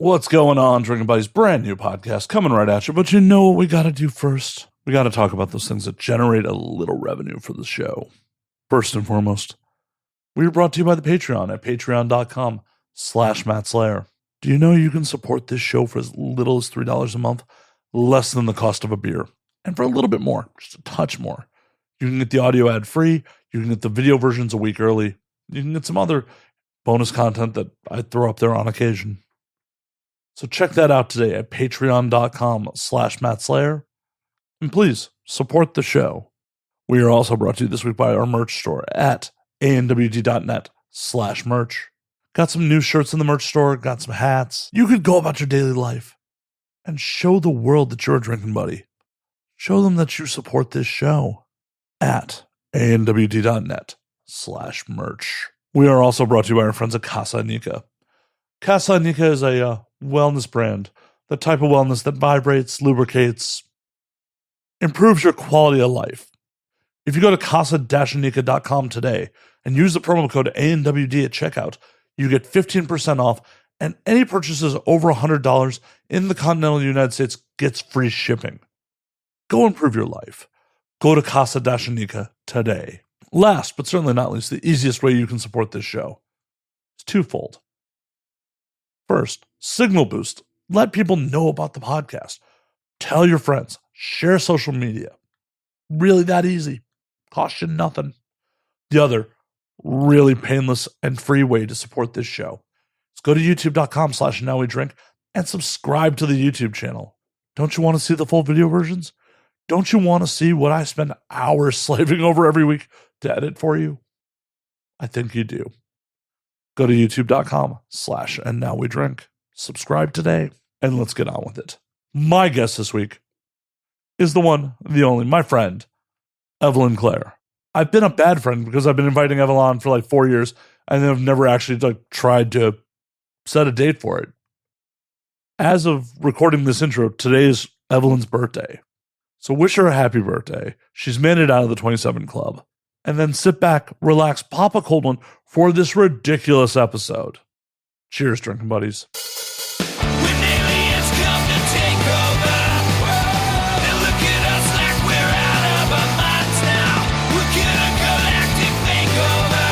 What's going on, Drinking Buddies? Brand new podcast coming right at you. But you know what we got to do first? We got to talk about those things that generate a little revenue for the show. First and foremost, we are brought to you by the Patreon at patreon.com/Matt Slayer. Do you know you can support this show for as little as $3 a month? Less than the cost of a beer. And for a little bit more, just a touch more. You can get the audio ad free. You can get the video versions a week early. You can get some other bonus content that I throw up there on occasion. So check that out today at patreon.com/Matt Slayer. And please support the show. We are also brought to you this week by our merch store at andwd.net/merch. Got some new shirts in the merch store, got some hats. You could go about your daily life and show the world that you're a drinking buddy. Show them that you support this show at andwd.net/merch. We are also brought to you by our friends at Casa Nica. Casa Nica is a wellness brand, the type of wellness that vibrates, lubricates, improves your quality of life. If you go to casa-nica.com today and use the promo code ANWD at checkout, you get 15% off, and any purchases over $100 in the continental United States gets free shipping. Go improve your life. Go to casa-nica today. Last, but certainly not least, the easiest way you can support this show is twofold. First, Signal Boost. Let people know about the podcast. Tell your friends. Share social media. Really that easy. Costs you nothing. The other, really painless and free way to support this show is go to youtube.com/nowwedrink and subscribe to the YouTube channel. Don't you want to see the full video versions? Don't you want to see what I spend hours slaving over every week to edit for you? I think you do. Go to youtube.com/andnowwedrink. Subscribe today, and let's get on with it. My guest this week is the one, the only, my friend, Evelyn Claire. I've been a bad friend because I've been inviting Evelyn on for like 4 years, and I've never actually tried to set a date for it. As of recording this intro, today is Evelyn's birthday. So wish her a happy birthday. She's made it out of the 27 Club. And then sit back, relax, pop a cold one for this ridiculous episode. Cheers, drinking buddies. When aliens come to take over, they look at us like we're out of our minds now. We're gonna galactic makeover.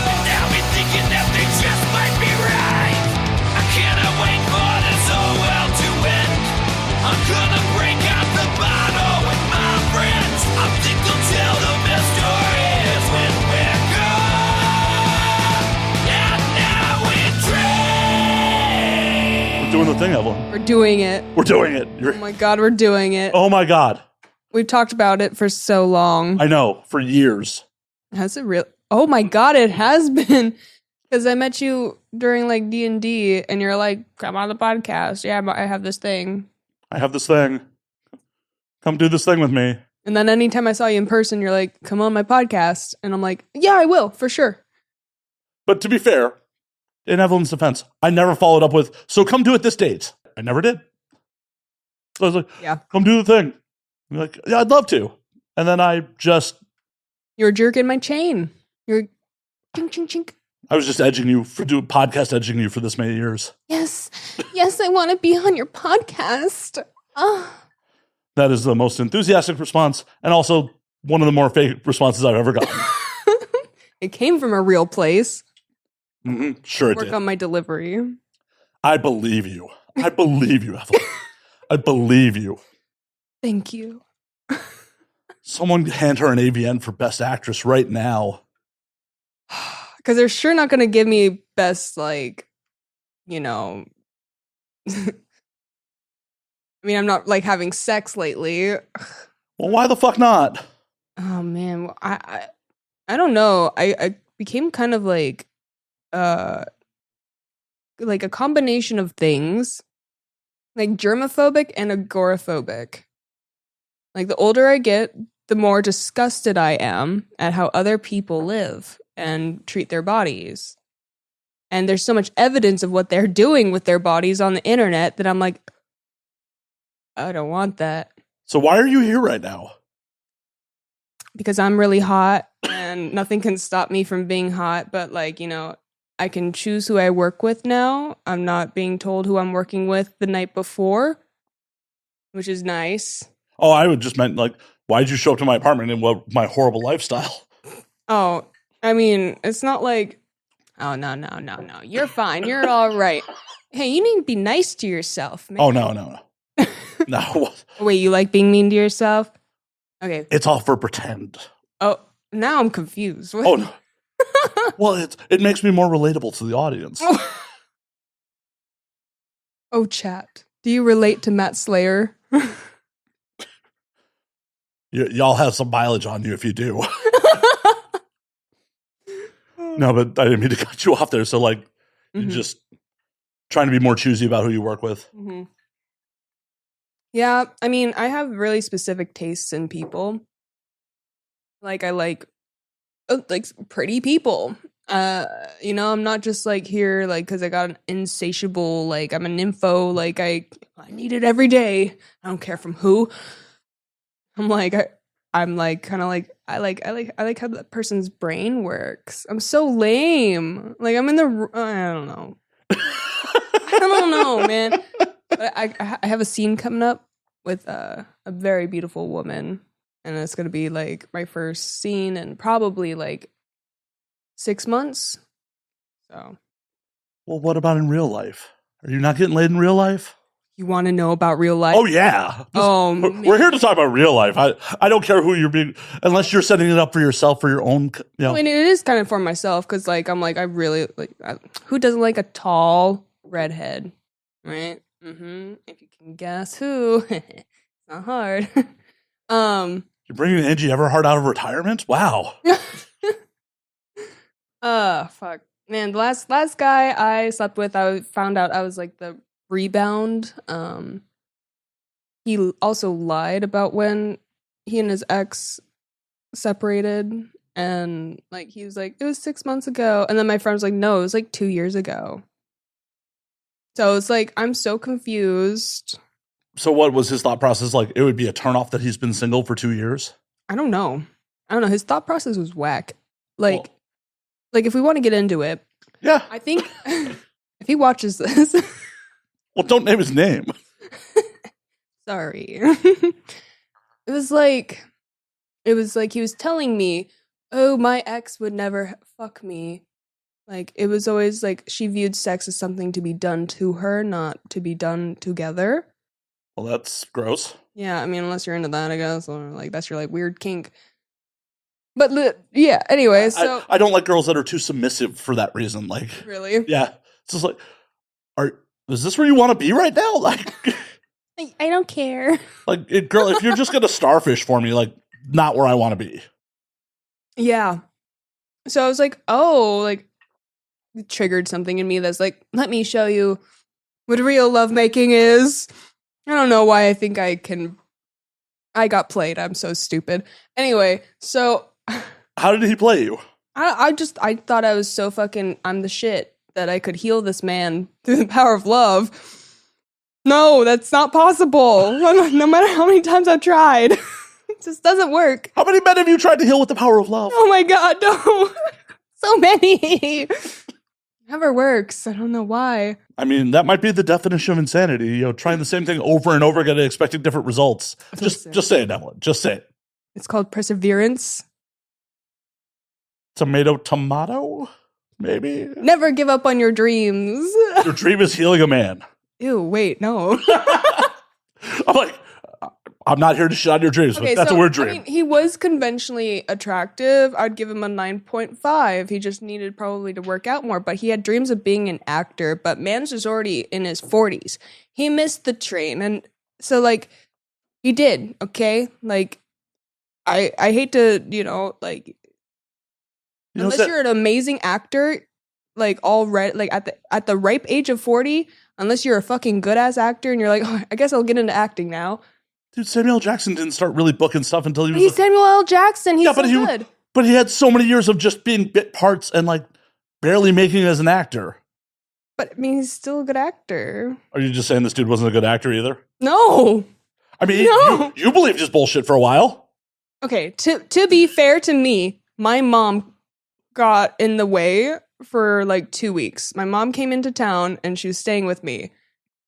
And now we're thinking that they just might be right. I cannot wait for this whole world to end. I'm gonna break out the bottle with my friends. I think they'll tell the best stories when we're gone. And now we drink. We're doing the thing, Evelyn. We're doing it. We're doing it. Oh my God, we're doing it. Oh my God. We've talked about it for so long. I know, for years. Has it real? Oh my God, it has been. Because I met you during like D&D and you're like, come on the podcast. Yeah, but I have this thing. I have this thing. Come do this thing with me. And then anytime I saw you in person, you're like, come on my podcast. And I'm like, yeah, I will, for sure. But to be fair, in Evelyn's defense, I never followed up with, so come do it this date. I never did. So I was like, yeah, come do the thing. You're like, yeah, I'd love to. And then I just... You're jerking my chain. You're chink, chink, chink. I was just edging you, podcast edging you for this many years. Yes. Yes, I want to be on your podcast. That is the most enthusiastic response, and also one of the more fake responses I've ever gotten. It came from a real place. Mm-hmm. Sure it Work did. on my delivery. I believe you. I believe you, Evelyn. I believe you. Thank you. Someone hand her an AVN for Best Actress right now. Because they're sure not going to give me best, like, you know... I mean, I'm not, like, having sex lately. Well, why the fuck not? Oh, man. I don't know. I became kind of, like a combination of things. Like, germophobic and agoraphobic. Like, the older I get, the more disgusted I am at how other people live and treat their bodies. And there's so much evidence of what they're doing with their bodies on the internet that I'm like, I don't want that. So why are you here right now? Because I'm really hot and nothing can stop me from being hot. But like, you know, I can choose who I work with now. I'm not being told who I'm working with the night before, which is nice. Oh, I would just meant like, why'd you show up to my apartment and what my horrible lifestyle? Oh, I mean, it's not like, oh, no. You're fine. You're all right. Hey, you need to be nice to yourself, man. Oh, no. No. Wait, you like being mean to yourself? Okay. It's all for pretend. Oh, now I'm confused. Oh, no. Well, it makes me more relatable to the audience. Oh, chat. Do you relate to Matt Slayer? Y'all have some mileage on you if you do. No, but I didn't mean to cut you off there. So, like, you're just trying to be more choosy about who you work with. Mm-hmm. Yeah, I mean, I have really specific tastes in people. Like, I like pretty people. I'm not just like here like because I got an insatiable like I'm a nympho like I need it every day. I don't care from who. I'm like I'm like kind of like I like how that person's brain works. I'm so lame. Like I'm in the I don't know. I don't know, man. But I have a scene coming up with a very beautiful woman, and it's gonna be like my first scene in probably like 6 months. So, well, what about in real life? Are you not getting laid in real life? you want to know about real life? Oh yeah. We're here to talk about real life. I don't care who you're being, unless you're setting it up for yourself for your own. You know. I mean, it is kind of for myself because, like, I'm like, I really like. Who doesn't like a tall redhead, right? Mm-hmm. If you can guess who, it's not hard. You're bringing Angie Everhart out of retirement? Wow. Fuck, man. The last guy I slept with, I found out I was like the rebound. He also lied about when he and his ex separated, and like he was like, it was 6 months ago, and then my friend was like, no, it was like 2 years ago. So it's like I'm so confused. So what was his thought process? Like it would be a turnoff that he's been single for 2 years? I don't know. His thought process was whack. Like if we want to get into it, yeah, I think if he watches this, well, don't name his name. Sorry. It was like he was telling me, oh, my ex would never fuck me. Like it was always like she viewed sex as something to be done to her, not to be done together. Well, that's gross. Yeah, I mean, unless you're into that, I guess, or like that's your like weird kink. But yeah, anyway, so I don't like girls that are too submissive for that reason. Like, really, yeah, it's just like, is this where you want to be right now? Like, I don't care. Like, girl, if you're just gonna starfish for me, like, not where I want to be. Yeah. So I was like, oh, like, it triggered something in me that's like, let me show you what real lovemaking is. I don't know why I think I got played. I'm so stupid. Anyway, so how did he play you? I thought I was so fucking I'm the shit that I could heal this man through the power of love. No, that's not possible. No matter how many times I've tried. It just doesn't work. How many men have you tried to heal with the power of love? Oh my god, no. So many. Never works. I don't know why. I mean, that might be the definition of insanity. You know, trying the same thing over and over again and expecting different results. Just say it, Evelyn. Just say it. It's called perseverance. Tomato? Maybe? Never give up on your dreams. Your dream is healing a man. Ew, wait, no. I'm like, I'm not here to shit on your dreams, but that's a weird dream. I mean, he was conventionally attractive. I'd give him a 9.5. He just needed probably to work out more, but he had dreams of being an actor, but man's was already in his 40s. He missed the train, and so, like, he did, okay? Like, I hate to, like, unless you're an amazing actor, like, already, like, at the ripe age of 40, unless you're a fucking good-ass actor, and you're like, oh, I guess I'll get into acting now. Dude, Samuel L. Jackson didn't start really booking stuff until he was... He's Samuel L. Jackson. He's so good. But he had so many years of just being bit parts and, like, barely making it as an actor. But, I mean, he's still a good actor. Are you just saying this dude wasn't a good actor either? No. I mean, no. You believed his bullshit for a while. Okay, to be fair to me, my mom got in the way for like 2 weeks. My mom came into town and she was staying with me.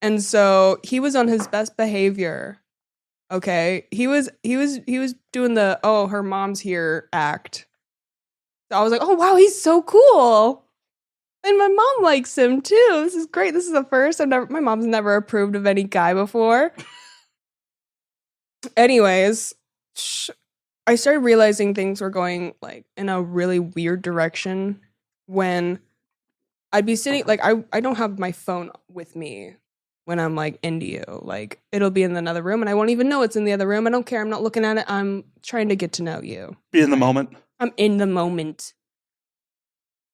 And so he was on his best behavior. Okay. He was doing the her mom's here act. So I was like, oh wow, he's so cool. And my mom likes him too. This is great. This is the first. My mom's never approved of any guy before. Anyways, I started realizing things were going like in a really weird direction when I'd be sitting like I don't have my phone with me when I'm like into you. Like it'll be in another room and I won't even know it's in the other room. I don't care. I'm not looking at it. I'm trying to get to know you. Be in the moment. I'm in the moment.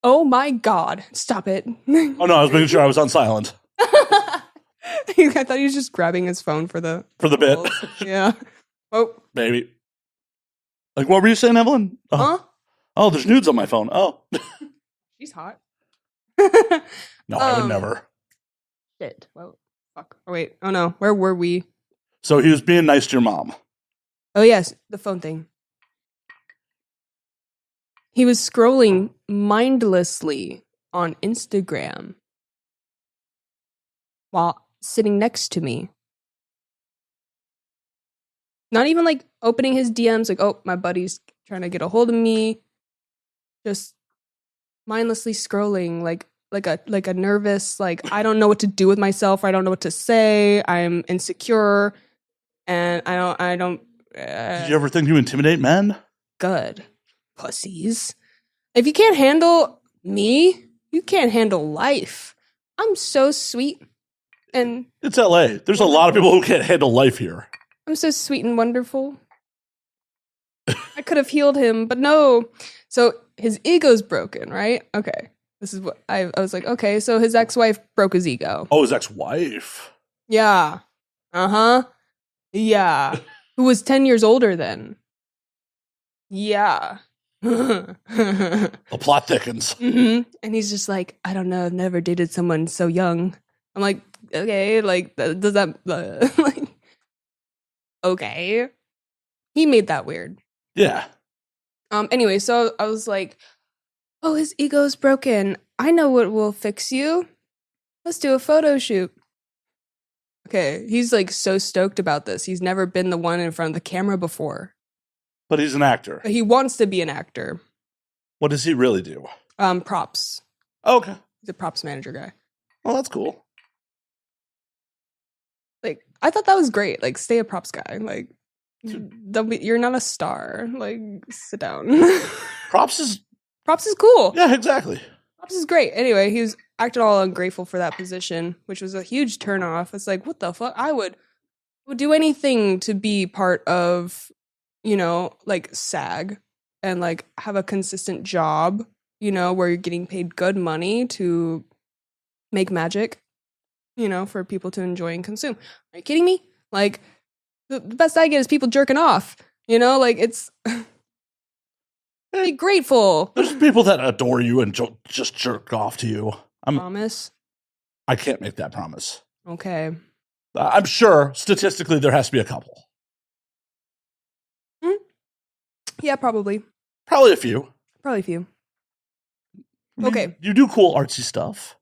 Oh my God. Stop it. Oh no, I was making sure I was on silent. I thought he was just grabbing his phone for the bit. Yeah. Oh. Maybe. Like, what were you saying, Evelyn? Oh. Huh? Oh, there's nudes on my phone. Oh. She's hot. No, I would never. Shit. Well, fuck. Oh, wait. Oh, no. Where were we? So he was being nice to your mom. Oh, yes. The phone thing. He was scrolling mindlessly on Instagram while sitting next to me. Not even like opening his DMs, like, oh, my buddy's trying to get a hold of me. Just mindlessly scrolling, like a nervous, like I don't know what to do with myself. Or I don't know what to say. I'm insecure, and I don't. Did you ever think you intimidate men? Good pussies. If you can't handle me, you can't handle life. I'm so sweet, and It's LA. There's a lot of people who can't handle life here. I'm so sweet and wonderful. I could have healed him, but no. So his ego's broken, right? Okay. This is what I was like, okay, so his ex-wife broke his ego. Oh, his ex-wife. Yeah. Uh-huh. Yeah. Who was 10 years older then. Yeah. The plot thickens. Mm-hmm. And he's just like, I don't know, I've never dated someone so young. I'm like, okay, like, does that, like, okay. He made that weird. Yeah. Anyway, so I was like, oh, his ego's broken. I know what will fix you. Let's do a photo shoot. Okay, he's like so stoked about this. He's never been the one in front of the camera before. But he's an actor. But he wants to be an actor. What does he really do? Props. Oh, okay. He's a props manager guy. Well, that's cool. Like, I thought that was great. Like, stay a props guy. Like, you're not a star. Like, sit down. Props is cool. Yeah, exactly. Props is great. Anyway, he was acting all ungrateful for that position, which was a huge turnoff. It's like, what the fuck? I would do anything to be part of, you know, like SAG and like have a consistent job, you know, where you're getting paid good money to make magic, you know, for people to enjoy and consume. Are you kidding me? Like, the best I get is people jerking off, you know, like it's be grateful. There's people that adore you and just jerk off to you. Promise? I can't make that promise. Okay. I'm sure statistically there has to be a couple. Yeah, probably. Probably a few. Probably a few. Okay. You do cool artsy stuff.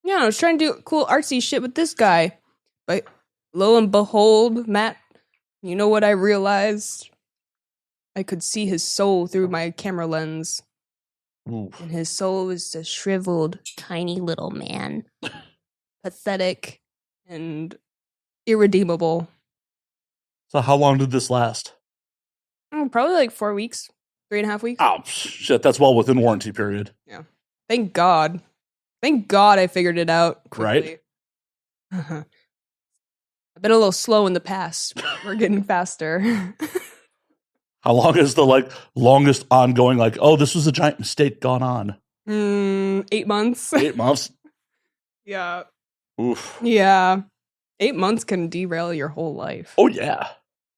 Yeah, I was trying to do cool artsy shit with this guy. But lo and behold, Matt, you know what I realized? I could see his soul through my camera lens. Ooh. And his soul was a shriveled, tiny little man. Pathetic and irredeemable. So how long did this last? Probably like 4 weeks. 3.5 weeks. Oh, shit. That's well within warranty period. Yeah. Thank God. Thank God I figured it out quickly. Right? I've been a little slow in the past, but we're getting faster. How long is the longest ongoing this was a giant mistake gone on? 8 months. 8 months? Yeah. Oof. Yeah. 8 months can derail your whole life. Oh, yeah.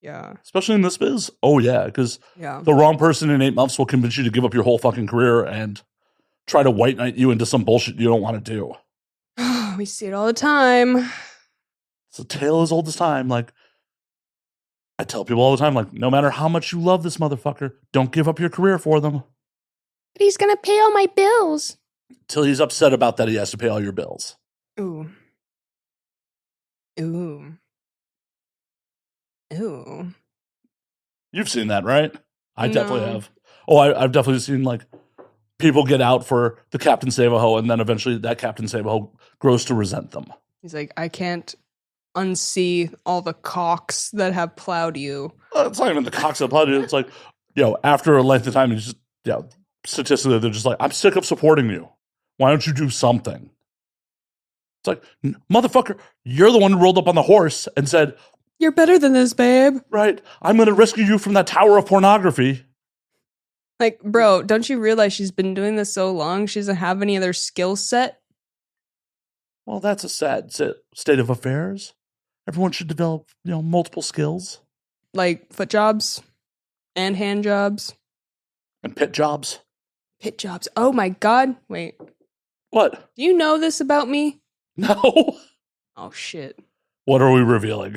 Yeah. Especially in this biz. Oh, yeah. Because the wrong person in 8 months will convince you to give up your whole fucking career and try to white knight you into some bullshit you don't want to do. We see it all the time. It's a tale as old as time. Like, I tell people all the time, no matter how much you love this motherfucker, don't give up your career for them. But he's going to pay all my bills. till he's upset about that he has to pay all your bills. Ooh. Ooh. Ooh. You've seen that, right? I definitely No. have. Oh, I've definitely seen like people get out for the Captain Save-A-Ho, and then eventually that Captain Save-A-Ho grows to resent them. He's like, I can't unsee all the cocks that have plowed you. It's not even the cocks that applaud you. It's like, after a length of time, it's just, statistically, they're just like, I'm sick of supporting you. Why don't you do something? It's like, motherfucker, you're the one who rolled up on the horse and said, You're better than this, babe. right, I'm going to rescue you from that tower of pornography. Like, bro, don't you realize she's been doing this so long? She doesn't have any other skill set. Well, that's a sad state of affairs. Everyone should develop, multiple skills. Like foot jobs and hand jobs. And pit jobs. Pit jobs. Oh my God. Wait. What? Do you know this about me? No. Oh shit. What are we revealing?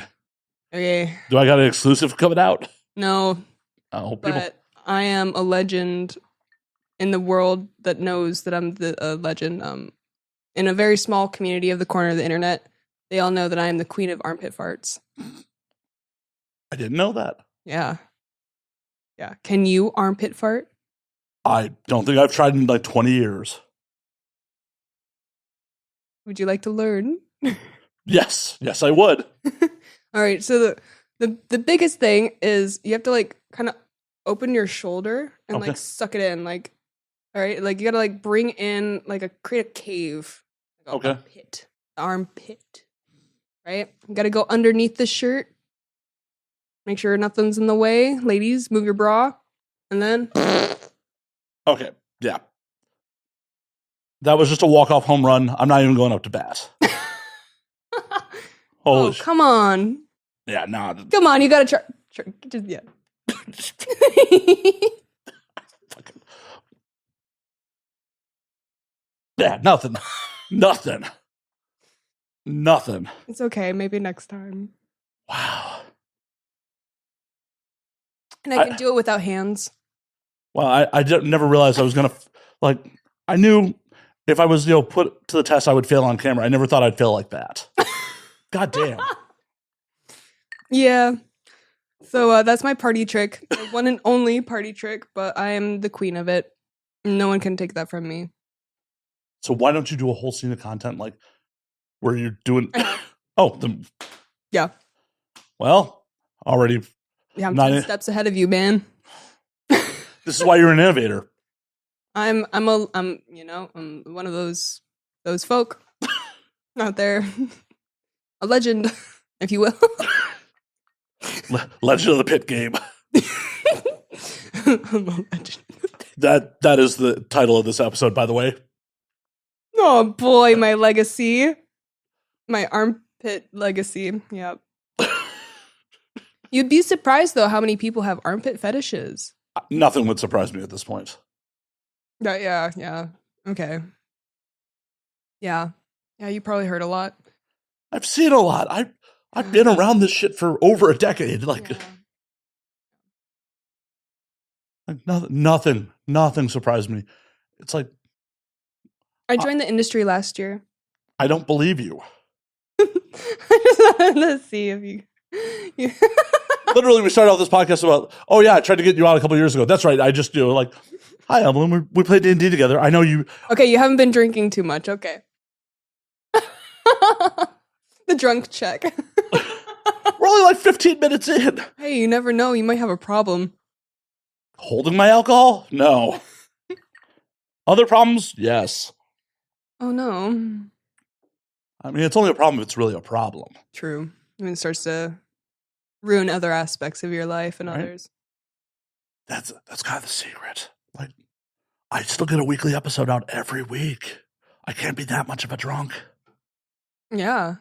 Okay. Do I got an exclusive coming out? No, Oh, people. but I am a legend in the world that knows that I'm a legend. In a very small community of the corner of the internet, they all know that I am the queen of armpit farts. I didn't know that. Yeah. Yeah. Can you armpit fart? I don't think I've tried in like 20 years. Would you like to learn? Yes, I would. All right. So the biggest thing is you have to like kind of open your shoulder and Okay. like suck it in. Like, all right, like you gotta like bring in like create a cave. Like Okay. a pit, armpit. Right. You gotta go underneath the shirt. Make sure nothing's in the way. Ladies, move your bra, and then Okay, yeah. That was just a walk-off home run. I'm not even going up to bat. oh come on, Yeah, nah. come on, you gotta try just yeah. Yeah, nothing. Nothing. It's okay. Maybe next time. Wow. And I can do it without hands. Well, I never realized I was going to, I knew if I was, put to the test, I would fail on camera. I never thought I'd fail like that. God damn. Yeah. So that's my party trick. The one and only party trick, but I am the queen of it. No one can take that from me. So why don't you do a whole scene of content like where you're doing? Oh, yeah. Well, already. Yeah, I'm 10 steps ahead of you, man. This is why you're an innovator. I'm one of those folk out there, a legend, if you will. Legend of the Pit game. I'm a legend. That is the title of this episode, by the way. Oh boy, my legacy. My armpit legacy. Yep. You'd be surprised though how many people have armpit fetishes. Nothing would surprise me at this point. Yeah. Okay. Yeah, you probably heard a lot. I've seen a lot. I've been around this shit for over a decade. Nothing surprised me. It's like I joined the industry last year. I don't believe you. I just wanted to see if you. Literally, we started off this podcast about, oh yeah, I tried to get you on a couple years ago. That's right. I just do like, hi Evelyn, we played D&D together. I know you. Okay, you haven't been drinking too much. Okay. The drunk check. We're only like 15 minutes in. Hey, you never know. You might have a problem. Holding my alcohol? No. Other problems? Yes. Oh no. I mean, it's only a problem if it's really a problem. True. I mean, it starts to ruin other aspects of your life and Right? others. That's kind of the secret. Like, I still get a weekly episode out every week. I can't be that much of a drunk. Yeah.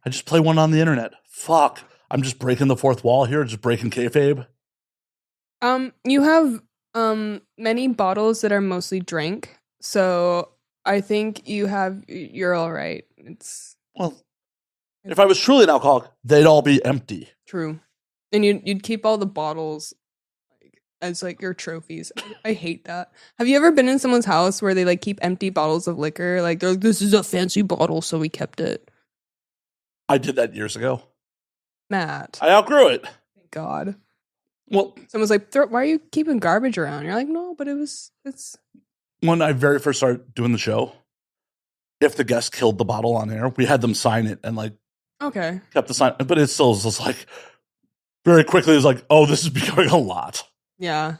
I just play one on the internet. Fuck. I'm just breaking the fourth wall here, just breaking kayfabe. You have many bottles that are mostly drank, so I think you're all right. It's Well, if I was truly an alcoholic, they'd all be empty. true. And you'd keep all the bottles like as like your trophies. I hate that. Have you ever been in someone's house where they like keep empty bottles of liquor? Like they're like, this is a fancy bottle, so we kept it. I did that years ago. Matt, I outgrew it. thank God. Well, Someone's like, why are you keeping garbage around? You're like, no, but it's when I very first started doing the show, if the guest killed the bottle on air, we had them sign it and like okay. kept the sign. But it still was just like very quickly. It was like, oh, this is becoming a lot. Yeah,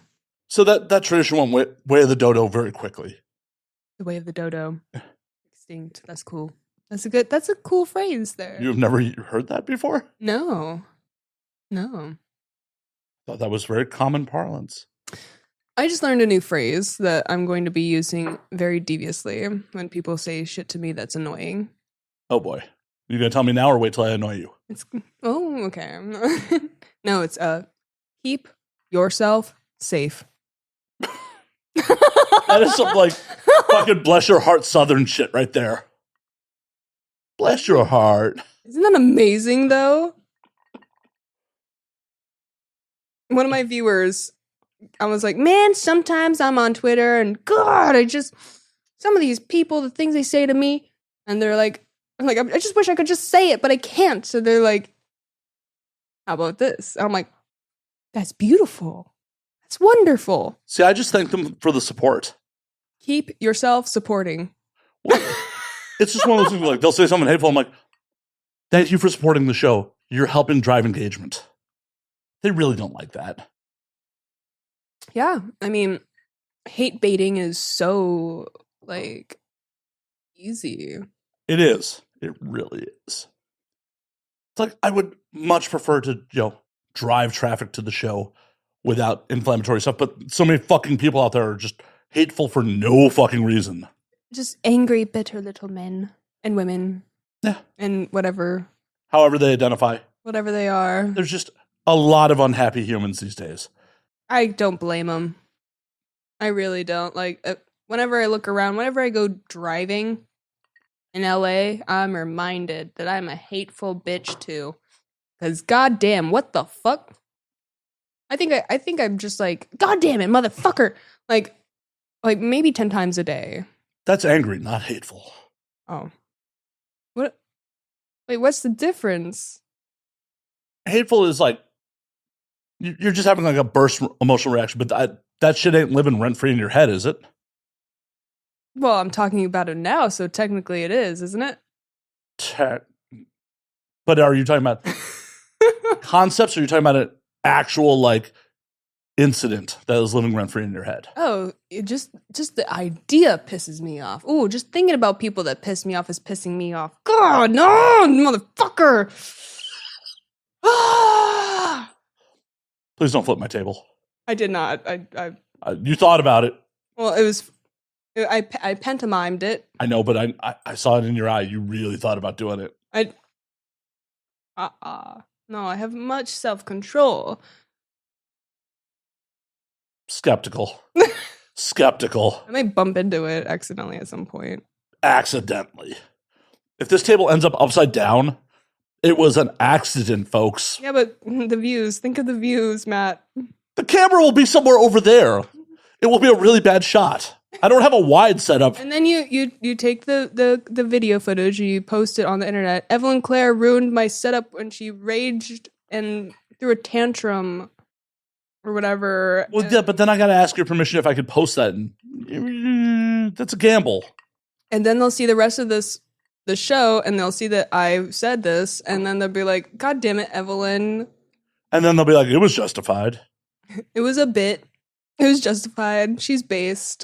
So that tradition went way of the dodo very quickly. the way of the dodo, extinct. That's cool. That's a cool phrase there. You've never heard that before? No. Thought that was very common parlance. I just learned a new phrase that I'm going to be using very deviously when people say shit to me that's annoying. Oh boy. You gonna tell me now or wait till I annoy you? It's okay. No, it's keep yourself safe. That is some like fucking bless your heart Southern shit right there. Bless your heart. Isn't that amazing though? One of my viewers, I was like, man, sometimes I'm on Twitter and God, some of these people, the things they say to me, and they're like, I just wish I could just say it, but I can't. So they're like, how about this? And I'm like, that's beautiful. That's wonderful. See, I just thank them for the support. Keep yourself supporting. Well, it's just one of those things like they'll say something hateful. I'm like, thank you for supporting the show. You're helping drive engagement. They really don't like that. Yeah. I mean, hate baiting is so like easy. It is. It really is. It's like I would much prefer to, drive traffic to the show without inflammatory stuff, but so many fucking people out there are just hateful for no fucking reason. Just angry, bitter little men and women. Yeah. And whatever However they identify. Whatever they are. There's just a lot of unhappy humans these days. I don't blame them. I really don't. Like, whenever I look around, whenever I go driving in LA, I'm reminded that I'm a hateful bitch too. Because goddamn, what the fuck? I think I'm just like, goddamn it, motherfucker. Like maybe 10 times a day. That's angry, not hateful. Oh. What? Wait, what's the difference? Hateful is like, you're just having like a burst emotional reaction, but that shit ain't living rent free in your head, is it? Well, I'm talking about it now, so technically it is, isn't it? But are you talking about concepts or are you talking about an actual like incident that is living rent free in your head? Oh, it just the idea pisses me off. Ooh, just thinking about people that piss me off is pissing me off. God, no, motherfucker. Ah! Please don't flip my table. I did not. You thought about it. Well, it was. I pantomimed it. I know, but I saw it in your eye. You really thought about doing it. No, I have much self-control. Skeptical. Skeptical. I might bump into it accidentally at some point. Accidentally. If this table ends up upside down, it was an accident, folks. Yeah, but the views. Think of the views, Matt. The camera will be somewhere over there. It will be a really bad shot. I don't have a wide setup. And then you take the video footage and you post it on the internet. Evelyn Claire ruined my setup when she raged and threw a tantrum or whatever. Well, yeah, but then I got to ask your permission if I could post that. And that's a gamble. And then they'll see the rest of the show and they'll see that I said this and then they'll be like, God damn it, Evelyn. And then they'll be like, it was justified. It was a bit. It was justified. She's based.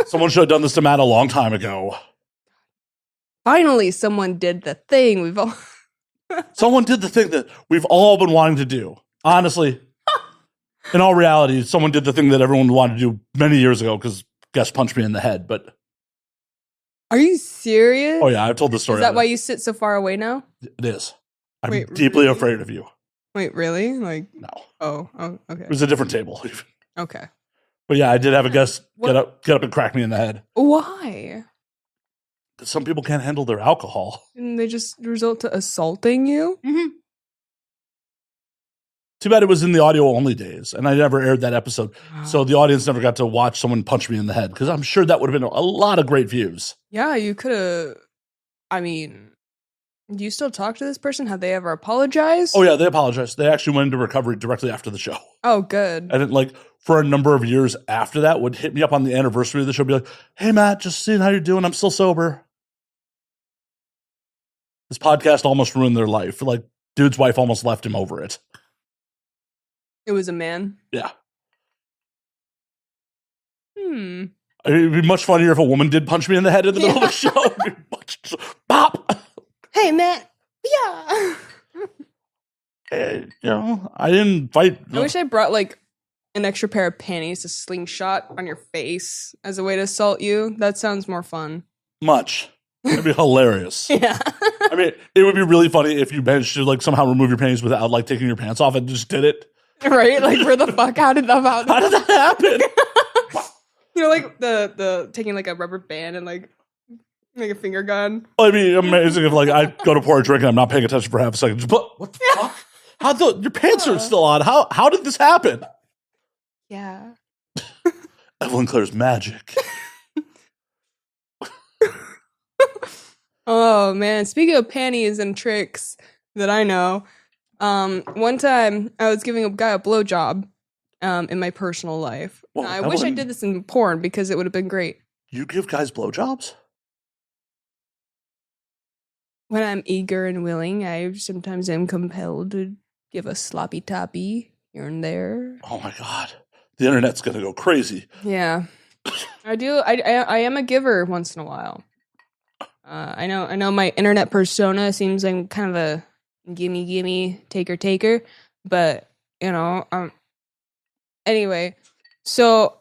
Someone should have done this to Matt a long time ago. Finally, someone did the thing we've all. Someone did the thing that we've all been wanting to do. Honestly, in all reality, someone did the thing that everyone wanted to do many years ago because guest punched me in the head. But Are you serious? oh yeah, I've told this story. Is that why you sit so far away now? It is. I'm Wait, deeply really? afraid of you. Wait, really? Like, No, oh, okay. it was a different table. Okay. But yeah, I did have a guest What? get up and crack me in the head. Why? Because some people can't handle their alcohol. And they just result to assaulting you? Mm-hmm. Too bad it was in the audio only days, and I never aired that episode. So the audience never got to watch someone punch me in the head, because I'm sure that would have been a lot of great views. Yeah, you could have. I mean, do you still talk to this person? Have they ever apologized? Oh, yeah, they apologized. They actually went into recovery directly after the show. Oh, good. And it, for a number of years after that, would hit me up on the anniversary of the show, be like, hey, Matt, just seeing how you're doing. I'm still sober. This podcast almost ruined their life. Dude's wife almost left him over it. It was a man? Yeah. It'd be much funnier if a woman did punch me in the head in the middle of the show. Bop! Hey, Matt. Yeah. I didn't fight. I wish I brought, an extra pair of panties to slingshot on your face as a way to assault you. That sounds more fun. Much. It'd be hilarious. Yeah. I mean, it would be really funny if you managed to, somehow remove your panties without, taking your pants off and just did it. Right? Where the fuck? How did that happen? How did that happen? The taking a rubber band and like a finger gun. Well, it'd be amazing if I go to pour a drink and I'm not paying attention for half a second. Just, what the fuck? Your pants are still on. How did this happen? Yeah. Evelyn Claire's magic. Oh man, speaking of panties and tricks that I know, one time I was giving a guy a blowjob in my personal life. Well, I wish I did this in porn because it would have been great. You give guys blowjobs? When I'm eager and willing, I sometimes am compelled to give a sloppy toppy here and there. Oh my god. The internet's gonna go crazy. Yeah. I do. I am a giver once in a while. I know my internet persona seems like kind of a gimme, taker, but anyway, so,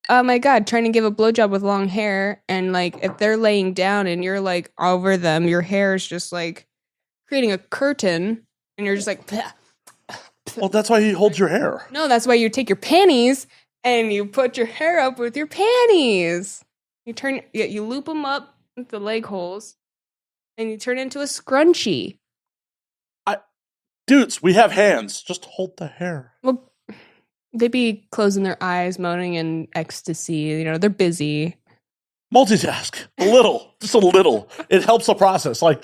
oh my god, trying to give a blowjob with long hair, and if they're laying down and you're over them, your hair is just creating a curtain, and you're just Bleh. Well, that's why he holds your hair. No, that's why you take your panties and you put your hair up with your panties. You loop them up with the leg holes, and you turn it into a scrunchie. Dudes, we have hands. Just hold the hair. Well, they'd be closing their eyes, moaning in ecstasy. They're busy. Multitask. Just a little. It helps the process. I've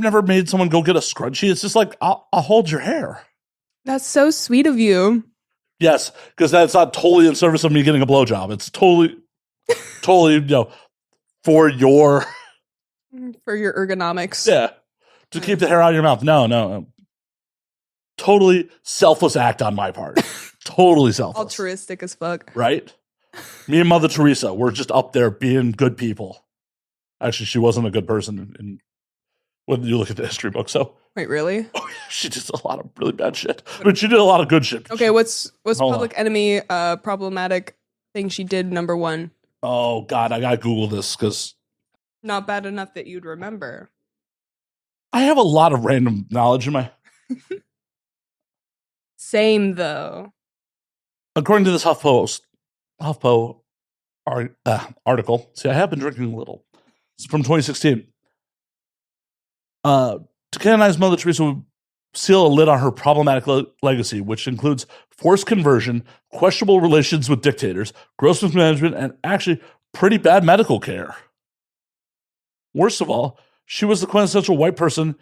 never made someone go get a scrunchie. It's just I'll hold your hair. That's so sweet of you. Yes, because that's not totally in service of me getting a blowjob. It's totally, for your ergonomics. Yeah, to keep the hair out of your mouth. No. Totally selfless act on my part. Totally selfless. Altruistic as fuck. Right? Me and Mother Teresa, we're just up there being good people. Actually, she wasn't a good person when you look at the history book. So wait, really? Oh, yeah, she did a lot of really bad shit, but she did a lot of good shit. Okay, what's public enemy problematic thing she did? Number one. Oh God, I gotta Google this because not bad enough that you'd remember. I have a lot of random knowledge in my. Same though. According to this HuffPo article. See, I have been drinking a little. It's from 2016. To canonize Mother Teresa would seal a lid on her problematic legacy, which includes forced conversion, questionable relations with dictators, gross mismanagement, and actually pretty bad medical care. Worst of all, she was the quintessential white person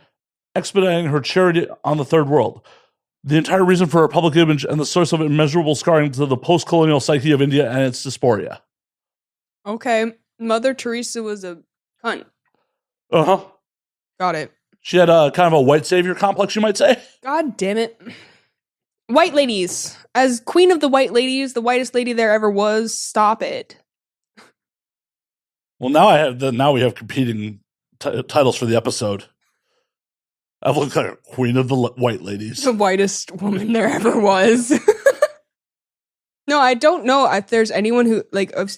expediting her charity on the third world. The entire reason for her public image and the source of immeasurable scarring to the post-colonial psyche of India and its dysphoria. Okay, Mother Teresa was a cunt. Uh-huh. Got it. She had a kind of a white savior complex, you might say. God damn it. White ladies. As queen of the white ladies, the whitest lady there ever was, stop it. Well, now we have competing titles for the episode. Evelyn Claire, queen of the white ladies. The whitest woman there ever was. No, I don't know if there's anyone who,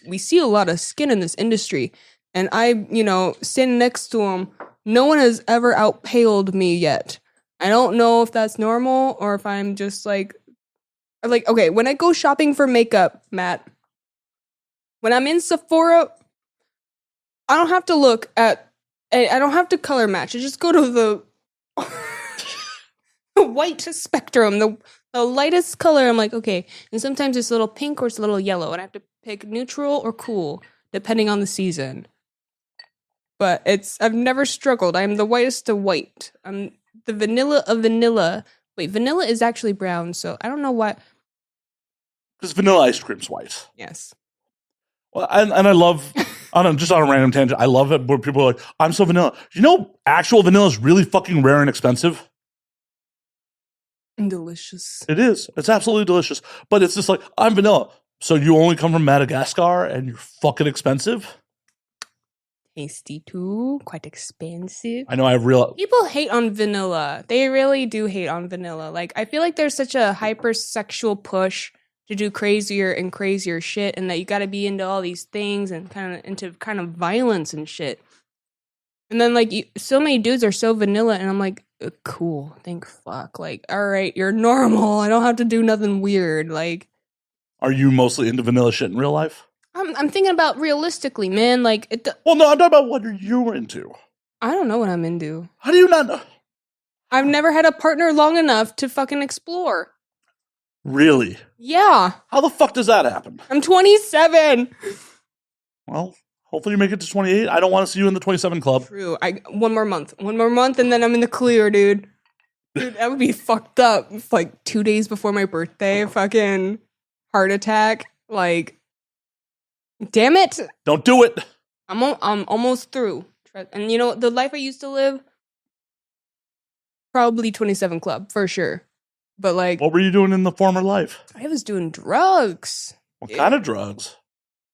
we see a lot of skin in this industry, and standing next to them, no one has ever outpaled me yet. I don't know if that's normal or if I'm just okay, when I go shopping for makeup, Matt, when I'm in Sephora, I don't have to I don't have to color match. I just go to the white spectrum, the lightest color. I'm like, okay. And sometimes it's a little pink or it's a little yellow, and I have to pick neutral or cool depending on the season. But I've never struggled. I'm the whitest of white. I'm the vanilla of vanilla. Wait, vanilla is actually brown, so I don't know why. Because vanilla ice cream's white. Yes. Well, and I love, just on a random tangent, I love it where people are like, I'm so vanilla. You know, actual vanilla is really fucking rare and expensive. And delicious. It is. It's absolutely delicious. But it's just like, I'm vanilla. So you only come from Madagascar and you're fucking expensive? Tasty too. Quite expensive. I know I have real... People hate on vanilla. They really do hate on vanilla. Like, I feel like there's such a hypersexual push to do crazier and crazier shit, and that you gotta be into all these things and into violence and shit. And then, like, so many dudes are so vanilla, and I'm like, cool, thank fuck. Like, alright, you're normal. I don't have to do nothing weird. Like... Are you mostly into vanilla shit in real life? I'm thinking about realistically, man. Like, well, no, I'm talking about what you're into. I don't know what I'm into. How do you not know? I've never had a partner long enough to fucking explore. Really? Yeah. How the fuck does that happen? I'm 27. Well, hopefully you make it to 28. I don't want to see you in the 27 club. True. One more month, and then I'm in the clear, dude. Dude, that would be fucked up. It's like 2 days before my birthday, fucking heart attack. Like, damn it. Don't do it. I'm almost through. And you know, the life I used to live, probably 27 club, for sure. But like... What were you doing in the former life? I was doing drugs. What kind of drugs?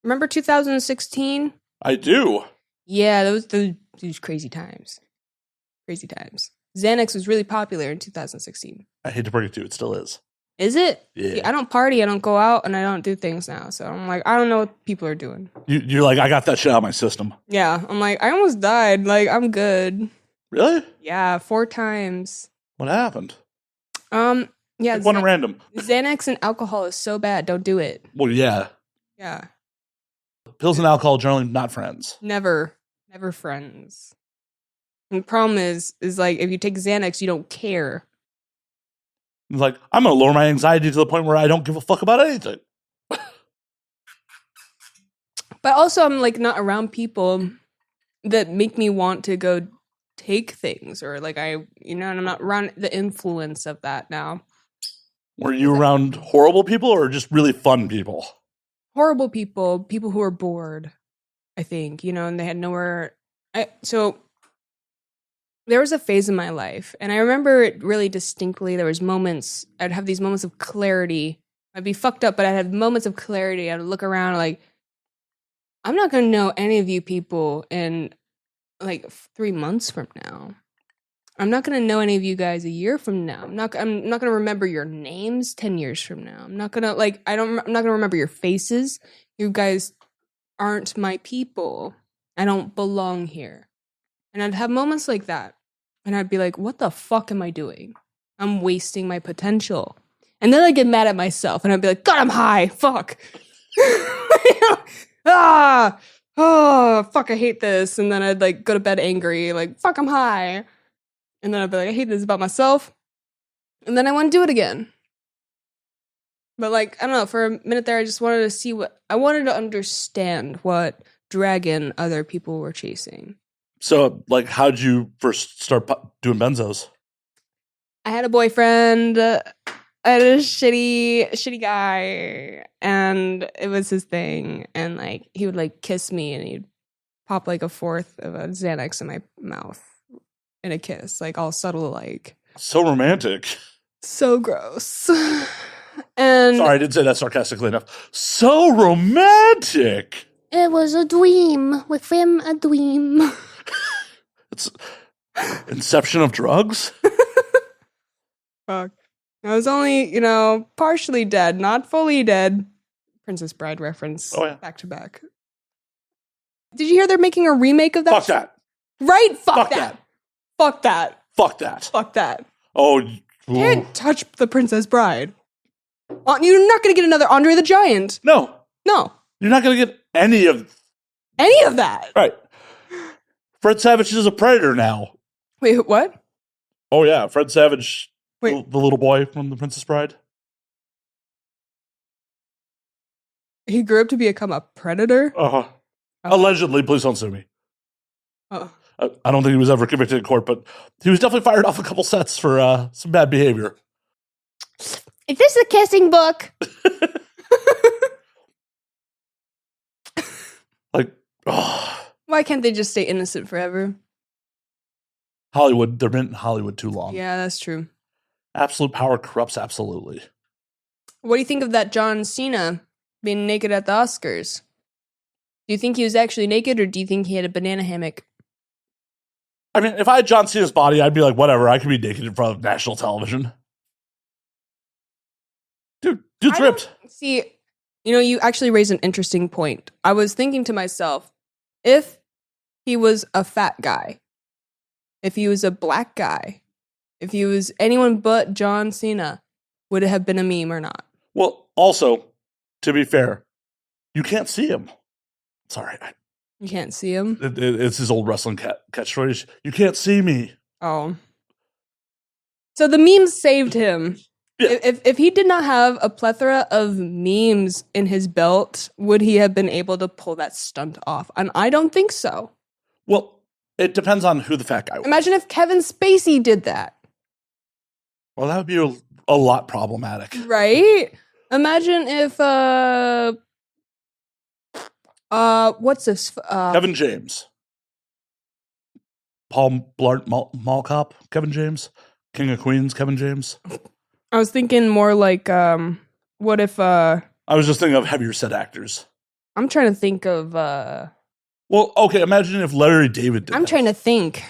Remember 2016? I do. Yeah, those crazy times. Crazy times. Xanax was really popular in 2016. I hate to break it to you, it still is. Is it? Yeah. See, I don't party, I don't go out, and I don't do things now. So I'm like, I don't know what people are doing. You're like, I got that shit out of my system. Yeah, I'm like, I almost died. Like, I'm good. Really? Yeah, 4 times. What happened? Yeah. Pick one at random. Xanax and alcohol is so bad. Don't do it. Well, yeah. Yeah. Pills and alcohol generally not friends. Never friends. And the problem is like, if you take Xanax, you don't care. It's like, I'm going to lower my anxiety to the point where I don't give a fuck about anything. But also, I'm like not around people that make me want to go take things, or like and I'm not around the influence of that now. Were you around horrible people or just really fun people? Horrible people who are bored, I think, and they had nowhere. So there was a phase in my life, and I remember it really distinctly. There was moments, I'd have these moments of clarity. I'd be fucked up, but I'd have moments of clarity. I'd look around like, I'm not going to know any of you people in like 3 months from now. I'm not going to know any of you guys a year from now. I'm not going to remember your names 10 years from now. I'm not going to I'm not going to remember your faces. You guys aren't my people. I don't belong here. And I'd have moments like that. And I'd be like, what the fuck am I doing? I'm wasting my potential. And then I'd get mad at myself and I'd be like, God, I'm high. Fuck. Oh, fuck, I hate this. And then I'd like go to bed angry, like, fuck, I'm high. And then I'd be like, I hate this about myself. And then I want to do it again. But like, I don't know, for a minute there, I just wanted to see I wanted to understand what dragon other people were chasing. So, like, how'd you first start doing benzos? I had a boyfriend. I had a shitty guy, and it was his thing. And like, he would like kiss me, and he'd pop like a fourth of a Xanax in my mouth in a kiss, like all subtle, like. So romantic. So gross. And sorry, I didn't say that sarcastically enough. So romantic. It was a dream within a dream. It's inception of drugs. Fuck. I was only, partially dead, not fully dead. Princess Bride reference. Oh, yeah. Back to back. Did you hear they're making a remake of that? Fuck that. Right? Fuck that. Fuck that. Fuck that. Fuck that. Oh. Can't touch the Princess Bride. You're not going to get another Andre the Giant. No. You're not going to get any of that. Right. Fred Savage is a predator now. Wait, what? Oh, yeah. Fred Savage Wait. The little boy from The Princess Bride. He grew up to become a predator? Uh-huh. Oh. Allegedly, please don't sue me. Oh. I don't think he was ever convicted in court, but he was definitely fired off a couple sets for some bad behavior. Is this a kissing book? Like, oh, Why can't they just stay innocent forever? Hollywood, they've been in Hollywood too long. Yeah, that's true. Absolute power corrupts absolutely. What do you think of that John Cena being naked at the Oscars? Do you think he was actually naked, or do you think he had a banana hammock? I mean, if I had John Cena's body, I'd be like, whatever, I could be naked in front of national television. Dude's ripped. See, you actually raised an interesting point. I was thinking to myself, if he was a fat guy, if he was a black guy, if he was anyone but John Cena, would it have been a meme or not? Well, also, to be fair, you can't see him. Sorry. You can't see him? It's his old wrestling catchphrase. You can't see me. Oh. So the memes saved him. Yeah. If he did not have a plethora of memes in his belt, would he have been able to pull that stunt off? And I don't think so. Well, it depends on who the fat guy was. Imagine if Kevin Spacey did that. Well, that would be a lot problematic. Right? Imagine if what's this? Kevin James. Paul Blart Mall Cop, Kevin James. King of Queens, Kevin James. I was thinking more like what if I was just thinking of heavier set actors. I'm trying to think of Well, okay, imagine if Larry David did I'm that. trying to think.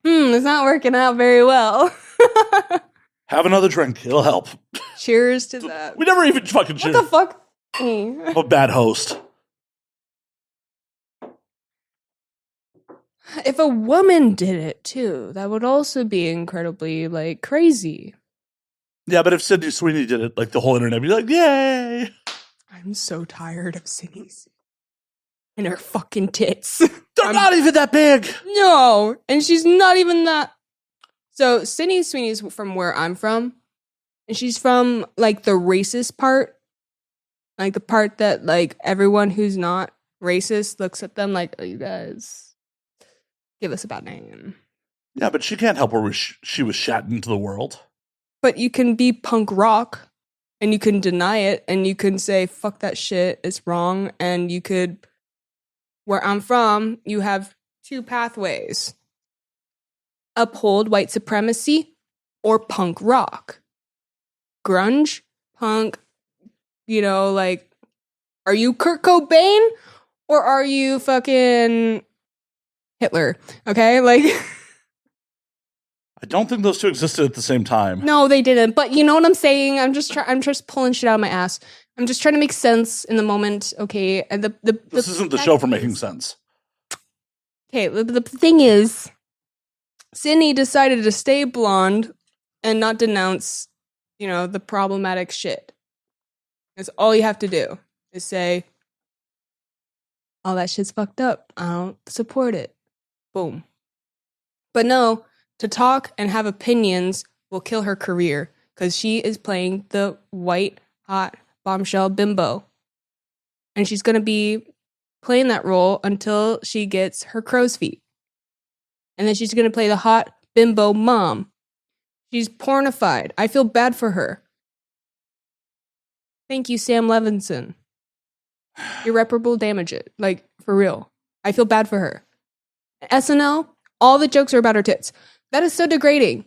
It's not working out very well. Have another drink. It'll help. Cheers to that. We never even fucking What cheered. the fuck? I'm a bad host. If a woman did it too, that would also be incredibly like crazy. Yeah, but if Sydney Sweeney did it, like the whole internet would be like, yay! I'm so tired of Sydney's and her fucking tits. They're not even that big! No, and she's not even that. So Sydney Sweeney's from where I'm from, and she's from like the racist part, like the part that like everyone who's not racist looks at them like, oh, you guys, give us a bad name. Yeah, but she can't help where she was shat into the world. But you can be punk rock, and you can deny it, and you can say, fuck that shit, it's wrong, and you could, where I'm from, you have two pathways. Uphold white supremacy or punk rock. Grunge, punk, like, are you Kurt Cobain or are you fucking Hitler? Okay, like... I don't think those two existed at the same time. No, they didn't. But you know what I'm saying? I'm just pulling shit out of my ass. I'm just trying to make sense in the moment, okay? And This isn't the show for making sense. Okay, the thing is, Sydney decided to stay blonde and not denounce, the problematic shit. That's all you have to do is say, "Oh, that shit's fucked up. I don't support it." Boom. But no, to talk and have opinions will kill her career because she is playing the white, hot, bombshell bimbo. And she's going to be playing that role until she gets her crow's feet. And then she's going to play the hot bimbo mom. She's pornified. I feel bad for her. Thank you, Sam Levinson. Irreparable damage it. Like, for real. I feel bad for her. SNL, all the jokes are about her tits. That is so degrading.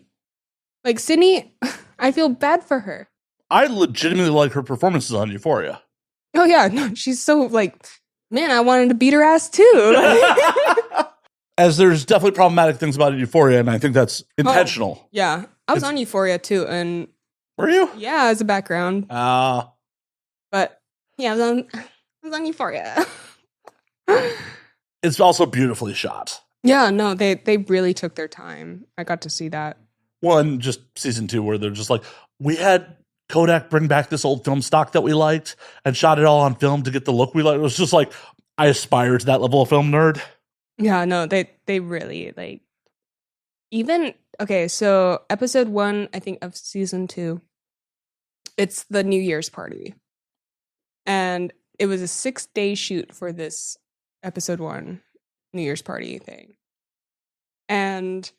Like, Sydney, I feel bad for her. I legitimately like her performances on Euphoria. Oh, yeah. No, she's so, like, man, I wanted to beat her ass, too. As there's definitely problematic things about Euphoria, and I think that's intentional. Oh, yeah. I was on Euphoria, too, and... Were you? Yeah, as a background. But, yeah, I was on Euphoria. It's also beautifully shot. Yeah, no, they really took their time. I got to see that. One, just season 2, where they're just like, we had Kodak bring back this old film stock that we liked and shot it all on film to get the look we liked. It was just like, I aspire to that level of film nerd. Yeah, no, they really, like, even okay, so episode 1, I think, of season 2, it's the New Year's party. And it was a 6-day shoot for this episode 1 New Year's party thing. And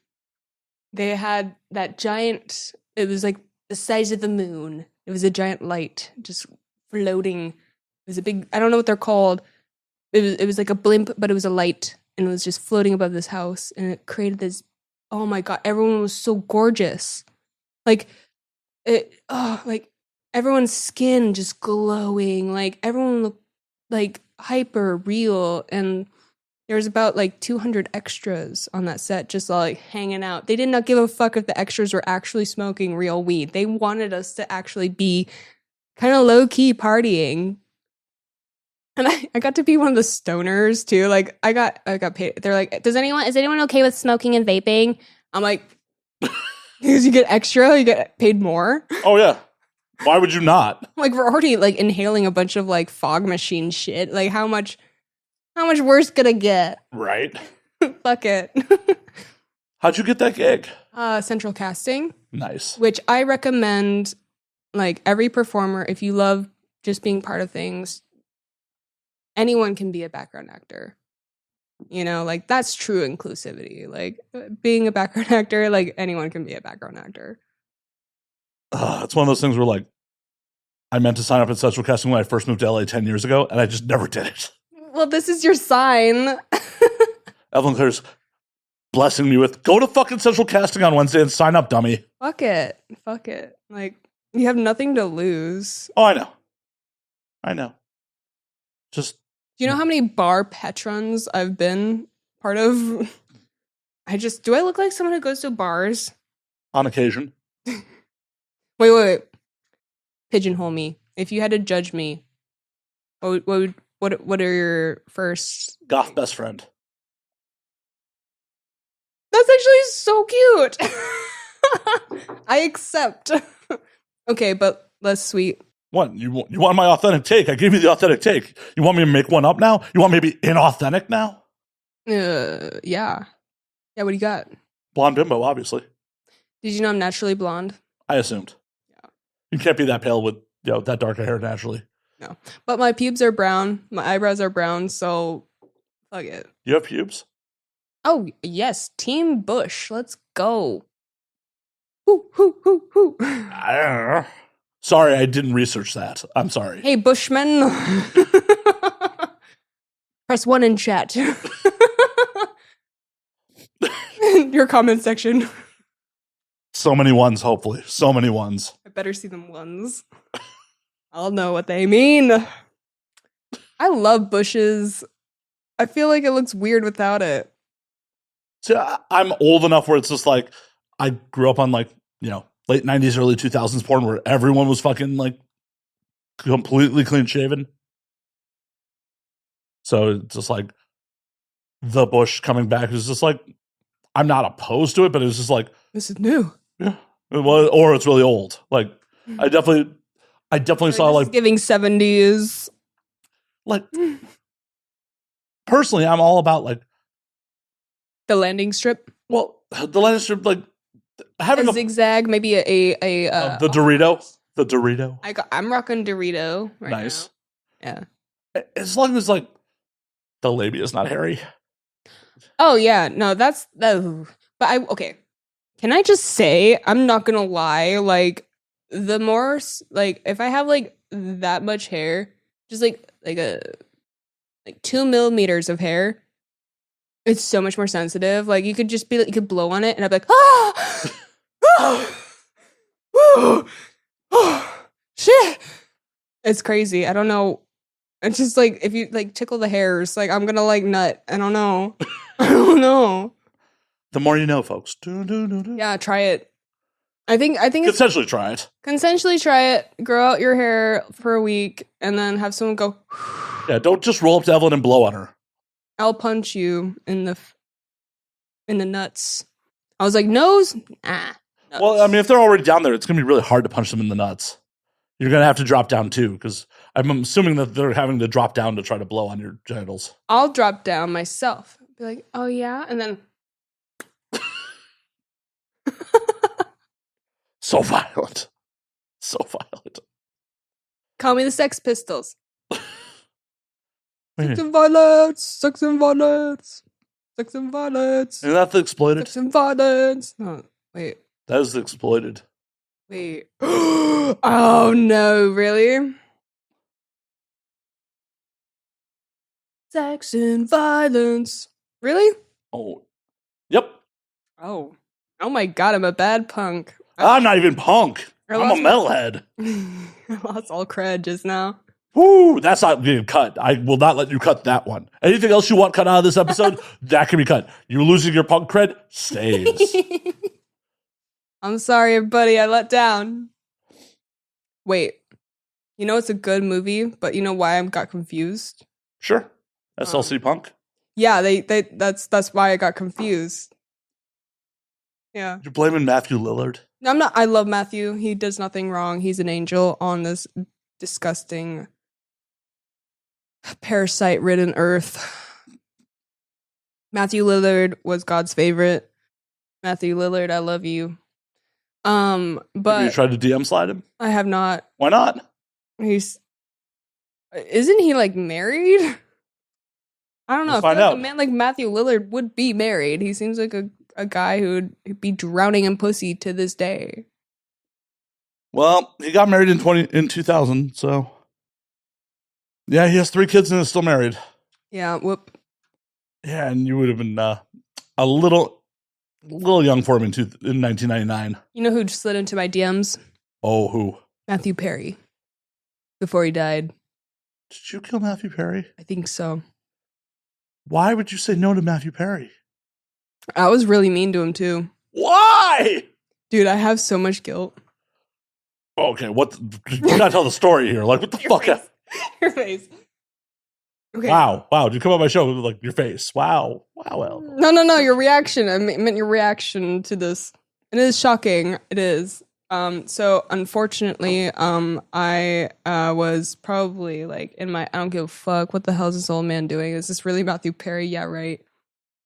they had that giant, it was like the size of the moon. It was a giant light just floating. It was a big, I don't know what they're called. It was like a blimp, but it was a light, and it was just floating above this house, and it created this, oh my god, everyone was so gorgeous. Like like everyone's skin just glowing, like everyone looked like hyper real, and there was about like 200 extras on that set just like hanging out. They did not give a fuck if the extras were actually smoking real weed. They wanted us to actually be kind of low-key partying. And I got to be one of the stoners too. Like I got paid. They're like, is anyone okay with smoking and vaping? I'm like, because you get extra, you get paid more. Oh yeah. Why would you not? Like we're already like inhaling a bunch of like fog machine shit. Like how much worse could it get? Right. Fuck it. How'd you get that gig? Central Casting. Nice. Which I recommend, like every performer, if you love just being part of things, anyone can be a background actor. You know, like that's true inclusivity. Like being a background actor, like anyone can be a background actor. It's one of those things where like I meant to sign up at Central Casting when I first moved to LA 10 years ago, and I just never did it. Well, this is your sign. Evelyn Claire's blessing me with, go to fucking Central Casting on Wednesday and sign up, dummy. Fuck it. Like, you have nothing to lose. Oh, I know. Just. Do you know how many bar patrons I've been part of? Do I look like someone who goes to bars? On occasion. Wait. Pigeonhole me. If you had to judge me, what are your first Goth best friend. That's actually so cute. I accept. Okay, but less sweet. What? You want my authentic take? I gave you the authentic take. You want me to make one up now? You want me to be inauthentic now? Yeah. Yeah, what do you got? Blonde bimbo, obviously. Did you know I'm naturally blonde? I assumed. Yeah. You can't be that pale with that dark hair naturally. No. But my pubes are brown. My eyebrows are brown, so fuck it. You have pubes? Oh, yes. Team Bush. Let's go. Hoo. Sorry, I didn't research that. I'm sorry. Hey, Bushman. Press 1 in chat. Your comment section. So many ones, hopefully. So many ones. I better see them ones. I'll know what they mean. I love bushes. I feel like it looks weird without it. See, I'm old enough where it's just like, I grew up on like, late 90s, early 2000s porn where everyone was fucking like completely clean shaven. So it's just like the bush coming back is just like, I'm not opposed to it, but it's just like, this is new. Yeah. Or it's really old. Like I definitely saw like giving 70s. Like personally, I'm all about like the landing strip. Well, the landing strip, like having a zigzag, maybe a the Dorito. The Dorito. I'm rocking Dorito right nice. Now. Yeah. As long as like the labia is not hairy. Oh yeah, no, that's that. But okay. Can I just say, I'm not gonna lie, like the more like if I have like that much hair, just like 2 millimeters of hair, it's so much more sensitive. Like you could just be like, you could blow on it and I'd be like, shit. It's crazy. I don't know. It's just like if you like tickle the hairs, like I'm gonna like nut. I don't know. I don't know. The more you know, folks. Yeah, try it. I think consensually try it. Consensually try it. Grow out your hair for a week and then have someone go. Yeah, don't just roll up to Evelyn and blow on her. I'll punch you in the nuts. I was like, nose? Nuts. Well, I mean, if they're already down there, it's gonna be really hard to punch them in the nuts. You're gonna have to drop down too, because I'm assuming that they're having to drop down to try to blow on your genitals. I'll drop down myself. Be like, oh yeah, and then So violent. So violent. Call me the Sex Pistols. Wait, Sex and violence. Sex and violence. Sex and violence. isn't that the Exploited? Sex and violence. No, wait. That is the Exploited. Wait. Oh no, really? Sex and violence. Really? Oh, yep. Oh. Oh my god, I'm a bad punk. I'm not even punk. I I'm a lost metalhead. I lost all cred just now. Woo, that's not being cut. I will not let you cut that one. Anything else you want cut out of this episode, that can be cut. You losing your punk cred stays. I'm sorry, buddy. I let down. Wait. You know it's a good movie, but you know why I got confused? Sure. SLC Punk. Yeah, that's why I got confused. Yeah. You're blaming Matthew Lillard. No, I'm not. I love Matthew. He does nothing wrong. He's an angel on this disgusting parasite-ridden earth. Matthew Lillard was God's favorite. Matthew Lillard, I love you. Have But you tried to DM slide him? I have not. Why not? Isn't he like married? I don't know. Let's I find feel like out. a man like Matthew Lillard would be married. He seems like a guy who'd be drowning in pussy to this day. Well, he got married in 2000, so yeah, he has 3 kids and is still married. Yeah, whoop. Yeah, and you would have been a little young for him in 1999. You know who slid into my DMs? Oh, who? Matthew Perry. Before he died. Did you kill Matthew Perry? I think so. Why would you say no to Matthew Perry? I was really mean to him too. Why? Dude, I have so much guilt. Okay, you gotta tell the story here. Like, what the fuck? Face. Your face. Okay. Wow. Did you come on my show with like your face? Wow. El. No, your reaction. I meant your reaction to this. It is shocking. It is. So unfortunately, I was probably like in my I don't give a fuck. What the hell is this old man doing? Is this really Matthew Perry? Yeah, right.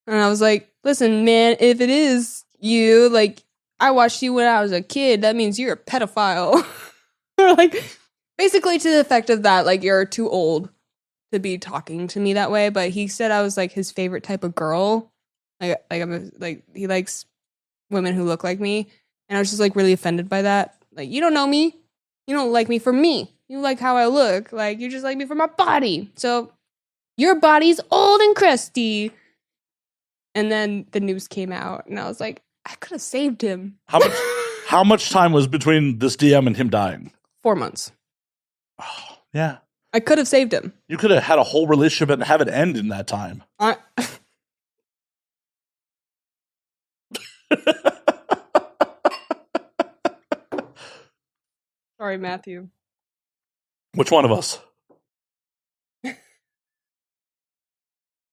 And I was like, listen, man, if it is you, like, I watched you when I was a kid. That means you're a pedophile. Or like, basically to the effect of that, like, you're too old to be talking to me that way. But he said I was like his favorite type of girl. Like he likes women who look like me. And I was just like really offended by that. Like, you don't know me. You don't like me for me. You like how I look. Like, you just like me for my body. So your body's old and crusty. And then the news came out, and I was like, I could have saved him. How much time was between this DM and him dying? 4 months. Oh, yeah. I could have saved him. You could have had a whole relationship and have it end in that time. Sorry, Matthew. Which one of us?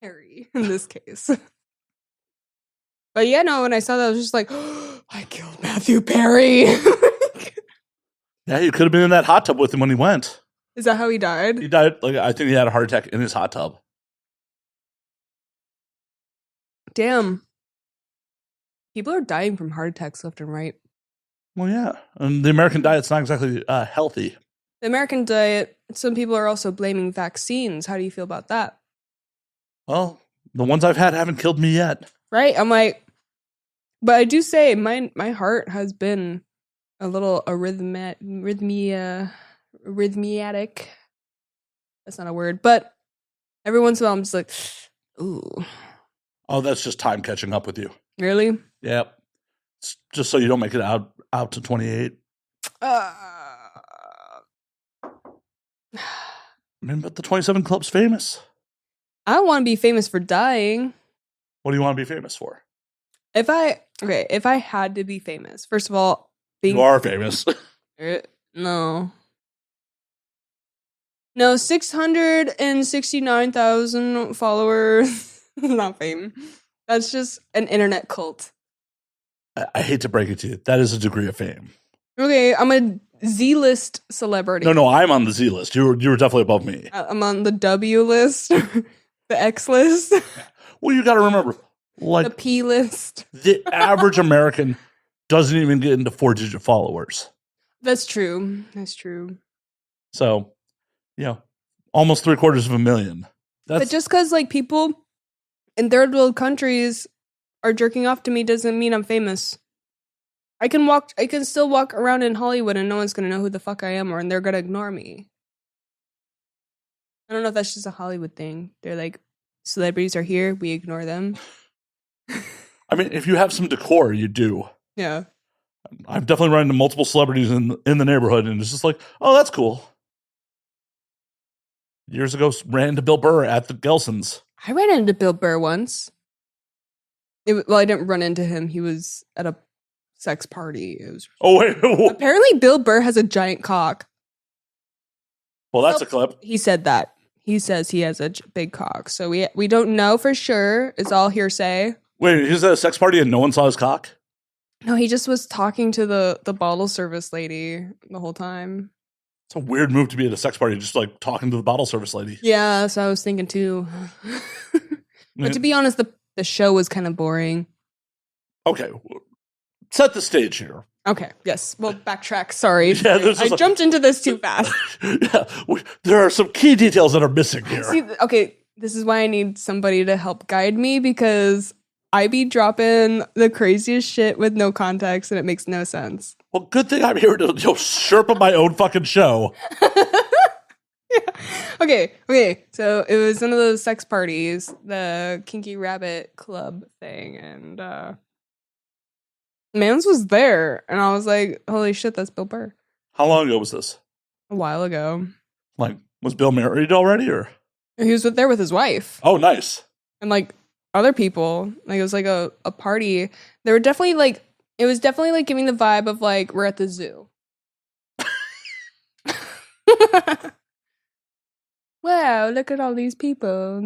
Harry, in this case. But yeah, no, when I saw that, I was just like, oh, I killed Matthew Perry. Yeah, you could have been in that hot tub with him when he went. Is that how he died? He died, like, I think he had a heart attack in his hot tub. Damn. People are dying from heart attacks left and right. Well, yeah. And the American diet's not exactly healthy. The American diet, some people are also blaming vaccines. How do you feel about that? Well, the ones I've had haven't killed me yet. Right? I'm like, but I do say my heart has been a little arrhythmiatic. That's not a word, but every once in a while I'm just like, ooh. Oh, that's just time catching up with you. Really? Yep. It's just so you don't make it out to 28. I mean, but the 27 Club's famous. I don't want to be famous for dying. What do you want to be famous for? If I had to be famous, first of all, You are famous. No, 669,000 followers. Not fame. That's just an internet cult. I hate to break it to you. That is a degree of fame. Okay, I'm a Z-list celebrity. No, I'm on the Z list. You were definitely above me. I'm on the W list, the X list, Well, you got to remember, the like, P list. the average American doesn't even get into 4-digit followers. That's true. That's true. So, almost 750,000. But just because like people in third world countries are jerking off to me doesn't mean I'm famous. I can still walk around in Hollywood and no one's gonna know who the fuck I am, and they're gonna ignore me. I don't know if that's just a Hollywood thing. They're like, celebrities are here, we ignore them. I mean, if you have some decor, you do. Yeah. I've definitely run into multiple celebrities in the neighborhood, and it's just like, oh, that's cool. Years ago, ran into Bill Burr at the Gelsons. I ran into Bill Burr once. I didn't run into him. He was at a sex party. Oh, wait. Apparently, Bill Burr has a giant cock. Well, that's a clip. He said that. He says he has a big cock. So we don't know for sure. It's all hearsay. Wait, he was at a sex party and no one saw his cock? No, he just was talking to the bottle service lady the whole time. It's a weird move to be at a sex party, just like talking to the bottle service lady. Yeah, that's what I was thinking too. But to be honest, the show was kind of boring. Okay, set the stage here. Okay, yes. Well, backtrack. Sorry. Yeah, I jumped into this too fast. Yeah, there are some key details that are missing here. See, okay, this is why I need somebody to help guide me, because I be dropping the craziest shit with no context and it makes no sense. Well, good thing I'm here to Sherpa my own fucking show. Yeah. Okay. So it was one of those sex parties, the Kinky Rabbit Club thing, and Mans was there, and I was like, holy shit, that's Bill Burr. How long ago was this? A while ago. Like, was Bill married already, or? He was there with his wife. Oh, nice. And like other people. Like it was like a party. They were definitely like, it was definitely like giving the vibe of like, we're at the zoo. Wow, look at all these people.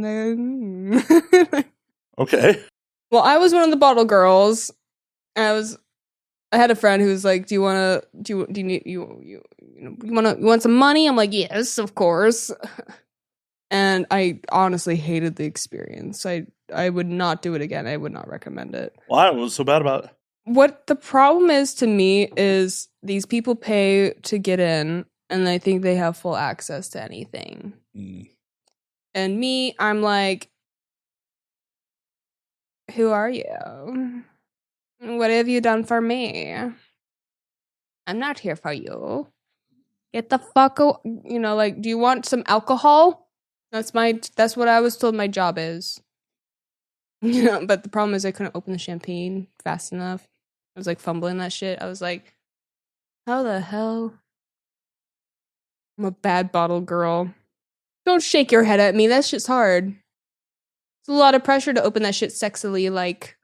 Okay. Well, I was one of the bottle girls. And I had a friend who was like, "Do you want some money?" I'm like, "Yes, of course." And I honestly hated the experience. I would not do it again. I would not recommend it. Why? What was so bad about it? What the problem is to me is these people pay to get in, and they think they have full access to anything. And me, I'm like, who are you? What have you done for me? I'm not here for you. Get the fuck out. Like, do you want some alcohol? That's what I was told my job is. But the problem is I couldn't open the champagne fast enough. I was like fumbling that shit. I was like, how the hell? I'm a bad bottle girl. Don't shake your head at me. That shit's hard. It's a lot of pressure to open that shit sexily, like.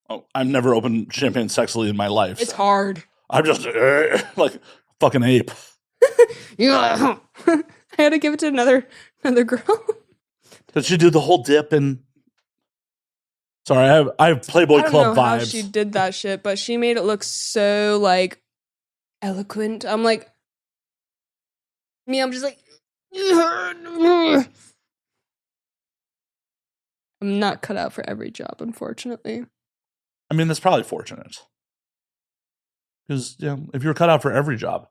Oh, I've never opened champagne sexily in my life. It's hard. I'm just like fucking ape. Yeah. I had to give it to another girl. Did she do the whole dip and? Sorry, I have Playboy Club vibes. I don't know how she did that shit, but she made it look so like eloquent. I'm like, I'm just like, I'm not cut out for every job, unfortunately. I mean, that's probably fortunate. Because, if you were cut out for every job,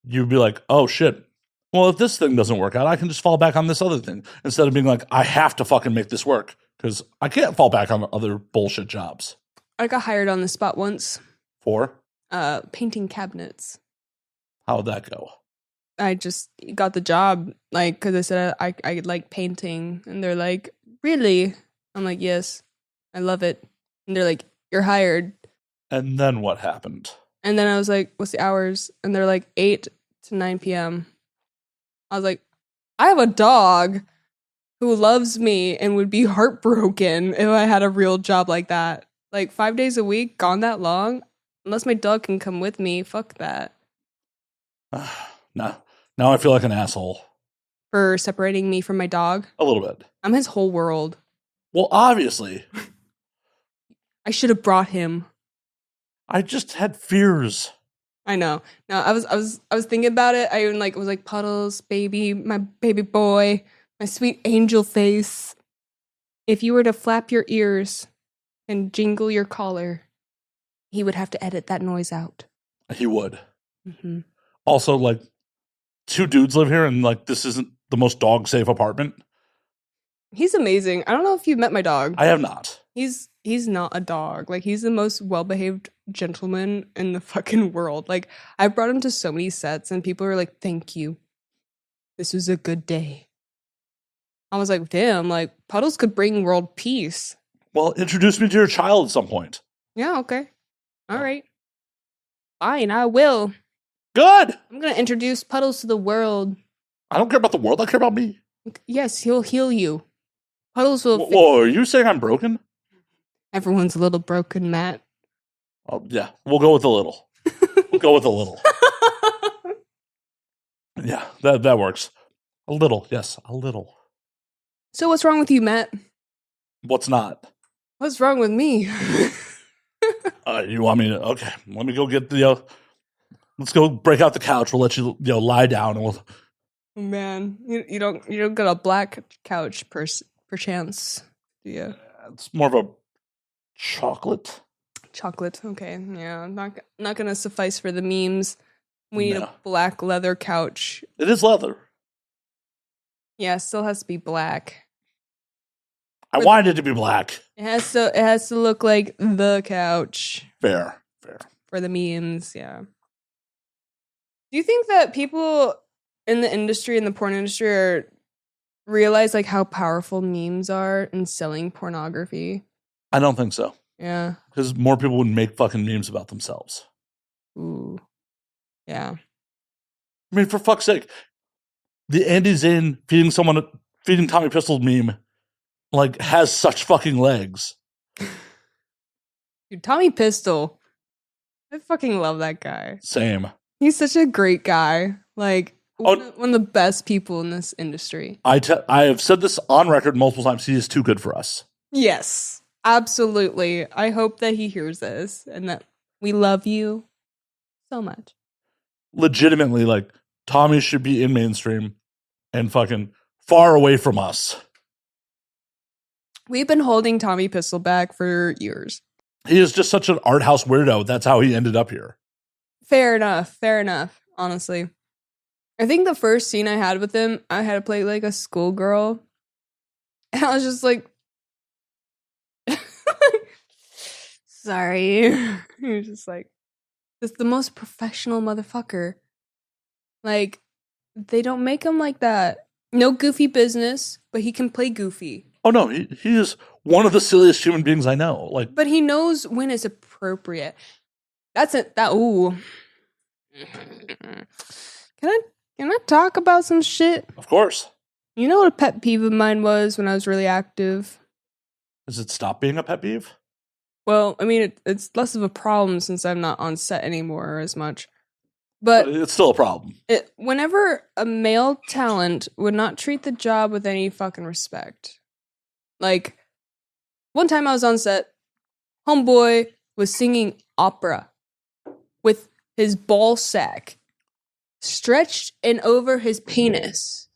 you'd be like, oh, shit. Well, if this thing doesn't work out, I can just fall back on this other thing. Instead of being like, I have to fucking make this work. Because I can't fall back on other bullshit jobs. I got hired on the spot once. For? Painting cabinets. How'd that go? I just got the job, like, because I said I like painting. And they're like, really? I'm like, yes, I love it. And they're like, you're hired. And then what happened? And then I was like, what's the hours? And they're like 8 to 9 p.m. I was like, I have a dog who loves me and would be heartbroken if I had a real job like that. Like 5 days a week, gone that long? Unless my dog can come with me, fuck that. Now I feel like an asshole. For separating me from my dog? A little bit. I'm his whole world. Well, obviously. I should have brought him. I just had fears. I know. No, I was thinking about it. I even was like, Puddles, baby, my baby boy, my sweet angel face. If you were to flap your ears and jingle your collar, He would have to edit that noise out. He would. Mm-hmm. Also, like, 2 dudes live here, and like this isn't the most dog-safe apartment. He's amazing. I don't know if you've met my dog. I have not. He's not a dog. Like, he's the most well-behaved gentleman in the fucking world. Like, I brought him to so many sets, and people were like, "Thank you. This was a good day." I was like, "Damn! Like, Puddles could bring world peace." Well, introduce me to your child at some point. Yeah. Okay. All right. Fine. I will. Good. I'm gonna introduce Puddles to the world. I don't care about the world. I care about me. Yes, he'll heal you. Puddles will. Whoa, are you saying I'm broken? Everyone's a little broken, Matt. Oh, yeah. We'll go with a little. We'll go with a little. Yeah, that works. A little. Yes, a little. So what's wrong with you, Matt? What's not? What's wrong with me? You want me to? Okay, let me go get the. Let's go break out the couch. We'll let you lie down, and we'll. Man, you don't get a black couch perchance, do you? It's more of a chocolate. Chocolate. Okay, yeah, not gonna suffice for the memes. We need No. a black leather couch. It is leather. Yeah, it still has to be black. I wanted it to be black. It has to look like the couch Fair. for the memes. Yeah. Do you think that people in the industry, in the porn industry, realize like how powerful memes are in selling pornography? I don't think so. Yeah. Because more people would make fucking memes about themselves. Ooh. Yeah. I mean, for fuck's sake, the Andy Zane feeding Tommy Pistol meme, like, has such fucking legs. Dude, Tommy Pistol. I fucking love that guy. Same. He's such a great guy. Like, Oh. one of the best people in this industry. I have said this on record multiple times. He is too good for us. Yes, absolutely. I hope that he hears this and that we love you so much. Legitimately, like, Tommy should be in mainstream and fucking far away from us. We've been holding Tommy Pistol back for years. He is just such an art house weirdo. That's how he ended up here. Fair enough, honestly. I think the first scene I had with him, I had to play like a schoolgirl. And I was just like, sorry. He was just like, this is the most professional motherfucker. Like, they don't make him like that. No goofy business, but he can play goofy. Oh no, he is one of the silliest human beings I know. Like, But he knows when it's appropriate. That's it. Ooh. Can I talk about some shit? of course. You know what a pet peeve of mine was when I was really active? Does it stop being a pet peeve? Well, I mean, it's less of a problem since I'm not on set anymore as much. But It's still a problem. whenever a male talent would not treat the job with any fucking respect. Like, one time I was on set, homeboy was singing opera with his ball sack stretched and over his penis.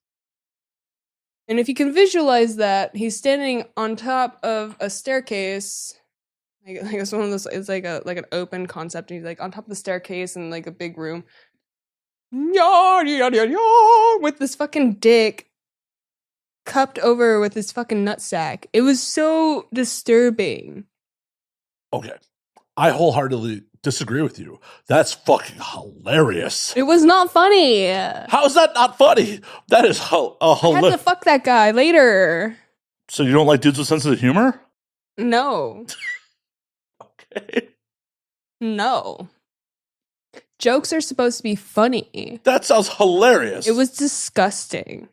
And if you can visualize that, he's standing on top of a staircase. Like it's one of those. It's like an open concept. And he's like on top of the staircase in like a big room, with this fucking dick cupped over with his fucking nutsack. It was so disturbing. Okay. I wholeheartedly disagree with you. That's fucking hilarious. It was not funny. How is that not funny? That is I had to hilarious. fuck that guy later. So you don't like dudes with sensitive humor? No. Okay. No. Jokes are supposed to be funny. That sounds hilarious. It was disgusting.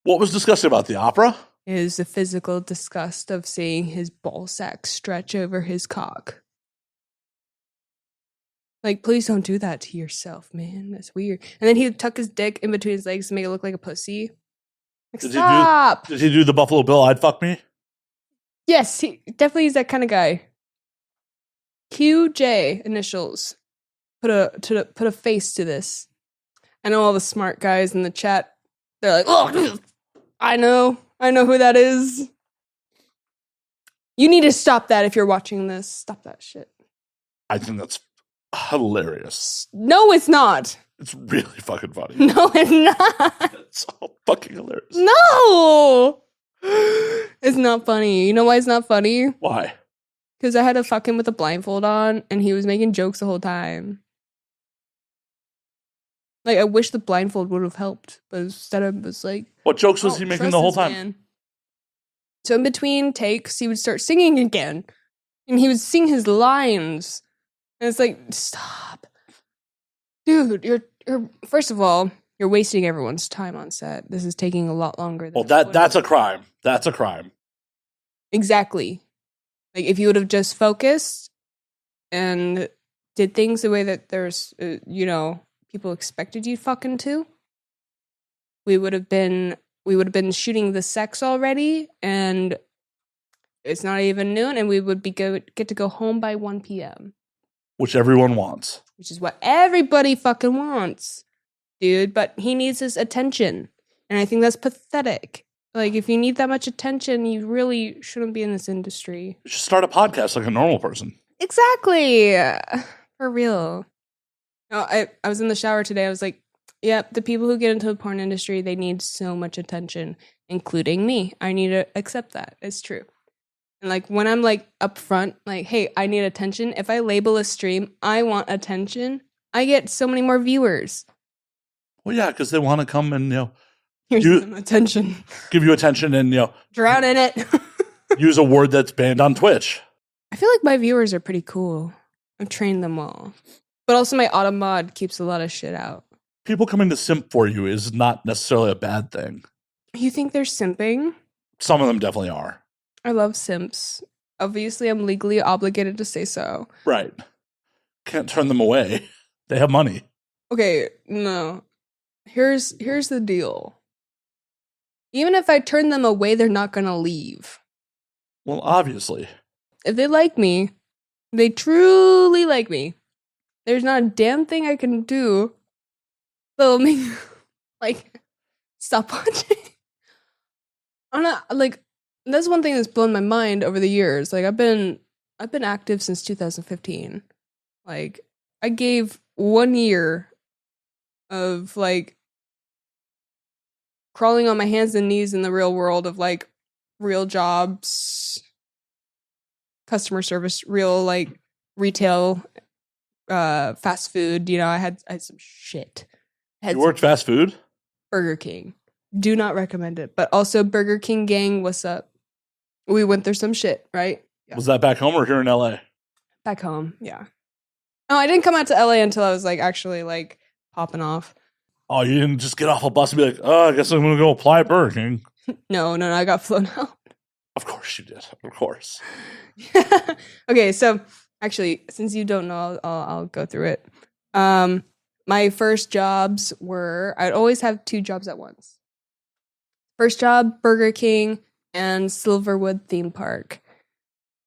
What was disgusting about the opera? It was the physical disgust of seeing his ballsack stretch over his cock. Like, please don't do that to yourself, man. That's weird. And then he would tuck his dick in between his legs to make it look like a pussy. Like, stop! Did he do the Buffalo Bill, I'd fuck me? Yes, he definitely is that kind of guy. QJ initials. Put a face to this. I know all the smart guys in the chat. They're like, oh, I know who that is. You need to stop that if you're watching this. Stop that shit. I think that's hilarious. No, it's not. It's really fucking funny. No, it's not. It's so fucking hilarious. No. It's not funny. You know why it's not funny? Why? Because I had to fuck him with a blindfold on, and he was making jokes the whole time. Like, I wish the blindfold would have helped, but instead it was like... What jokes was he making trust the whole this time? man. So in between takes, he would start singing again. And he would sing his lines. And it's like, stop. Dude, you're first of all, you're wasting everyone's time on set. This is taking a lot longer than Well, that's a crime. That's a crime. Exactly. Like, if you would have just focused and did things the way that there's, people expected you fucking to, we would have been shooting the sex already, and it's not even noon, and we would get to go home by 1 p.m. Which everyone wants. Which is what everybody fucking wants, dude. But he needs his attention, and I think that's pathetic. Like, if you need that much attention, you really shouldn't be in this industry. You should start a podcast like a normal person. Exactly. For real. No, I was in the shower today. I was like, yep, the people who get into the porn industry, they need so much attention, including me. I need to accept that. It's true. And like, when I'm like up front, like, hey, I need attention. If I label a stream, I want attention, I get so many more viewers. Well, yeah, because they want to come and, Here's some attention. Give you attention and, Drown in it. use a word that's banned on Twitch. I feel like my viewers are pretty cool. I've trained them well. But also my auto mod keeps a lot of shit out. People coming to simp for you is not necessarily a bad thing. You think they're simping? Some of them definitely are. I love simps. Obviously, I'm legally obligated to say so. Right. Can't turn them away. They have money. Okay, no. Here's the deal. Even if I turn them away, they're not gonna leave. Well, obviously. If they like me, they truly like me, there's not a damn thing I can do that'll make like stop watching. I'm not like, that's one thing that's blown my mind over the years. Like, I've been active since 2015. Like, I gave 1 year of like crawling on my hands and knees in the real world of like real jobs, customer service, real like retail, fast food. I had some shit. You worked fast food? Burger King. Do not recommend it. But also Burger King gang, what's up? We went through some shit, right? Yeah. Was that back home or here in LA? Back home, yeah. Oh, I didn't come out to LA until I was like actually like popping off. Oh, you didn't just get off a bus and be like, oh, I guess I'm going to go apply at Burger King. No, I got flown out. Of course you did. Of course. Okay, so actually, since you don't know, I'll go through it. My first jobs were, I'd always have 2 jobs at once. First job, Burger King and Silverwood Theme Park.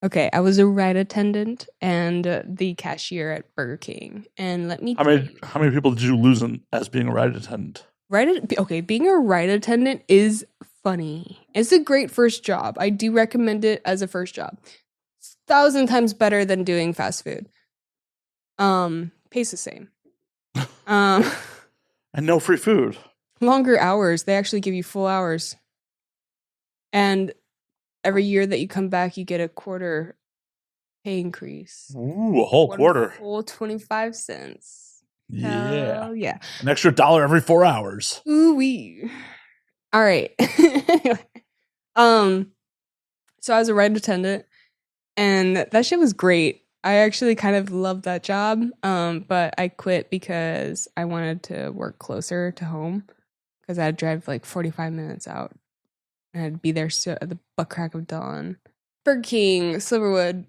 Okay, I was a ride attendant and the cashier at Burger King. And let me How many people did you lose as being a ride attendant? Being a ride attendant is funny. It's a great first job. I do recommend it as a first job. It's 1,000 times better than doing fast food. Pays the same. And no free food. Longer hours. They actually give you full hours. And every year that you come back, you get a quarter pay increase. Ooh, a whole quarter. Whole 25 cents. Yeah. Hell yeah. An extra $1 every 4 hours. Ooh-wee. All right. So I was a ride attendant, and that shit was great. I actually kind of loved that job, but I quit because I wanted to work closer to home because I'd drive like 45 minutes out. And I'd be there at the butt crack of dawn. Burger King, Silverwood,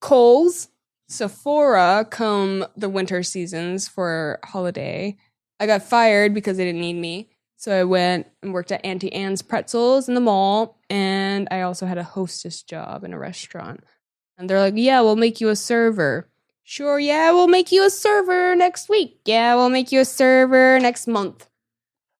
Kohl's, Sephora come the winter seasons for holiday. I got fired because they didn't need me. So I went and worked at Auntie Anne's Pretzels in the mall. And I also had a hostess job in a restaurant. And they're like, yeah, we'll make you a server. Sure, yeah, we'll make you a server next week. Yeah, we'll make you a server next month.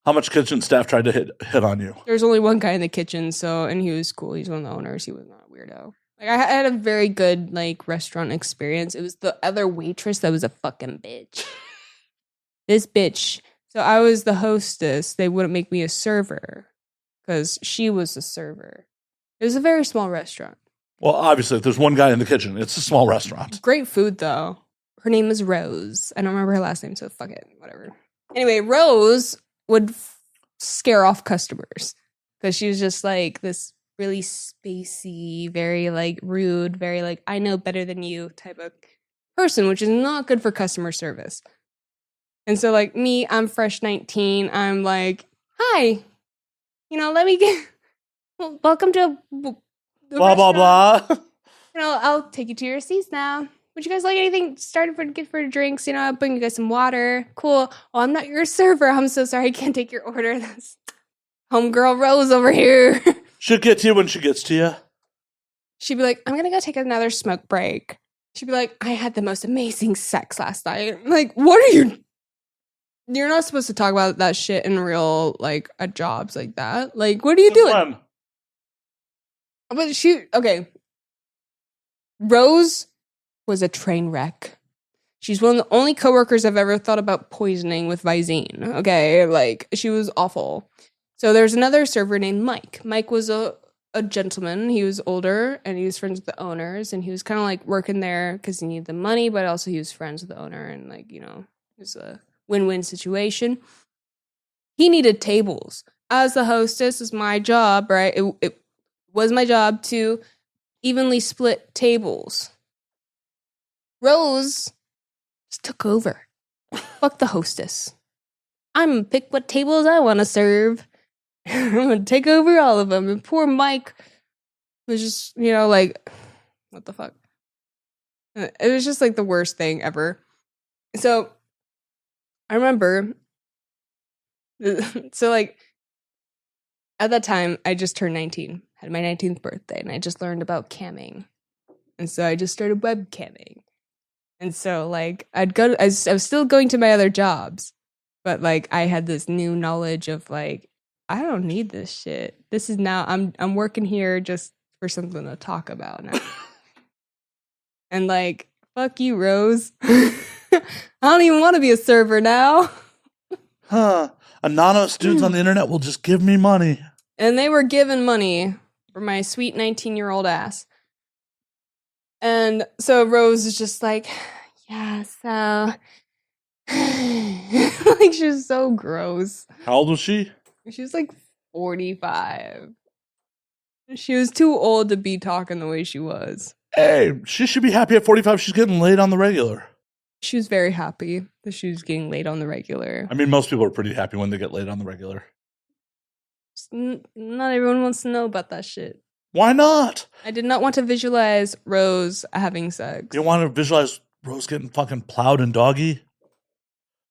How much kitchen staff tried to hit on you? There's only one guy in the kitchen, and he was cool. He's one of the owners. He was not a weirdo. Like I had a very good like restaurant experience. It was the other waitress that was a fucking bitch. This bitch. So I was the hostess. They wouldn't make me a server because she was the server. It was a very small restaurant. Well, obviously, if there's one guy in the kitchen, it's a small restaurant. Great food though. Her name is Rose. I don't remember her last name, so fuck it. Whatever. Anyway, Rose would scare off customers because she was just like this really spacey, very like rude, very like I know better than you type of person, which is not good for customer service. And so like me, I'm fresh 19. I'm like, hi, let me get welcome to the Blah, blah, restaurant. blah. I'll take you to your seats now. Would you guys like anything started for drinks? I'll bring you guys some water. Cool. Oh, I'm not your server. I'm so sorry. I can't take your order. That's homegirl Rose over here. She'll get to you when she gets to you. She'd be like, I'm going to go take another smoke break. She'd be like, I had the most amazing sex last night. I'm like, what are you? You're not supposed to talk about that shit in real, like, at jobs like that. Like, what are you doing? Fun. But okay. Rose was a train wreck. She's one of the only coworkers I've ever thought about poisoning with Visine. Okay, like, she was awful. So there's another server named Mike. Mike was a gentleman. He was older, and he was friends with the owners, and he was kind of, like, working there because he needed the money, but also he was friends with the owner, and, like, it was a win-win situation. He needed tables. As the hostess, it's my job, right? It was my job to evenly split tables. Rose just took over. Fuck the hostess. I'm gonna pick what tables I want to serve. I'm gonna take over all of them. And poor Mike was just, like, what the fuck? It was just like the worst thing ever. So I remember, so like at that time, I just turned 19, had my 19th birthday, and I just learned about camming. And so I just started webcamming. And so, like, I was still going to my other jobs, but, like, I had this new knowledge of, like, I don't need this shit. This is now, I'm working here just for something to talk about now. And, like, fuck you, Rose. I don't even want to be a server now. Huh. Anonymous dudes on the internet will just give me money. And they were given money for my sweet 19-year-old ass. And so Rose is just like, yeah, so like she was so gross. How old was she? She was like 45. She was too old to be talking the way she was. Hey, she should be happy at 45. She's getting laid on the regular. She was very happy that she was getting laid on the regular. I mean, most people are pretty happy when they get laid on the regular. Not everyone wants to know about that shit. Why not? I did not want to visualize Rose having sex. You want to visualize Rose getting fucking plowed and doggy?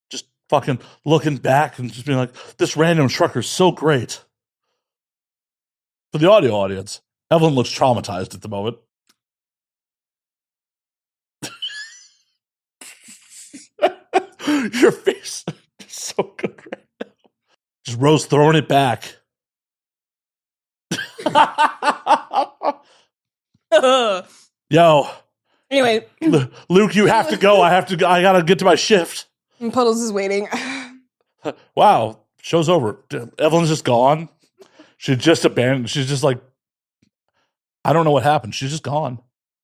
Just fucking looking back and just being like, this random trucker's so great. For the audio audience, Evelyn looks traumatized at the moment. Your face is so good right now. Just Rose throwing it back. Yo. Anyway. Luke, you have to go. I gotta get to my shift. And Puddles is waiting. Wow. Show's over. Evelyn's just gone. She just abandoned. She's just like, I don't know what happened. She's just gone.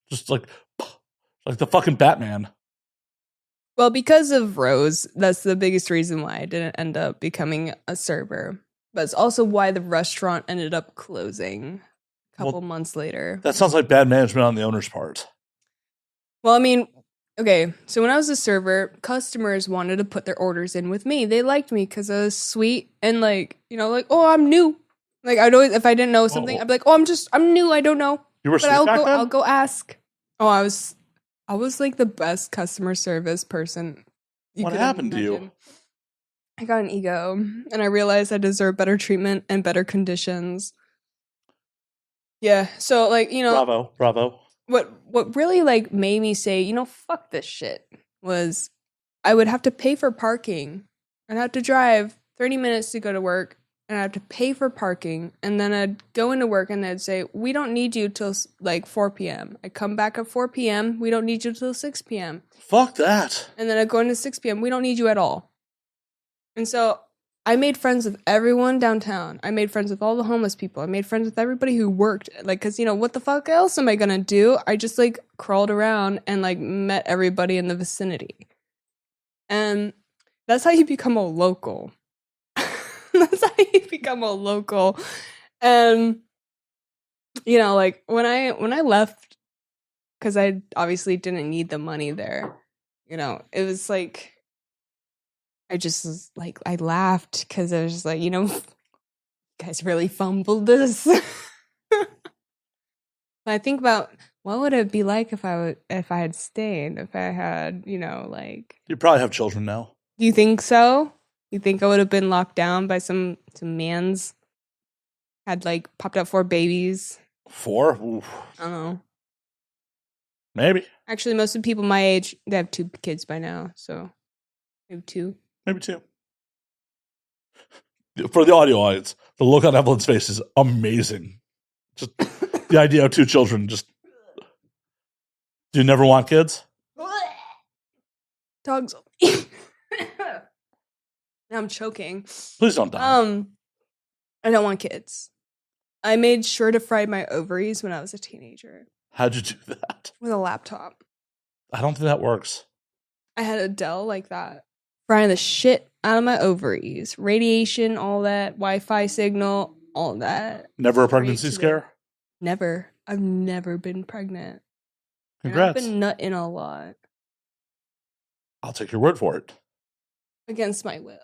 Just like the fucking Batman. Well, because of Rose, that's the biggest reason why I didn't end up becoming a server. But it's also why the restaurant ended up closing a couple months later. That sounds like bad management on the owner's part. Well, I mean, okay, so when I was a server, customers wanted to put their orders in with me. They liked me because I was sweet and like, like, oh, I'm new. Like, I'd always, if I didn't know something, I'd be like, oh, I'm new. I don't know. You were but sweet back then? I'll go ask. Oh, I was like the best customer service person. What happened to you? I got an ego, and I realized I deserve better treatment and better conditions. Yeah, so like, Bravo. What really like made me say, fuck this shit was I would have to pay for parking. I'd have to drive 30 minutes to go to work and I'd have to pay for parking, and then I'd go into work and they'd say, we don't need you till like 4 p.m. I come back at 4 p.m. We don't need you till 6 p.m. Fuck that. And then I'd go into 6 p.m. We don't need you at all. And so I made friends with everyone downtown. I made friends with all the homeless people. I made friends with everybody who worked. Like, because, you know, what the fuck else am I going to do? I just, like, crawled around and, like, met everybody in the vicinity. And that's how you become a local. That's how you become a local. And, you know, like, when I left, because I obviously didn't need the money there, you know, it was, like, I just was like, I laughed because I was just like, you know, you guys really fumbled this. I think about what would it be like if I had stayed, if I had, you know, like. You probably have children now. Do you think so? You think I would have been locked down by some mans? Had like popped out 4 babies. 4? Oof. I don't know. Maybe. Actually, most of the people my age, they have 2 kids by now, so maybe 2. Maybe 2. For the audio audience, the look on Evelyn's face is amazing. Just the idea of 2 children. Just, do you never want kids? Dogs. Now I'm choking. Please don't die. I don't want kids. I made sure to fry my ovaries when I was a teenager How'd you do that? with a laptop. I don't think that works. I had a Dell like that. Frying the shit out of my ovaries. Radiation, all that. Wi-Fi signal, all that. Never a pregnancy to scare? Never. I've never been pregnant. And Congrats. I've been nutting a lot. I'll take your word for it. Against my will.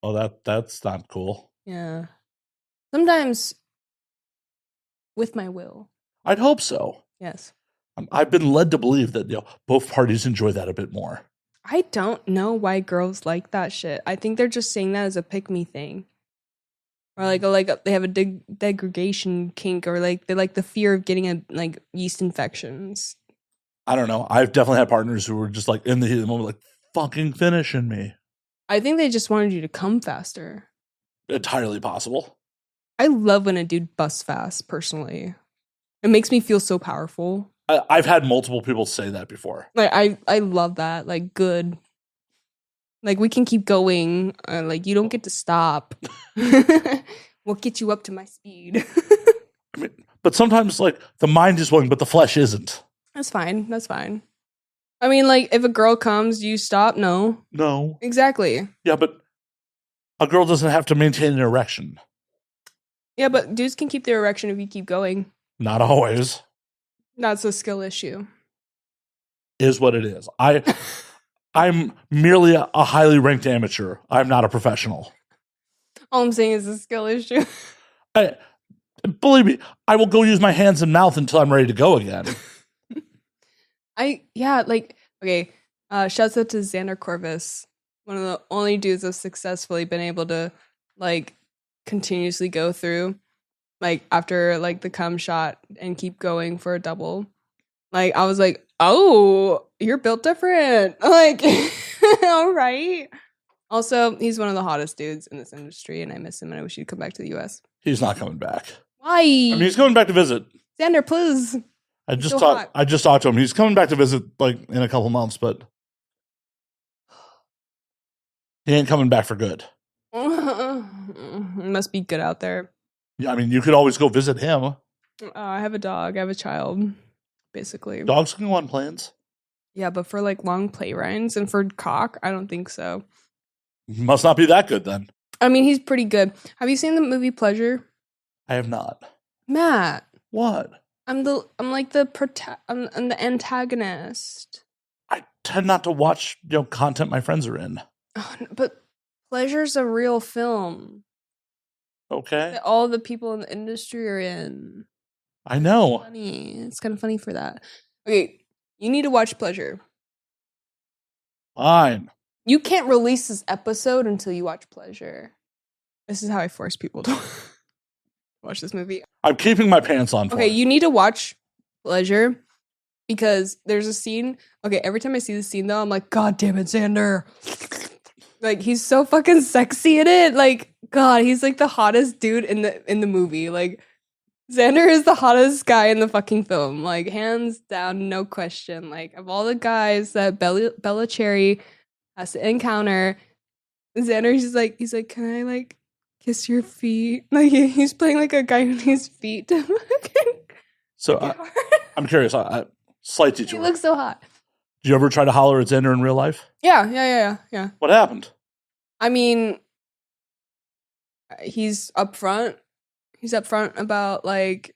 Oh, that's not cool. Yeah. Sometimes with my will. I'd hope so. Yes. I've been led to believe that, you know, both parties enjoy that a bit more. I don't know why girls like that shit. I think they're just saying that as a pick-me thing. Or like they have a degradation kink, or like they like the fear of getting like yeast infections. I don't know. I've definitely had partners who were just like in the heat of the moment, like fucking finishing me. I think they just wanted you to come faster. Entirely possible. I love when a dude busts fast, personally. It makes me feel so powerful. I've had multiple people say that before. Like I love that. Like, good. Like, we can keep going. Like, you don't get to stop. We'll get you up to my speed. I mean, but sometimes like the mind is willing, but the flesh isn't. That's fine. That's fine. I mean, like, if a girl comes, do you stop? No. No. Exactly. Yeah, but a girl doesn't have to maintain an erection. Yeah, but dudes can keep their erection if you keep going. Not always. That's a skill issue. Is what it is. I'm merely a highly ranked amateur. I'm not a professional. All I'm saying is a skill issue. Believe me, I will go use my hands and mouth until I'm ready to go again. Okay. Shouts out to Xander Corvus, one of the only dudes I've successfully been able to like continuously go through, like after like the cum shot and keep going for a double. Like, I was like, oh, you're built different. Like, all right. Also, he's one of the hottest dudes in this industry, and I miss him, and I wish he'd come back to the US. He's not coming back. Why? I mean, he's coming back to visit. Xander, please. I just So talked. hot. I just talked to him. He's coming back to visit like in a couple months, but he ain't coming back for good. It must be good out there. Yeah, I mean, you could always go visit him. I have a dog. I have a child, basically. Dogs can go on planes. Yeah, but for like long play rides and for cock, I don't think so. Must not be that good then. I mean, he's pretty good. Have you seen the movie Pleasure? I have not. Matt, What? I'm the antagonist. I tend not to watch, you know, content my friends are in. But Pleasure's a real film Okay. that all the people in the industry are in. I know. Funny. It's kind of funny for that. Okay, you need to watch Pleasure. Fine. You can't release this episode until you watch Pleasure. This is how I force people to watch this movie. I'm keeping my pants on for Okay, it. you need to watch Pleasure because there's a scene. Okay, every time I see the scene though, I'm like, God damn it, Xander. Like, he's so fucking sexy in it. Like, God, he's like the hottest dude in the movie. Like, Xander is the hottest guy in the fucking film. Like, hands down, no question. Like, of all the guys that Bella Cherry has to encounter, Xander, he's like, can I like kiss your feet? Like, he's playing like a guy who needs feet. So I'm curious. Slight He detour. looks so hot. Do you ever try to holler at Xander in real life? Yeah. What happened? I mean, he's upfront. He's upfront about like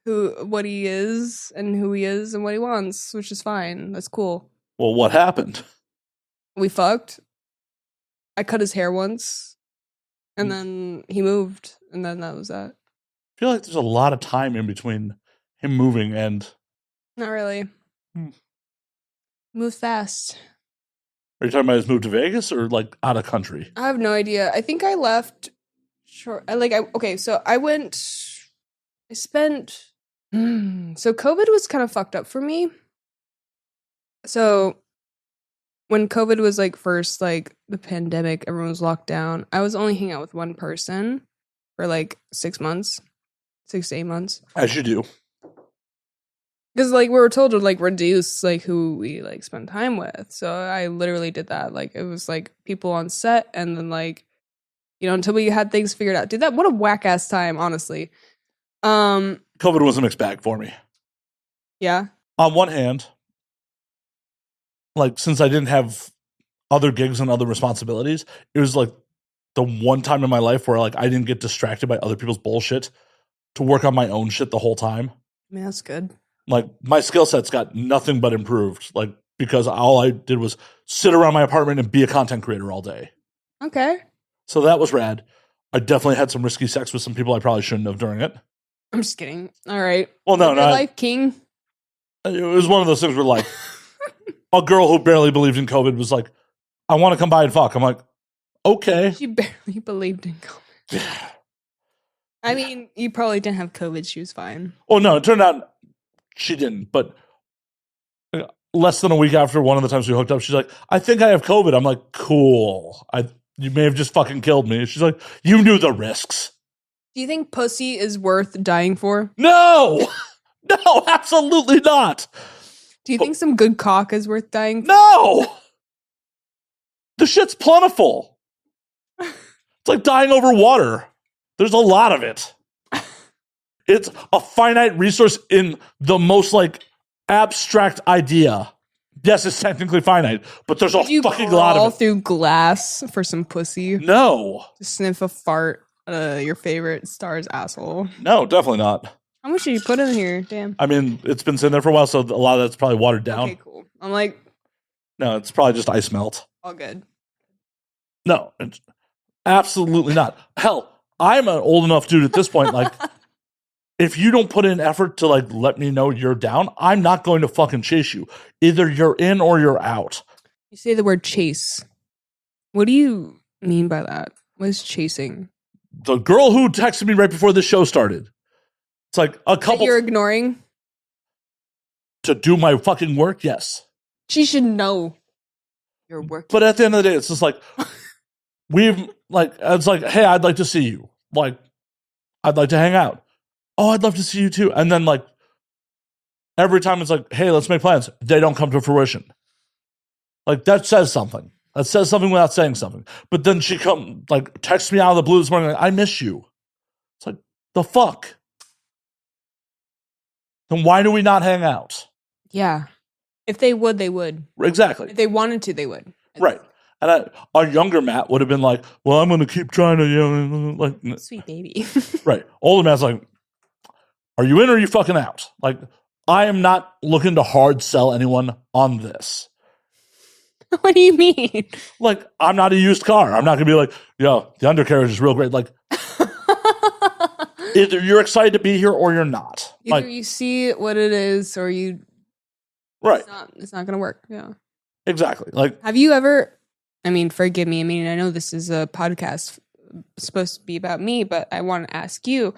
what he is and who he is and what he wants, which is fine. That's cool. Well, what happened? We fucked. I cut his hair once, and then he moved, and then that was that. I feel like there's a lot of time in between him moving and... Not really. Move fast. Are you talking about his move to Vegas or like out of country? I have no idea. I think I left short. So I went. I spent. So COVID was kind of fucked up for me. So when COVID was like first, like the pandemic, everyone was locked down. I was only hanging out with one person for like 6 months, 6 to 8 months. As you do. Because like we were told to like reduce like who we like spend time with. So I literally did that. Like it was like people on set and then like, you know, until we had things figured out. Dude, what a whack ass time, honestly. COVID was a mixed bag for me. Yeah. On one hand, like since I didn't have other gigs and other responsibilities, it was like the one time in my life where like I didn't get distracted by other people's bullshit to work on my own shit the whole time. I mean, that's good. Like my skill sets got nothing but improved. Like because all I did was sit around my apartment and be a content creator all day. Okay. So that was rad. I definitely had some risky sex with some people I probably shouldn't have during it. I'm just kidding. All right. Well, no, Live your life, King. It was one of those things where like a girl who barely believed in COVID was like, I want to come by and fuck. I'm like, okay. She barely believed in COVID. I mean, you probably didn't have COVID. She was fine. Oh, no, it turned out she didn't. But less than a week after one of the times we hooked up, she's like, I think I have COVID. I'm like, cool. You may have just fucking killed me. She's like, you knew the risks. Do you think pussy is worth dying for? No! No, absolutely not. Do you think some good cock is worth dying for? No! The shit's plentiful. It's like dying over water. There's a lot of it. It's a finite resource in the most like abstract idea. Yes, it's technically finite, but there's a fucking lot of it. Through glass for some pussy? No. To sniff a fart your favorite star's asshole? No, definitely not. How much did you put in here? Damn. I mean, it's been sitting there for a while, so a lot of that's probably watered down. Okay, cool. I'm like, no, it's probably just ice melt. All good. No, it's absolutely not. Hell, I'm an old enough dude at this point. Like, if you don't put in effort to like let me know you're down, I'm not going to fucking chase you. Either you're in or you're out. You say the word chase. What do you mean by that? What is chasing? The girl who texted me right before this show started. It's like a couple. That you're ignoring? To do my fucking work, yes. She should know your work. But at the end of the day, it's just like, it's like, hey, I'd like to see you. Like, I'd like to hang out. Oh, I'd love to see you too. And then like, every time it's like, hey, let's make plans. They don't come to fruition. Like, that says something. That says something without saying something. But then she texts me out of the blue this morning, like, I miss you. It's like, the fuck? Then why do we not hang out? Yeah. If they would, they would. Exactly. If they wanted to, they would. Right. And our younger Matt would have been like, well, I'm going to keep trying to, like. Sweet baby. Right. Older Matt's like, are you in or are you fucking out? Like, I am not looking to hard sell anyone on this. What do you mean? Like, I'm not a used car. I'm not going to be like, yo, the undercarriage is real great. Like, either you're excited to be here or you're not. Either like, you see what it is or you. Right. It's not going to work. Yeah. Exactly. Like, have you ever, I mean, forgive me. I mean, I know this is a podcast supposed to be about me, but I want to ask you.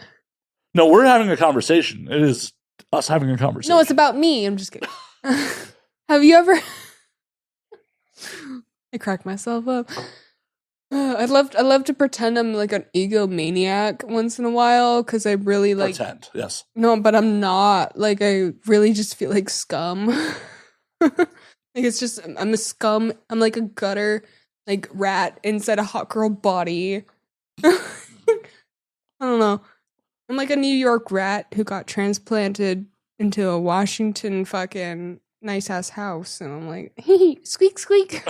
No, we're having a conversation. It is us having a conversation. No, it's about me. I'm just kidding. Have you ever I crack myself up. I'd love to pretend I'm like an egomaniac once in a while because I really like Pretend, yes. no, but I'm not. Like I really just feel like scum. Like it's just I'm a scum. I'm like a gutter like rat inside a hot girl body. I don't know. I'm like a New York rat who got transplanted into a Washington fucking nice ass house, and I'm like, squeak squeak.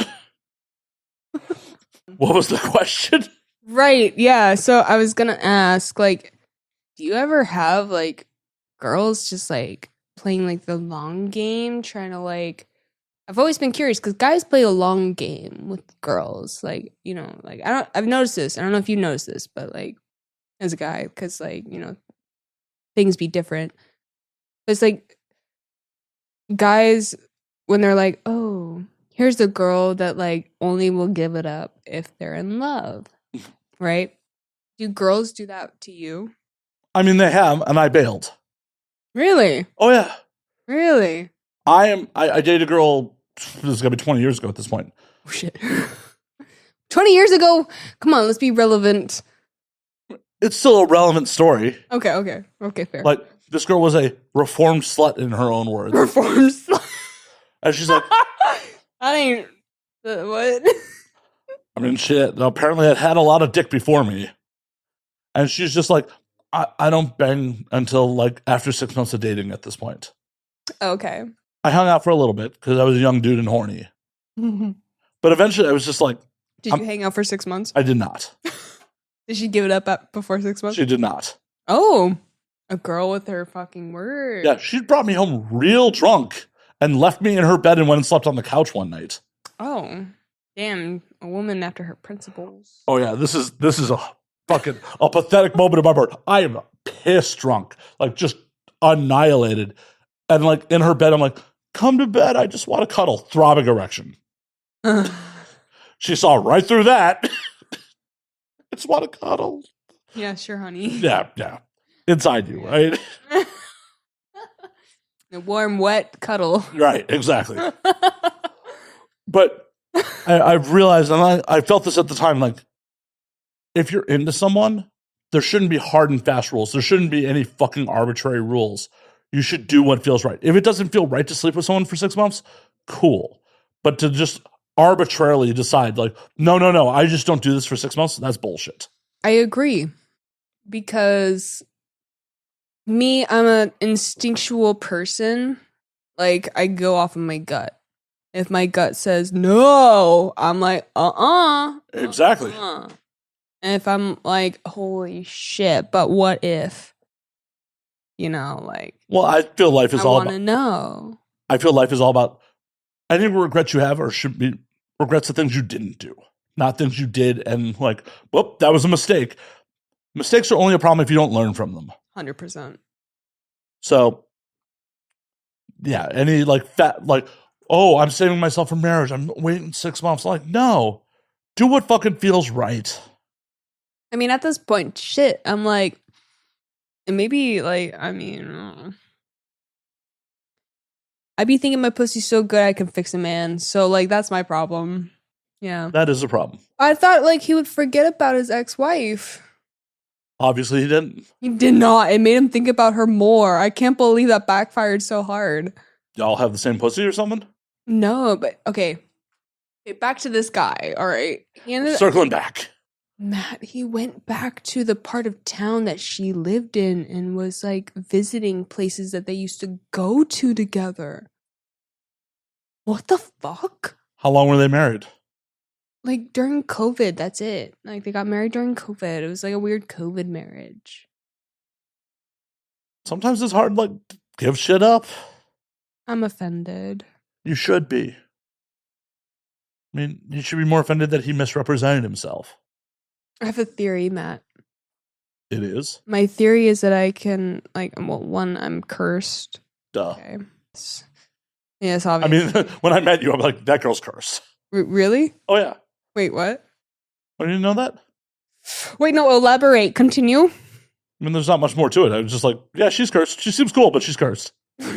What was the question? Right, yeah. So I was gonna ask, like, do you ever have like girls just like playing like the long game, trying to like I've always been curious because guys play a long game with girls. Like, you know, like I've noticed this. I don't know if you noticed this, but like as a guy, because like, you know, things be different. But it's like guys when they're like, oh, here's the girl that like only will give it up if they're in love. Right? Do girls do that to you? I mean, they have, and I bailed. Really? Oh, yeah. Really? I dated a girl, this is going to be 20 years ago at this point. Oh, shit. 20 years ago? Come on, let's be relevant. It's still a relevant story. Okay, fair. Like, this girl was a reformed slut in her own words. Reformed slut. And she's like, I ain't. What? I mean, shit, apparently I'd had a lot of dick before me. And she's just like, I don't bang until like after 6 months of dating at this point. Okay. I hung out for a little bit because I was a young dude and horny. But eventually I was just like, Did you hang out for 6 months? I did not. Did she give it up before 6 months? She did not. Oh, a girl with her fucking word. Yeah, she brought me home real drunk and left me in her bed and went and slept on the couch one night. Oh, damn. A woman after her principles. Oh yeah, this is a fucking a pathetic moment in my heart. I am pissed drunk, like just annihilated. And like in her bed, I'm like, come to bed. I just want to cuddle. Throbbing erection. She saw right through that. I just want to cuddle. Yeah, sure, honey. Yeah. Inside you, right? The warm, wet cuddle. Right, exactly. But I've realized, and I felt this at the time, like, if you're into someone, there shouldn't be hard and fast rules. There shouldn't be any fucking arbitrary rules. You should do what feels right. If it doesn't feel right to sleep with someone for 6 months, cool. But to just arbitrarily decide, like, no, I just don't do this for 6 months, that's bullshit. I agree. Because me, I'm an instinctual person. Like, I go off of my gut. If my gut says no, I'm like, Exactly. And if I'm like, holy shit, but what if? You know, like. Well, I feel life is I all want to about. know. I feel life is all about. Any regrets you have, or should be regrets of things you didn't do, not things you did, and like, whoop, that was a mistake. Mistakes are only a problem if you don't learn from them. 100%. So, yeah, any like fat, like, oh, I'm saving myself for marriage. I'm waiting 6 months. Like, no, do what fucking feels right. I mean, at this point, shit, I'm like, and maybe like, I mean, I be thinking my pussy's so good I can fix a man. So like, that's my problem. Yeah. That is a problem. I thought like he would forget about his ex-wife. Obviously, he didn't. He did not. It made him think about her more. I can't believe that backfired so hard. Y'all have the same pussy or something? No, but okay. Back to this guy. All right. He ended Circling back. Matt, he went back to the part of town that she lived in and was like visiting places that they used to go to together. What the fuck? How long were they married? Like during COVID, that's it. Like they got married during COVID. It was like a weird COVID marriage. Sometimes it's hard, like, to give shit up. I'm offended. You should be. I mean, you should be more offended that he misrepresented himself. I have a theory, Matt. It is. My theory is that I can, like, well, one, I'm cursed. Duh. Okay. Yes, obviously. I mean, when I met you, I'm like, that girl's cursed. Really? Oh, yeah. Wait, what? Oh, you didn't know that? Wait, no, elaborate. Continue. I mean, there's not much more to it. I was just like, yeah, she's cursed. She seems cool, but she's cursed.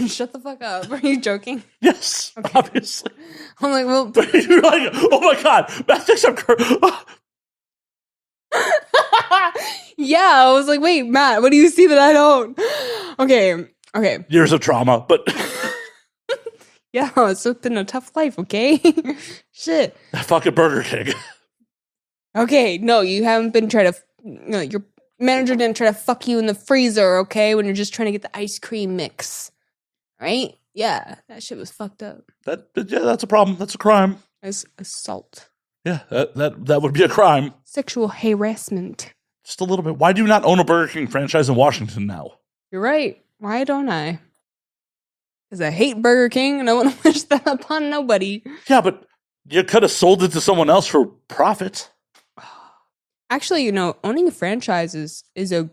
Shut the fuck up. Are you joking? Yes, Okay. obviously. I'm like, well, But you're like, oh my god, Matt thinks I'm yeah. I was like, wait, Matt, what do you see that I don't? Okay. years of trauma, but Yeah, it's been a tough life, okay? Shit. fucking Burger King. Okay, no, you haven't been trying to. No, your manager didn't try to fuck you in the freezer, okay? When you're just trying to get the ice cream mix, right? Yeah, that shit was fucked up. That's a problem. That's a crime. It's assault, Yeah, that would be a crime. sexual harassment. Just a little bit. Why do you not own a Burger King franchise in Washington now? You're right. Why don't I? Because I hate Burger King and I want to wish that upon nobody. Yeah, but you could have sold it to someone else for profit. Actually, owning franchises is a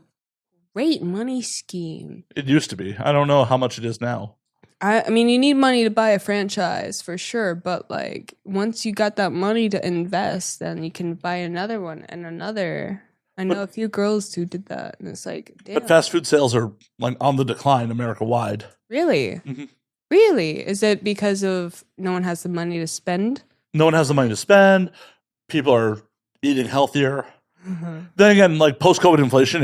great money scheme. It used to be. I don't know how much it is now. I mean, you need money to buy a franchise for sure, but like once you got that money to invest, then you can buy another one and another. I know a few girls who did that, and it's like, damn. But fast food sales are like on the decline America wide. Really? Mhm. Really? Is it because of no one has the money to spend? No one has the money to spend. People are eating healthier. Then again, like post-COVID inflation,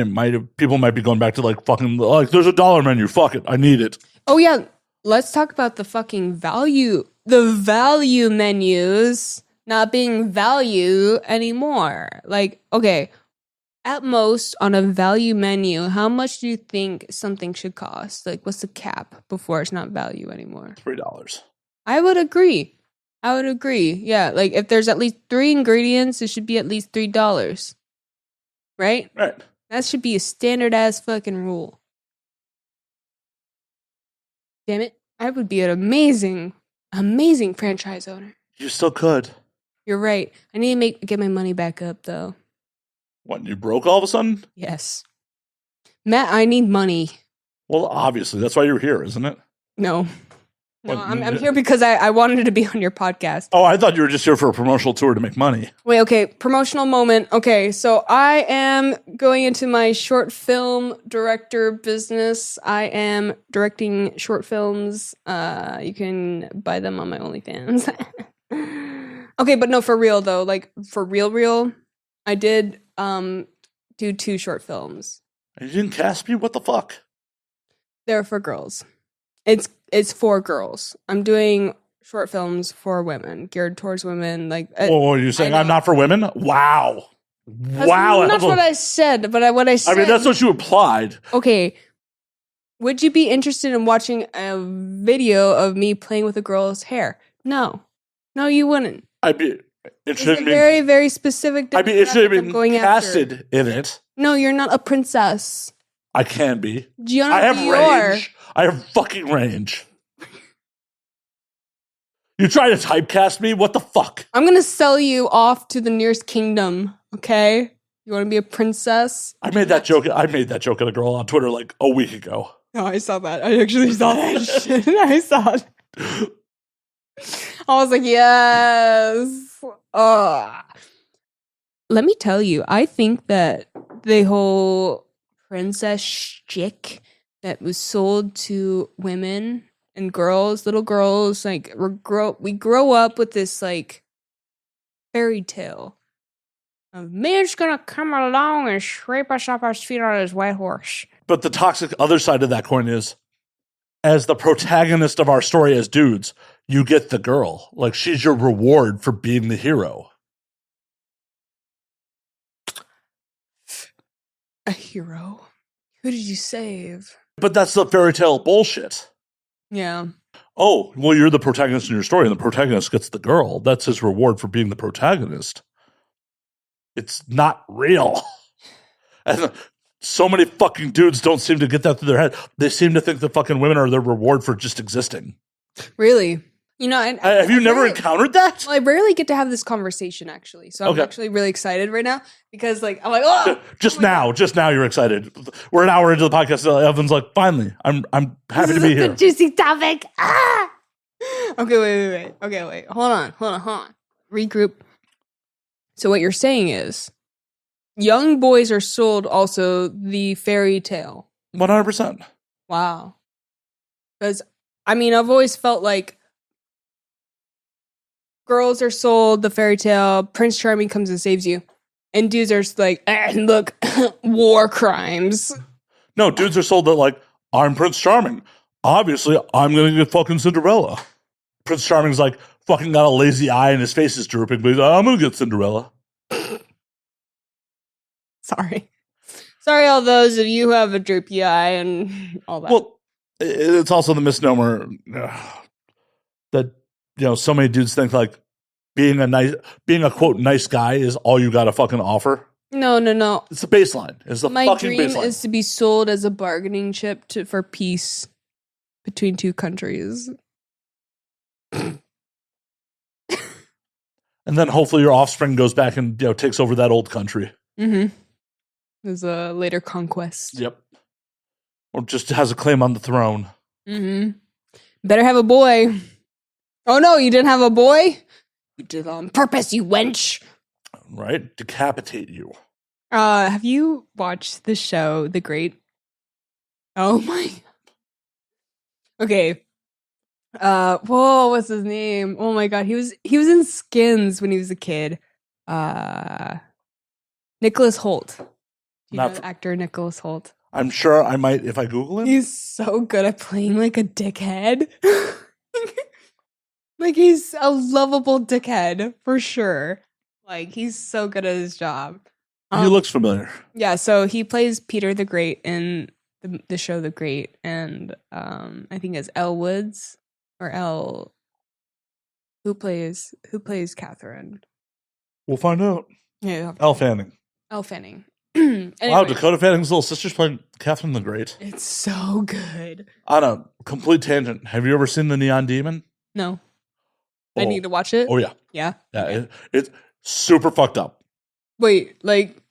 people might be going back to like fucking like there's a dollar menu. Fuck it, I need it. Oh yeah, let's talk about the fucking value menus not being value anymore. Like, okay, at most on a value menu, how much do you think something should cost? Like, what's the cap before it's not value anymore? $3. I would agree. Yeah, like if there's at least 3 ingredients, it should be at least $3. Right? Right. That should be a standard ass fucking rule. Damn it. I would be an amazing franchise owner. You still could. You're right. I need to get my money back up though. What, you broke all of a sudden? Yes. Matt, I need money. Well, obviously. That's why you're here, isn't it? No. What, I'm here because I wanted to be on your podcast. Oh, I thought you were just here for a promotional tour to make money. Wait, okay. Promotional moment. Okay, so I am going into my short film director business. I am directing short films. You can buy them on my OnlyFans. Okay, but no, for real though. Like, for real, I did do 2 short films. You didn't cast me? What the fuck? They're for girls. It's for girls. I'm doing short films for women, geared towards women. Like, Whoa, you're saying I'm not for women? Wow. Wow. That's not what I said, but what I said. I mean, that's what you implied. Okay. Would you be interested in watching a video of me playing with a girl's hair? No, you wouldn't. I'd be interested It's a in being, very, very specific. I'd be interested in demographic I'm being going casted after. in it. No, you're not a princess. I can be. Gianna I have Dior. range. I have fucking range. You try to typecast me? What the fuck? I'm gonna sell you off to the nearest kingdom. Okay, you want to be a princess? I made that joke at a girl on Twitter like a week ago. No, I saw that. I actually saw that shit. I saw it. I was like, yes. Let me tell you, I think that the whole princess shtick that was sold to women and girls, little girls, like we grow up with this like fairy tale of man's gonna come along and scrape us off our feet on his white horse. But the toxic other side of that coin is, as the protagonist of our story as dudes, you get the girl. Like, she's your reward for being the hero. A hero? Who did you save? But that's the fairy tale bullshit. Yeah. Oh, well, you're the protagonist in your story, and the protagonist gets the girl. That's his reward for being the protagonist. It's not real. And so many fucking dudes don't seem to get that through their head. They seem to think the fucking women are their reward for just existing. Really? You know, Have you never encountered that? Well, I rarely get to have this conversation, actually. So I'm actually really excited right now because, like, I'm like, oh! Just now you're excited. We're an hour into the podcast. Evan's like, finally, I'm happy to be here. Good juicy topic. Ah! Okay, wait. Okay, wait. Hold on. Regroup. So what you're saying is, young boys are sold also the fairy tale. 100%. Wow. Because, I mean, I've always felt like girls are sold the fairy tale, Prince Charming comes and saves you. And dudes are just like, look, war crimes. No, dudes are sold that, like, I'm Prince Charming. Obviously, I'm going to get fucking Cinderella. Prince Charming's like, fucking got a lazy eye and his face is drooping, but he's like, I'm going to get Cinderella. Sorry. Sorry, all those of you who have a droopy eye and all that. Well, it's also the misnomer that, so many dudes think, like, being a quote nice guy is all you got to fucking offer. No. It's the baseline. It's the My fucking dream baseline. is to be sold as a bargaining chip for peace between two countries. And then hopefully your offspring goes back and takes over that old country. Mm-hmm. There's a later conquest. Yep. Or just has a claim on the throne. Mm-hmm. Better have a boy. Oh no, you didn't have a boy? You did it on purpose, you wench. Right? Decapitate you. Have you watched the show The Great? Oh my. Okay. Whoa, what's his name? Oh my god, he was in Skins when he was a kid. Nicholas Holt. Do you know the actor Nicholas Holt? I'm sure I might if I Google him. He's so good at playing like a dickhead. Like he's a lovable dickhead for sure. Like he's so good at his job. He looks familiar. Yeah, so he plays Peter the Great in the show The Great, and I think it's Elle Woods or Elle. Who plays Catherine? We'll find out. Yeah, Elle Fanning. Elle Fanning. Wow, Anyway, Dakota Fanning's little sister's playing Catherine the Great. it's so good. On a complete tangent, have you ever seen The Neon Demon? No, I need to watch it. Oh yeah, Yeah. It's super fucked up. Wait, like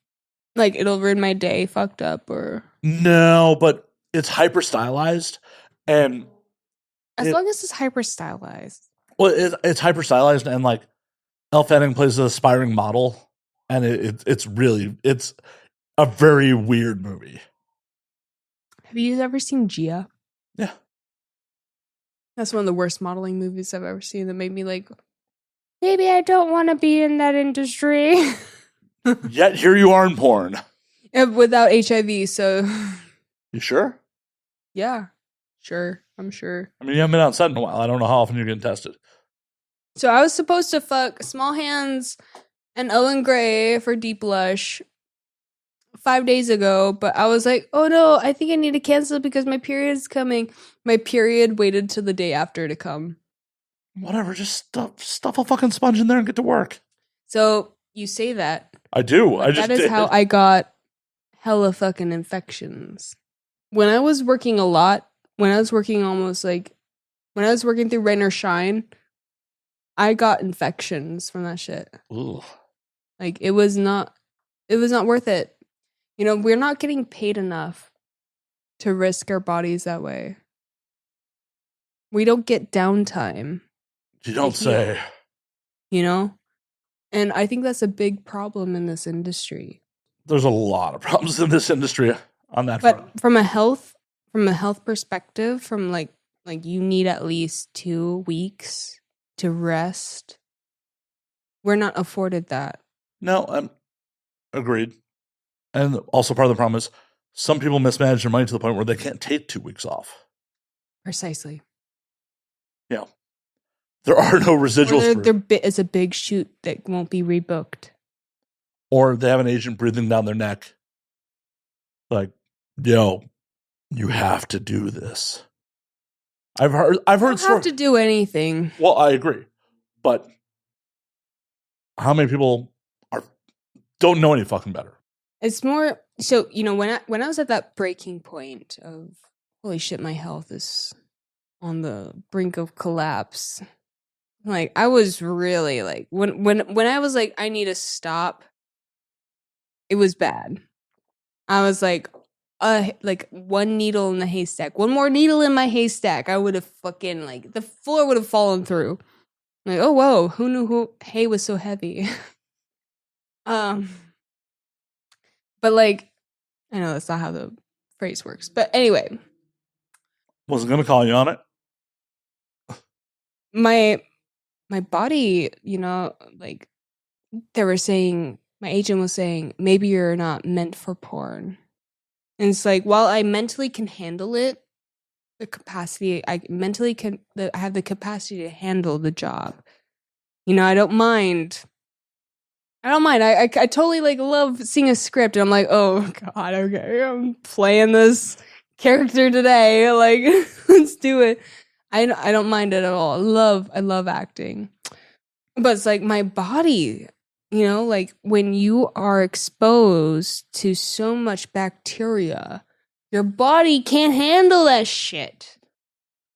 it'll ruin my day. Fucked up or No, but it's hyper stylized, and as long as it's hyper stylized. well, it's hyper stylized, and like Elle Fanning plays an aspiring model, and it's a very weird movie. Have you ever seen Gia? Yeah, That's one of the worst modeling movies I've ever seen. That made me like, maybe I don't want to be in that industry. Yet here you are in porn. Without HIV, so You sure? yeah, sure, I'm sure. I mean, you haven't been outside in a while. I don't know how often you're getting tested. So I was supposed to fuck Small Hands and Ellen Gray for Deep Blush 5 days ago, but I was like, oh no, I think I need to cancel because my period is coming. My period waited till the day after to come. Whatever, just stuff a fucking sponge in there and get to work. So you say that. I do. I just That is did. how I got hella fucking infections. When I was working a lot, when I was working through Rain or Shine, I got infections from that shit. Ooh. Like it was not worth it. We're not getting paid enough to risk our bodies that way. We don't get downtime. You don't say. And I think that's a big problem in this industry. There's a lot of problems in this industry on that front. But from a health perspective, from like you need at least 2 weeks to rest. We're not afforded that. No, I'm agreed. And also part of the problem is some people mismanage their money to the point where they can't take 2 weeks off. Precisely. Yeah. There are no residuals. It's a big shoot that won't be rebooked. Or they have an agent breathing down their neck. Like, yo, you have to do this. I've heard You don't have to do anything. Well, I agree. But how many people don't know any fucking better? It's more so, when I was at that breaking point of holy shit, my health is on the brink of collapse. Like I was really like when I was like I need to stop, it was bad. I was like one needle in the haystack. One more needle in my haystack, I would have fucking like the floor would have fallen through. Like, oh whoa, who knew hay was so heavy? But like I know that's not how the phrase works. But anyway, Wasn't going to call you on it. My body, like they were saying, my agent was saying, maybe you're not meant for porn. And it's like, while I mentally can handle it, the capacity, I have the capacity to handle the job. I don't mind. I totally like love seeing a script and I'm like, oh God, okay, I'm playing this character today. Like, let's do it. I don't mind it at all. I love acting. But it's like my body, like when you are exposed to so much bacteria, your body can't handle that shit.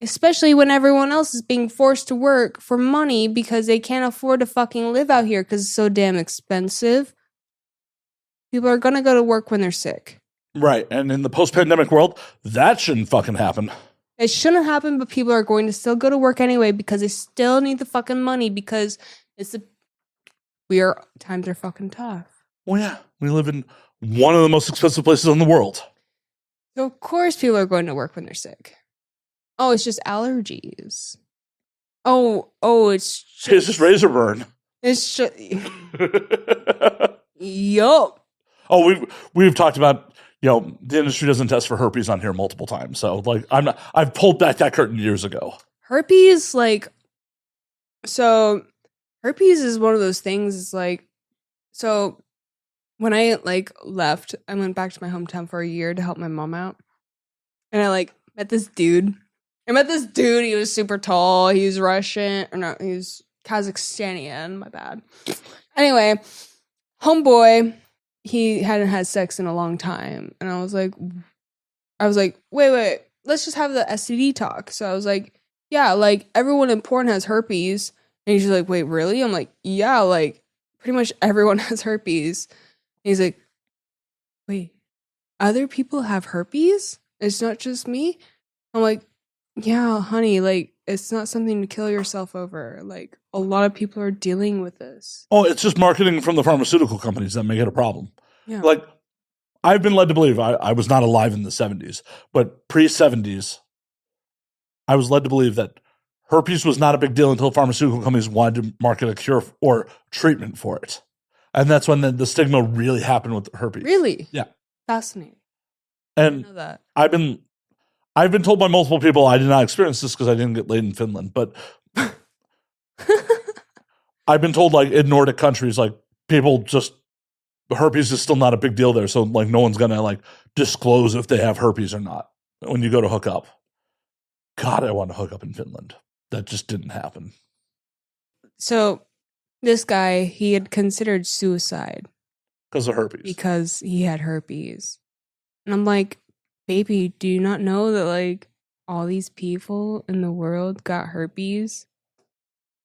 Especially when everyone else is being forced to work for money because they can't afford to fucking live out here because it's so damn expensive. People are gonna go to work when they're sick. Right. And in the post-pandemic world, that shouldn't fucking happen. It shouldn't happen, but people are going to still go to work anyway because they still need the fucking money because times are fucking tough. Well, yeah. We live in one of the most expensive places in the world. So of course people are going to work when they're sick. Oh, it's just allergies. Oh, it's just razor burn. It's just yup. Oh, we've talked about, the industry doesn't test for herpes on here multiple times. So like I've pulled back that curtain years ago. Herpes, herpes is one of those things. It's like, so when I left, I went back to my hometown for a year to help my mom out, and I met this dude. He was super tall. He was Russian, or no, he was Kazakhstanian. My bad. Anyway, homeboy, he hadn't had sex in a long time, and I was like, wait, let's just have the STD talk. So I was like, yeah, everyone in porn has herpes, and he's like, wait, really? I'm like, yeah, pretty much everyone has herpes. And he's like, wait, other people have herpes? It's not just me? I'm like, yeah, honey, it's not something to kill yourself over. A lot of people are dealing with this. Oh, it's just marketing from the pharmaceutical companies that make it a problem. Yeah. I've been led to believe, I was not alive in the 70s, but pre-70s, I was led to believe that herpes was not a big deal until pharmaceutical companies wanted to market a cure or treatment for it. And that's when the stigma really happened with herpes. Really? Yeah. Fascinating. And I didn't know that. I've been told by multiple people, I did not experience this because I didn't get laid in Finland, but I've been told in Nordic countries, people just, herpes is still not a big deal there. So no one's going to disclose if they have herpes or not when you go to hook up. God, I want to hook up in Finland. That just didn't happen. So this guy, he had considered suicide. Because of herpes. Because he had herpes. And I'm like, baby, do you not know that all these people in the world got herpes?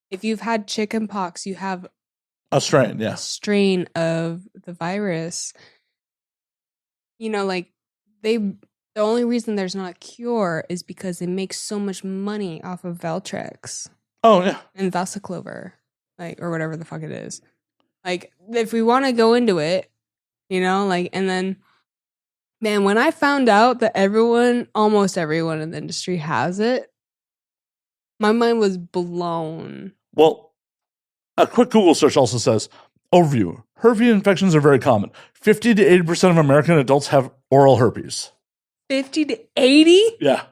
If you've had chicken pox, you have a strain, yeah. A strain of the virus. The only reason there's not a cure is because they make so much money off of Valtrex. Oh, yeah. And Vasaclover. Or whatever the fuck it is. If we want to go into it, and then, man, when I found out that almost everyone in the industry has it, my mind was blown. Well, a quick Google search also says, overview, herpes infections are very common. 50 to 80% of American adults have oral herpes. 50 to 80? Yeah.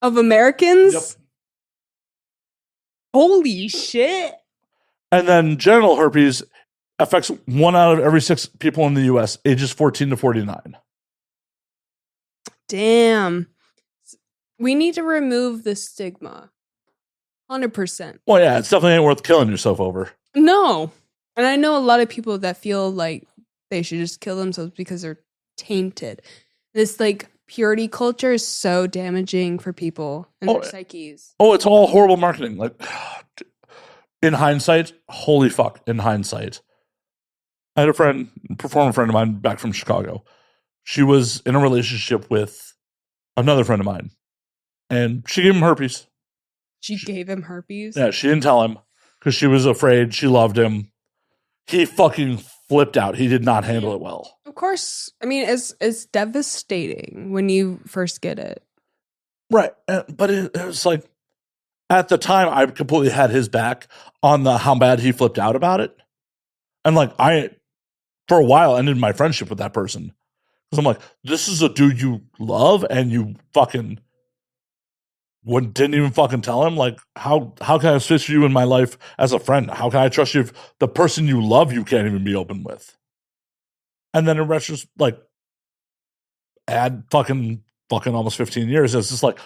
Of Americans? Yep. Holy shit. And then genital herpes affects 1 out of every 6 people in the U.S., ages 14 to 49. Damn. We need to remove the stigma. 100%. Well, yeah, it's definitely ain't worth killing yourself over. No. And I know a lot of people that feel like they should just kill themselves because they're tainted. This purity culture is so damaging for people and their psyches. Oh, it's all horrible marketing. In hindsight, holy fuck, in hindsight. I had a performer friend of mine back from Chicago. She was in a relationship with another friend of mine. And she gave him herpes. She gave him herpes? Yeah, she didn't tell him because she was afraid. She loved him. He fucking flipped out. He did not handle it well. Of course. I mean, it's devastating when you first get it. Right. But it was like, at the time, I completely had his back on how bad he flipped out about it. And like, for a while, ended my friendship with that person. Because I'm like, this is a dude you love and you fucking didn't even fucking tell him. Like, how can I assist you in my life as a friend? How can I trust you if the person you love you can't even be open with? And then in retrospect, like, add fucking almost 15 years, it's just like,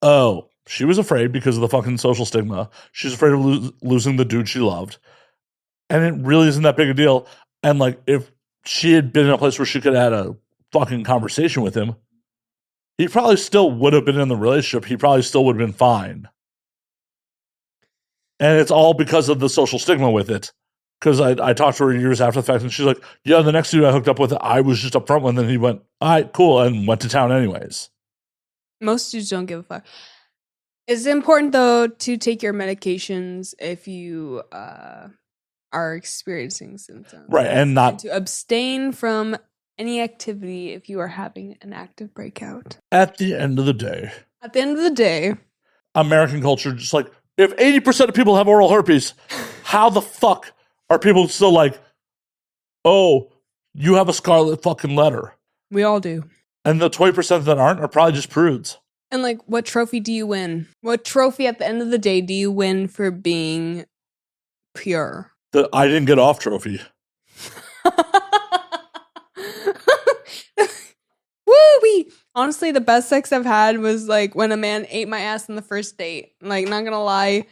oh, she was afraid because of the fucking social stigma. She's afraid of losing the dude she loved. And it really isn't that big a deal. And like, if she had been in a place where she could have had a fucking conversation with him, he probably still would have been in the relationship. He probably still would have been fine. And it's all because of the social stigma with it. Because I talked to her years after the fact, and she's like, yeah, the next dude I hooked up with, I was just upfront with, and then he went, all right, cool, and went to town anyways. Most dudes don't give a fuck. It's important, though, to take your medications if you are experiencing symptoms. Right, and not... to abstain from any activity if you are having an active breakout. At the end of the day... American culture, just like, if 80% of people have oral herpes, how the fuck are people still like, oh, you have a scarlet fucking letter? We all do. And the 20% that aren't are probably just prudes. And like, what trophy do you win? What trophy at the end of the day do you win for being pure? The I didn't get off trophy. Woo-wee! Honestly, the best sex I've had was like when a man ate my ass on the first date. Like, not gonna lie.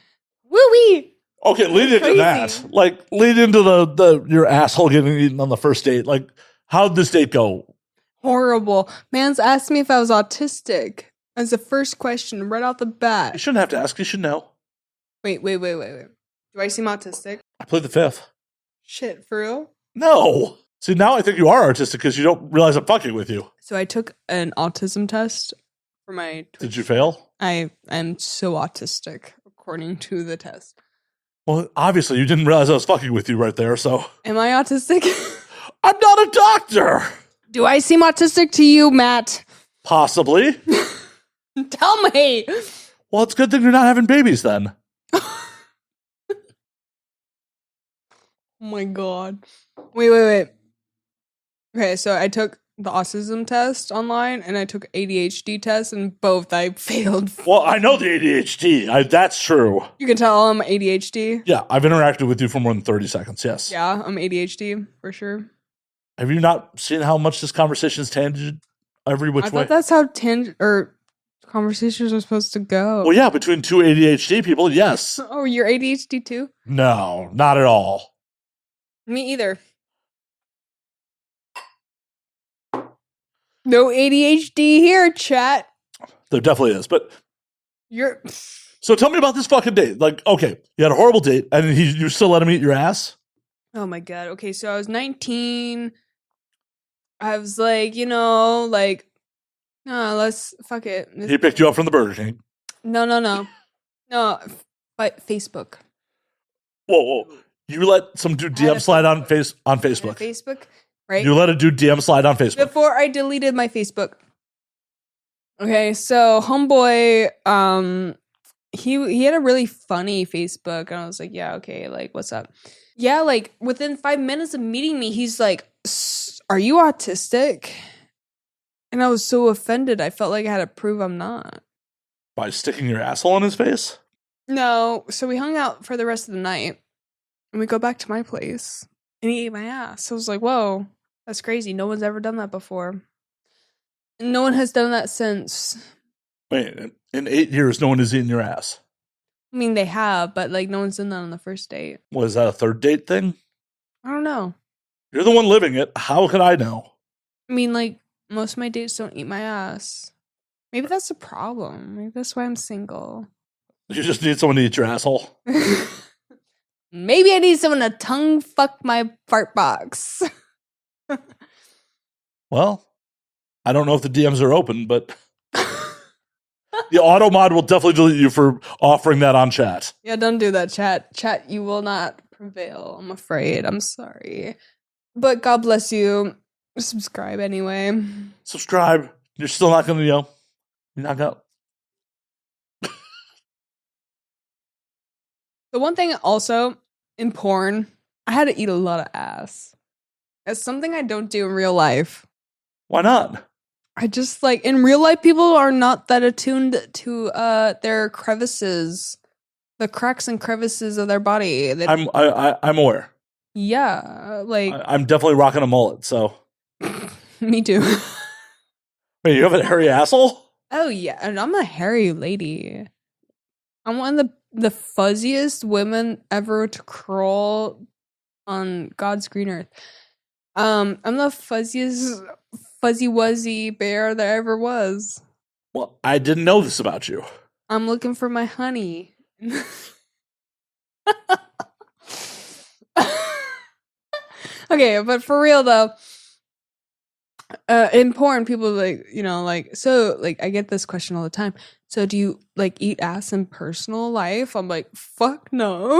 Woo-wee! Okay, lead into that. Like, lead into the your asshole getting eaten on the first date. Like, how'd this date go? Horrible. Man's asked me if I was autistic as the first question right off the bat. You shouldn't have to ask. You should know. Wait. Do I seem autistic? I played the fifth. Shit, for real? No. See, now I think you are artistic because you don't realize I'm fucking with you. So I took an autism test for my... Did you fail? I am so autistic, according to the test. Well, obviously, you didn't realize I was fucking with you right there, so... Am I autistic? I'm not a doctor! Do I seem autistic to you, Matt? Possibly. Tell me! Well, it's a good thing you're not having babies then. Oh my god. Wait. Okay, so I took the autism test online and I took ADHD test, and both I failed. Well, I know the ADHD. That's true. You can tell I'm ADHD. Yeah, I've interacted with you for more than 30 seconds, yes. Yeah, I'm ADHD, for sure. Have you not seen how much this conversation is tangent every which way? I thought that's how conversations are supposed to go. Well, yeah, between two ADHD people, yes. Oh, you're ADHD too? No, not at all. Me either. No ADHD here, chat. There definitely is, but... You're... So tell me about this fucking date. Like, okay, you had a horrible date, and you still let him eat your ass? Oh my god. Okay, so I was 19. I was like, let's fuck it. He picked you up from the Burger King. No. No, but Facebook. Whoa. You let some dude DM slide on Facebook. Facebook, right? You let a dude DM slide on Facebook. Before I deleted my Facebook. Okay, so homeboy, he had a really funny Facebook, and I was like, yeah, okay, like, what's up? Yeah, like, within 5 minutes of meeting me, he's like, are you autistic? And I was so offended, I felt like I had to prove I'm not. By sticking your asshole in his face? No, so we hung out for the rest of the night, and we go back to my place, and he ate my ass. So I was like, whoa, that's crazy. No one's ever done that before. And no one has done that since. Wait, in 8 years, no one has eaten your ass? I mean, they have, but, like, no one's done that on the first date. Was that a third date thing? I don't know. You're the one living it. How could I know? I mean, like, most of my dates don't eat my ass. Maybe that's a problem. Maybe that's why I'm single. You just need someone to eat your asshole? Maybe I need someone to tongue fuck my fart box. Well, I don't know if the DMs are open, but the auto mod will definitely delete you for offering that on chat. Yeah, don't do that, chat. Chat, you will not prevail, I'm afraid. I'm sorry. But God bless you. Subscribe anyway. Subscribe. You're still not going to, you're not going to. The one thing also in porn, I had to eat a lot of ass. It's something I don't do in real life. Why not? I just like in real life, people are not that attuned to their crevices, the cracks and crevices of their body. I'm aware. Yeah, like I'm definitely rocking a mullet. So me too. wait, you have a hairy asshole? Oh yeah, and I'm a hairy lady. I'm one of the fuzziest women ever to crawl on God's green earth. I'm the fuzziest fuzzy wuzzy bear there ever was. Well, I didn't know this about you. I'm looking for my honey. Okay, but for real though, in porn, people like, so like I get this question all the time. So do you like eat ass in personal life? I'm like, fuck no.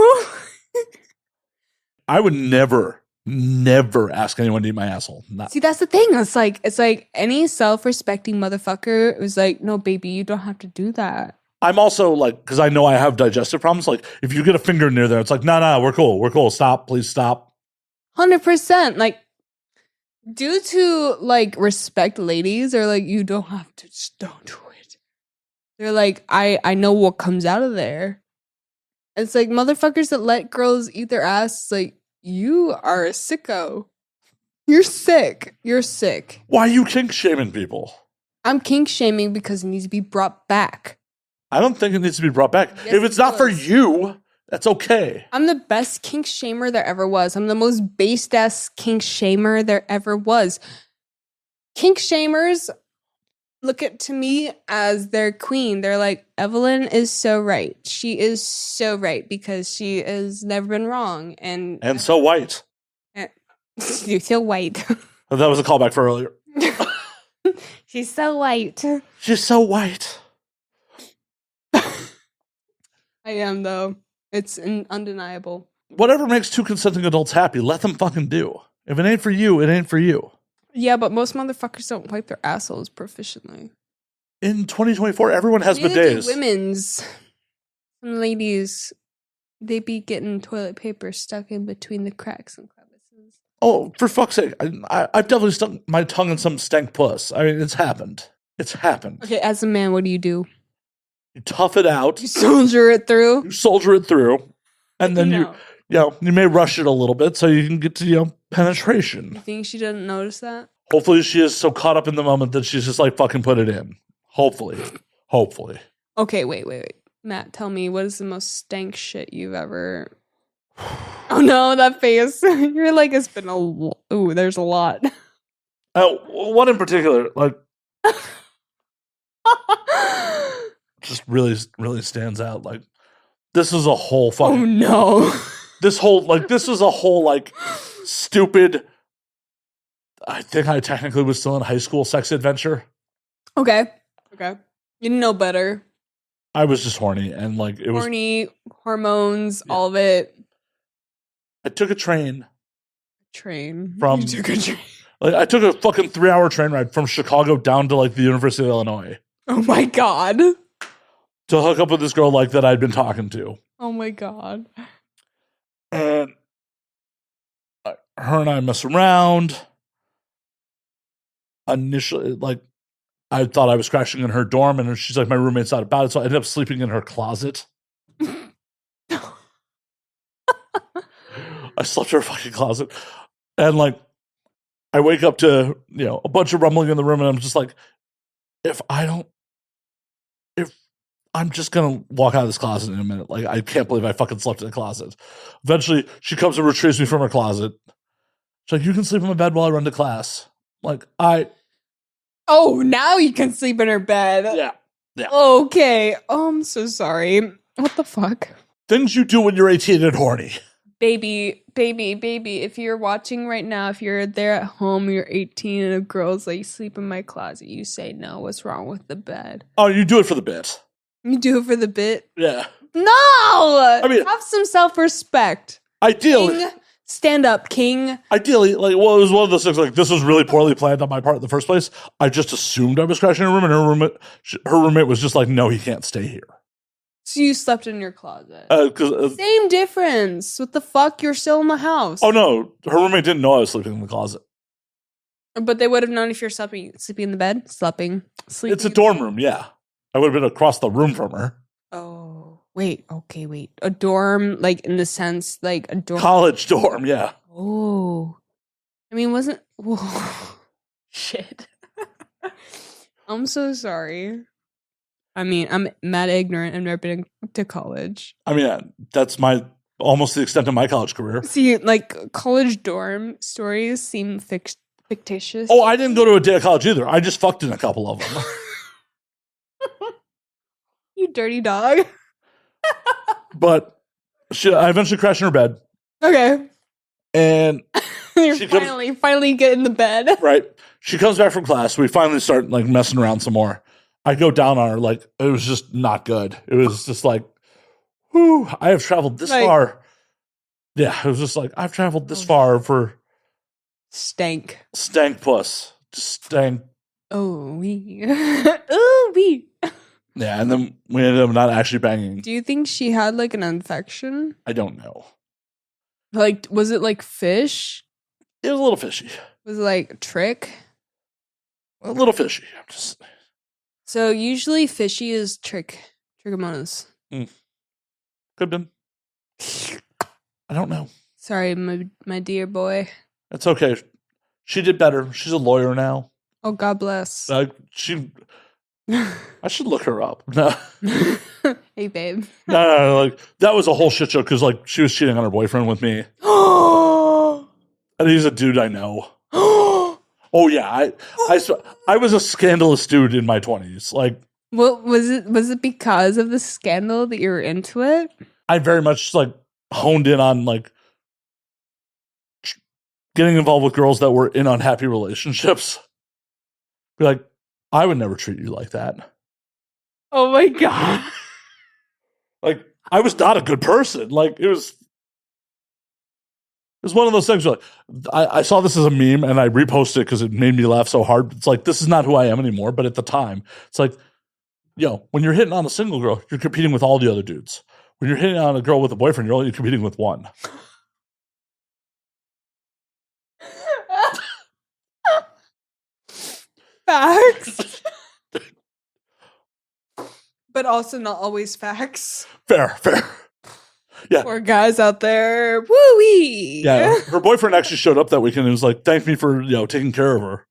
I would never ask anyone to eat my asshole. Not. See, that's the thing. It's like any self-respecting motherfucker was like, no, baby, you don't have to do that. I'm also like, because I know I have digestive problems. Like, if you get a finger near there, it's like, no, we're cool. Stop, please stop. 100%. Like, due to like respect, ladies are like, you don't have to, just don't do it. They're like, I know what comes out of there. It's like motherfuckers that let girls eat their ass. Like, you are a sicko. You're sick. You're sick. Why are you kink shaming people? I'm kink shaming because it needs to be brought back. I don't think it needs to be brought back. Yes, if it's not for you, that's okay. I'm the best kink shamer there ever was. I'm the most based ass kink shamer there ever was. Kink shamers look at to me as their queen. They're like, Evelyn is so right. She is so right because she has never been wrong. And so white. You're so white. That was a callback for earlier. She's so white. She's so white. I am, though. It's undeniable. Whatever makes two consenting adults happy, let them fucking do. If it ain't for you, it ain't for you. Yeah, but most motherfuckers don't wipe their assholes proficiently. In 2024, everyone has Neither do bidets. Women's. Some ladies, they be getting toilet paper stuck in between the cracks and crevices. Oh, for fuck's sake. I've definitely stuck my tongue in some stank puss. I mean, it's happened. It's happened. Okay, as a man, what do? You tough it out. You soldier it through. You soldier it through. And then you may rush it a little bit so you can get to, penetration. You think she didn't notice that? Hopefully she is so caught up in the moment that she's just like, fucking put it in. Hopefully. Okay, wait. Matt, tell me, what is the most stank shit you've ever... Oh no, that face. You're like, it's been ooh, there's a lot. One in particular, like... just really, really stands out. Like, this is a whole fucking... Oh no. This is a whole, like, stupid... I think I technically was still in high school sex adventure. Okay. You know better. I was just horny, and, like, it was... Horny, hormones, all of it. I took a train. You took a train. Like, I took a fucking 3-hour train ride from Chicago down to, like, the University of Illinois. Oh my god. To hook up with this girl, like, that I'd been talking to. Oh my god. And her and I mess around. Initially, like, I thought I was crashing in her dorm, and she's like, my roommate's not about it, so I ended up sleeping in her closet. I slept in her fucking closet. And, like, I wake up to, a bunch of rumbling in the room, and I'm just like, if I'm just gonna walk out of this closet in a minute. Like, I can't believe I fucking slept in the closet. Eventually, she comes and retrieves me from her closet. She's like, you can sleep in my bed while I run to class. Like, Oh, now you can sleep in her bed. Yeah. Okay. Oh, I'm so sorry. What the fuck? Things you do when you're 18 and horny. Baby, if you're watching right now, if you're there at home, you're 18 and a girl's like, sleep in my closet, you say no. What's wrong with the bed? Oh, you do it for the bit. You do it for the bit? Yeah. No! I mean, have some self-respect. Ideally. King, stand up, king. Ideally, like, well, it was one of those things, like, this was really poorly planned on my part in the first place. I just assumed I was crashing in her room, and her roommate was just like, no, he can't stay here. So you slept in your closet. Same difference. What the fuck? You're still in the house. Oh, no. Her roommate didn't know I was sleeping in the closet. But they would have known if you're sleeping in the bed? Sleeping. It's a dorm room, yeah. I would have been across the room from her. Oh, wait. Okay, wait. A dorm, like, in the sense, like, a dorm. College dorm, yeah. Oh. I mean, wasn't... Whoa. Shit. I'm so sorry. I mean, I'm mad ignorant. I've never been to college. I mean, that's almost the extent of my college career. See, like, college dorm stories seem fictitious. Oh, I didn't go to a day of college either. I just fucked in a couple of them. You dirty dog. But I eventually crashed in her bed. Okay. And You're finally get in the bed. Right. She comes back from class. We finally start like messing around some more. I go down on her. Like, it was just not good. It was just like, whew, I have traveled this far. Yeah, it was just like, I've traveled this far for stank puss. Just stank. Oh, we. Oh, we. Yeah, and then we ended up not actually banging. Do you think she had like an infection? I don't know. Like, was it like fish? It was a little fishy. Was it like trick? A little fishy. So usually fishy is trichomonas. Could have been. I don't know. Sorry, my dear boy. It's okay. She did better. She's a lawyer now. Oh, God bless. I should look her up. No. Hey, babe. No, like that was a whole shit show because like she was cheating on her boyfriend with me. And he's a dude I know. Oh yeah, I was a scandalous dude in my 20s. Like, what was it? Was it because of the scandal that you were into it? I very much like honed in on like getting involved with girls that were in unhappy relationships. Be like, I would never treat you like that. Oh my God. Like, I was not a good person. Like, it was one of those things where like, I saw this as a meme and I reposted it because it made me laugh so hard. It's like, this is not who I am anymore. But at the time, it's like, when you're hitting on a single girl, you're competing with all the other dudes. When you're hitting on a girl with a boyfriend, you're only competing with one. Facts. But also not always facts. Fair. Yeah. Poor guys out there. Woo-wee. Yeah. Her boyfriend actually showed up that weekend and was like, thank me for, taking care of her.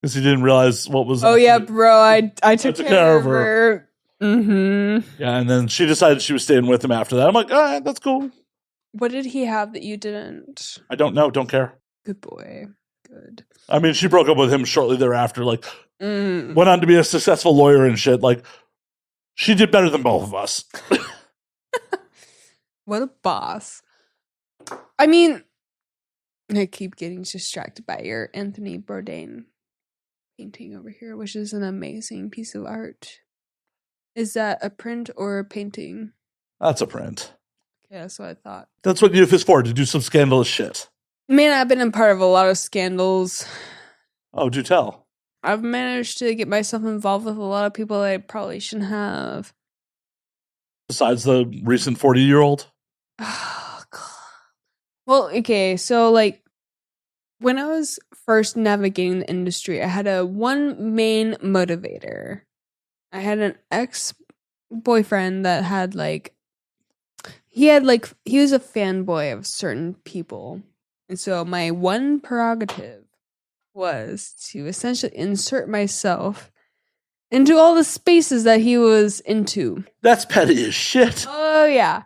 Because he didn't realize what was. Oh, yeah, bro. I took care of her. Mm-hmm. Yeah. And then she decided she was staying with him after that. I'm like, all right, that's cool. What did he have that you didn't? I don't know. Don't care. Good boy. Good. I mean, she broke up with him shortly thereafter. Like, went on to be a successful lawyer and shit. Like, she did better than both of us. What a boss. I mean, I keep getting distracted by your Anthony Bourdain painting over here, which is an amazing piece of art. Is that a print or a painting? That's a print. Okay, that's what I thought. That's what youth is for, to do some scandalous shit. Man, I've been a part of a lot of scandals. Oh, do tell. I've managed to get myself involved with a lot of people that I probably shouldn't have. Besides the recent 40-year-old? Oh, God. Well, okay, so, like, when I was first navigating the industry, I had one main motivator. I had an ex-boyfriend that had, he was a fanboy of certain people. And so my one prerogative was to essentially insert myself into all the spaces that he was into. That's petty as shit. Oh, yeah.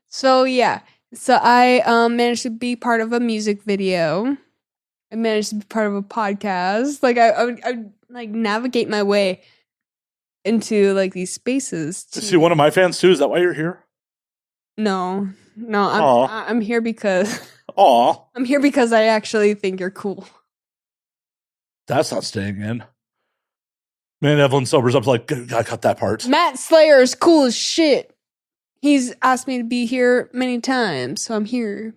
So, yeah. So I managed to be part of a music video. I managed to be part of a podcast. Like, I would like navigate my way into like these spaces. Is he one of my fans too? Is that why you're here? No, I'm here because. Aw. I'm here because I actually think you're cool. That's not staying in. Man, Evelyn sobers up like, gotta cut that part. Matt Slayer is cool as shit. He's asked me to be here many times, so I'm here.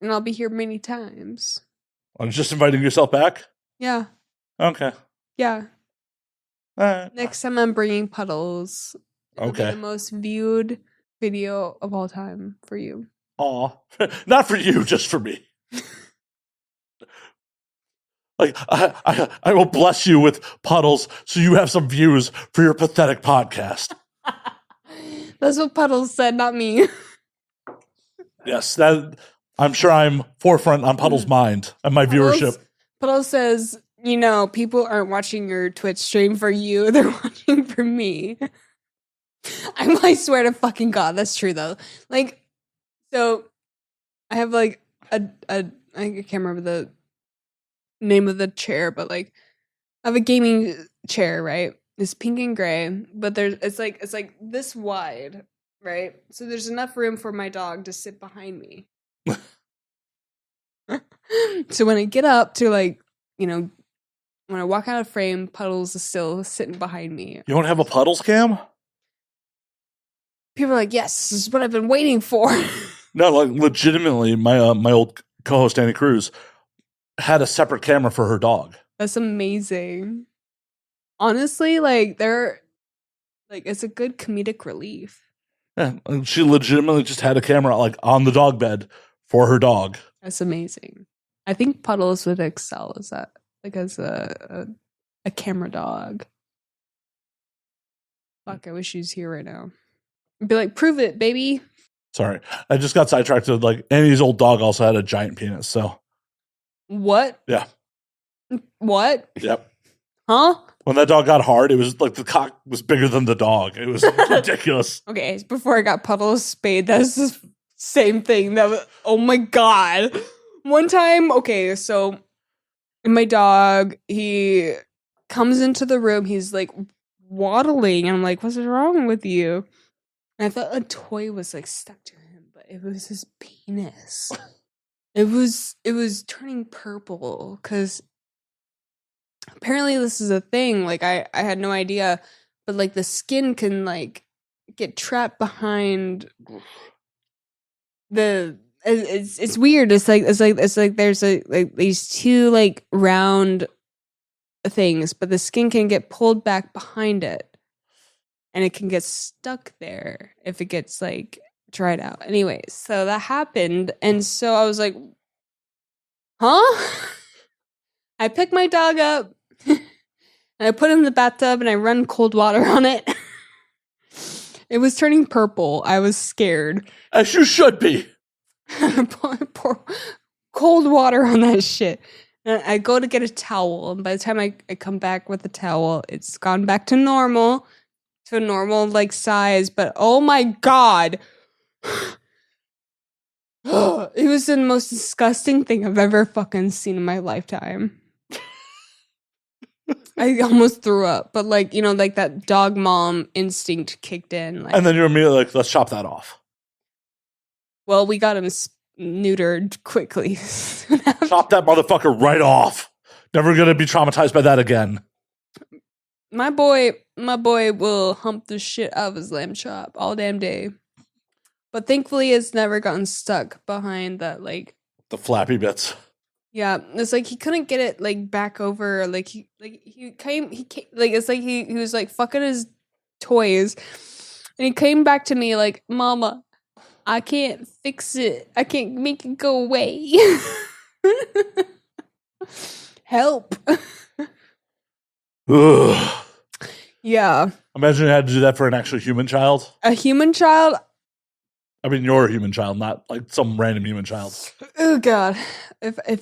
And I'll be here many times. I'm just inviting yourself back? Yeah. Okay. Yeah. Next time I'm bringing puddles. It'll be Okay. the most viewed video of all time for you. Aw. Not for you, just for me. Like, I will bless you with puddles so you have some views for your pathetic podcast. That's what Puddles said, not me. Yes, that I'm sure I'm forefront on Puddles' mind and my viewership. Puddles says, you know, people aren't watching your Twitch stream for you. They're watching for me. I swear to fucking God, that's true though. Like, so I have like I can't remember the name of the chair, but like I have a gaming chair, right? It's pink and gray, but it's like this wide, right? So there's enough room for my dog to sit behind me. So when I get up to like, you know, when I walk out of frame, Puddles is still sitting behind me. You don't have a Puddles cam? People are like, yes, this is what I've been waiting for. No, like legitimately, my old co-host Annie Cruz had a separate camera for her dog. That's amazing. Honestly, like it's a good comedic relief. Yeah, she legitimately just had a camera like on the dog bed for her dog. That's amazing. I think Puddles would excel as that, like as a camera dog. Fuck, I wish she was here right now. I'd be like, prove it, baby. Sorry, I just got sidetracked. Like Annie's old dog also had a giant penis. So What? yeah. What? Yep. Huh? When that dog got hard, it was like the cock was bigger than the dog. It was ridiculous. Okay, before I got Puddles spayed, that's the same thing. That was, oh my God. One time, okay, so my dog, he comes into the room, he's like waddling, and I'm like, what's wrong with you? And I thought a toy was like stuck to him, but it was his penis. It was turning purple because apparently this is a thing. Like I had no idea, but like the skin can like get trapped behind the. It's weird. It's like there's like these two like round things, but the skin can get pulled back behind it, and it can get stuck there if it gets like dried out. Anyways, so that happened, and so I was like, huh? I picked my dog up and I put him in the bathtub and I run cold water on it. It was turning purple. I was scared. As you should be. Pour cold water on that shit. And I go to get a towel, and by the time I come back with the towel, it's gone back to normal like size. But oh my God. It was the most disgusting thing I've ever fucking seen in my lifetime. I almost threw up, but like, you know, like that dog mom instinct kicked in. Like, And then you're immediately like, let's chop that off. well, we got him neutered quickly. Chop that motherfucker right off. Never gonna be traumatized by that again. My boy will hump the shit out of his lamb chop all damn day. But thankfully it's never gotten stuck behind that, like, The flappy bits. yeah, it's like he couldn't get it like back over. Like he came like it's like he was like fucking his toys, and he came back to me like, "Mama, I can't fix it. I can't make it go away. Help!" Ugh. Yeah, Imagine you had to do that for an actual human child. a human child. I mean, you're a human child, not like some random human child. Oh God, if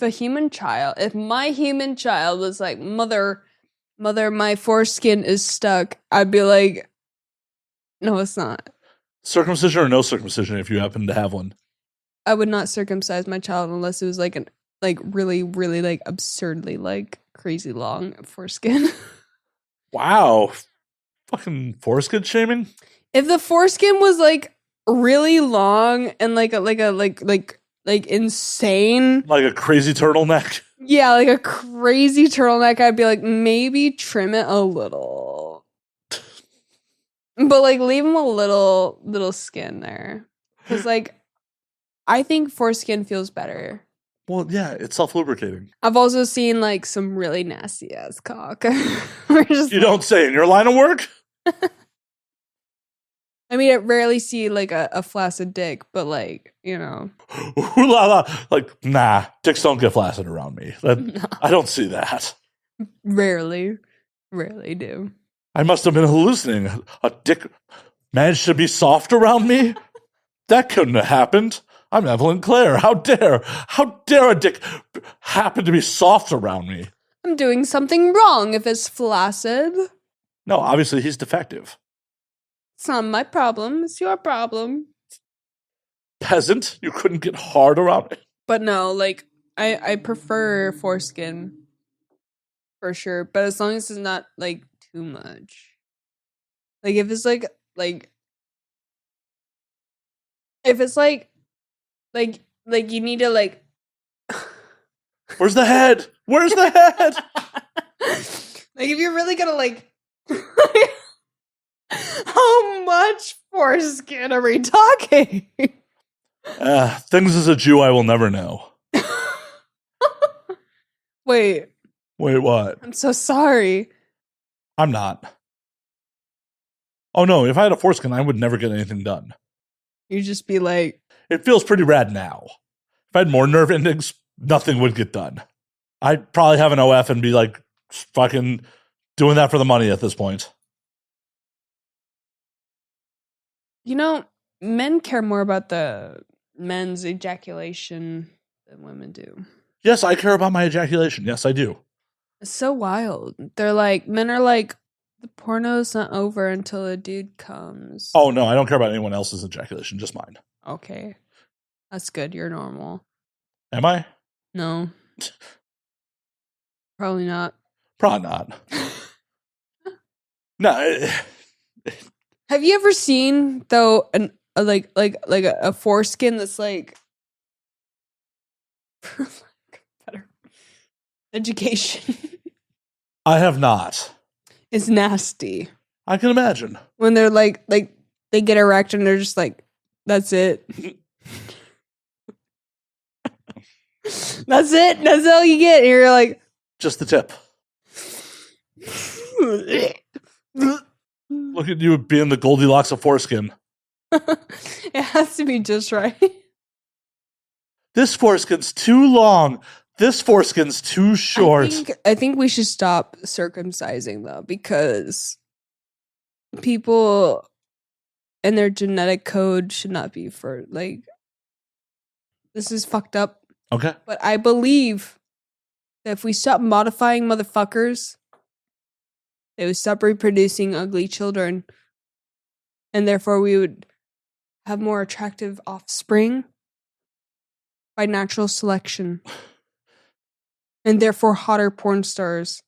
my human child was like, mother, my foreskin is stuck, I'd be like, no, it's not. Circumcision or no circumcision if you happen to have one. I would not circumcise my child unless it was like an like really, really like absurdly like crazy long foreskin. Wow. Fucking foreskin shaming? If the foreskin was like really long and like insane, Like a crazy turtleneck? yeah, like a crazy turtleneck, I'd be like, maybe trim it a little. But like leave him a little skin there. Cause like I think foreskin feels better. Well, yeah, it's self-lubricating. I've also seen like some really nasty ass cock. We're just You don't say in your line of work? I mean, I rarely see like a flaccid dick, but like, you know. Ooh la la. Like, nah, dicks don't get flaccid around me. No. I don't see that. Rarely do. I must have been hallucinating. A dick managed to be soft around me? That couldn't have happened. I'm Evelyn Claire. How dare a dick happen to be soft around me? I'm doing something wrong if it's flaccid. No, obviously he's defective. It's not my problem. It's your problem. Peasant, you couldn't get hard around it. But no, like, I prefer foreskin. For sure. But as long as it's not, like, too much. Like, if it's, like, if it's, like, you need to, like... Where's the head? Where's the head? Like, if you're really gonna, like... How much foreskin are we talking? Things as a Jew I will never know. Wait, what? I'm so sorry. I'm not. Oh no, if I had a foreskin, I would never get anything done. You'd just be like... It feels pretty rad now. If I had more nerve endings, nothing would get done. I'd probably have an OF and be like fucking doing that for the money at this point. You know, men care more about the men's ejaculation than women do. Yes, I care about my ejaculation. Yes, I do. It's so wild. They're like, men are like, the porno's not over until a dude comes. Oh no, I don't care about anyone else's ejaculation, just mine. Okay. That's good. You're normal. Am I? No. Probably not. Probably not. No. Have you ever seen though a foreskin that's like better education? I have not. It's nasty. I can imagine. When they're like they get erect and they're just like, that's it. That's it. That's all you get. And you're like, just the tip. Look at you being the Goldilocks of foreskin. it has to be just right. This foreskin's too long. This foreskin's too short. I think we should stop circumcising though, because people and their genetic code should not be for like. This is fucked up. Okay. But I believe that if we stop modifying motherfuckers, they would stop reproducing ugly children. And therefore we would have more attractive offspring by natural selection. And therefore hotter porn stars.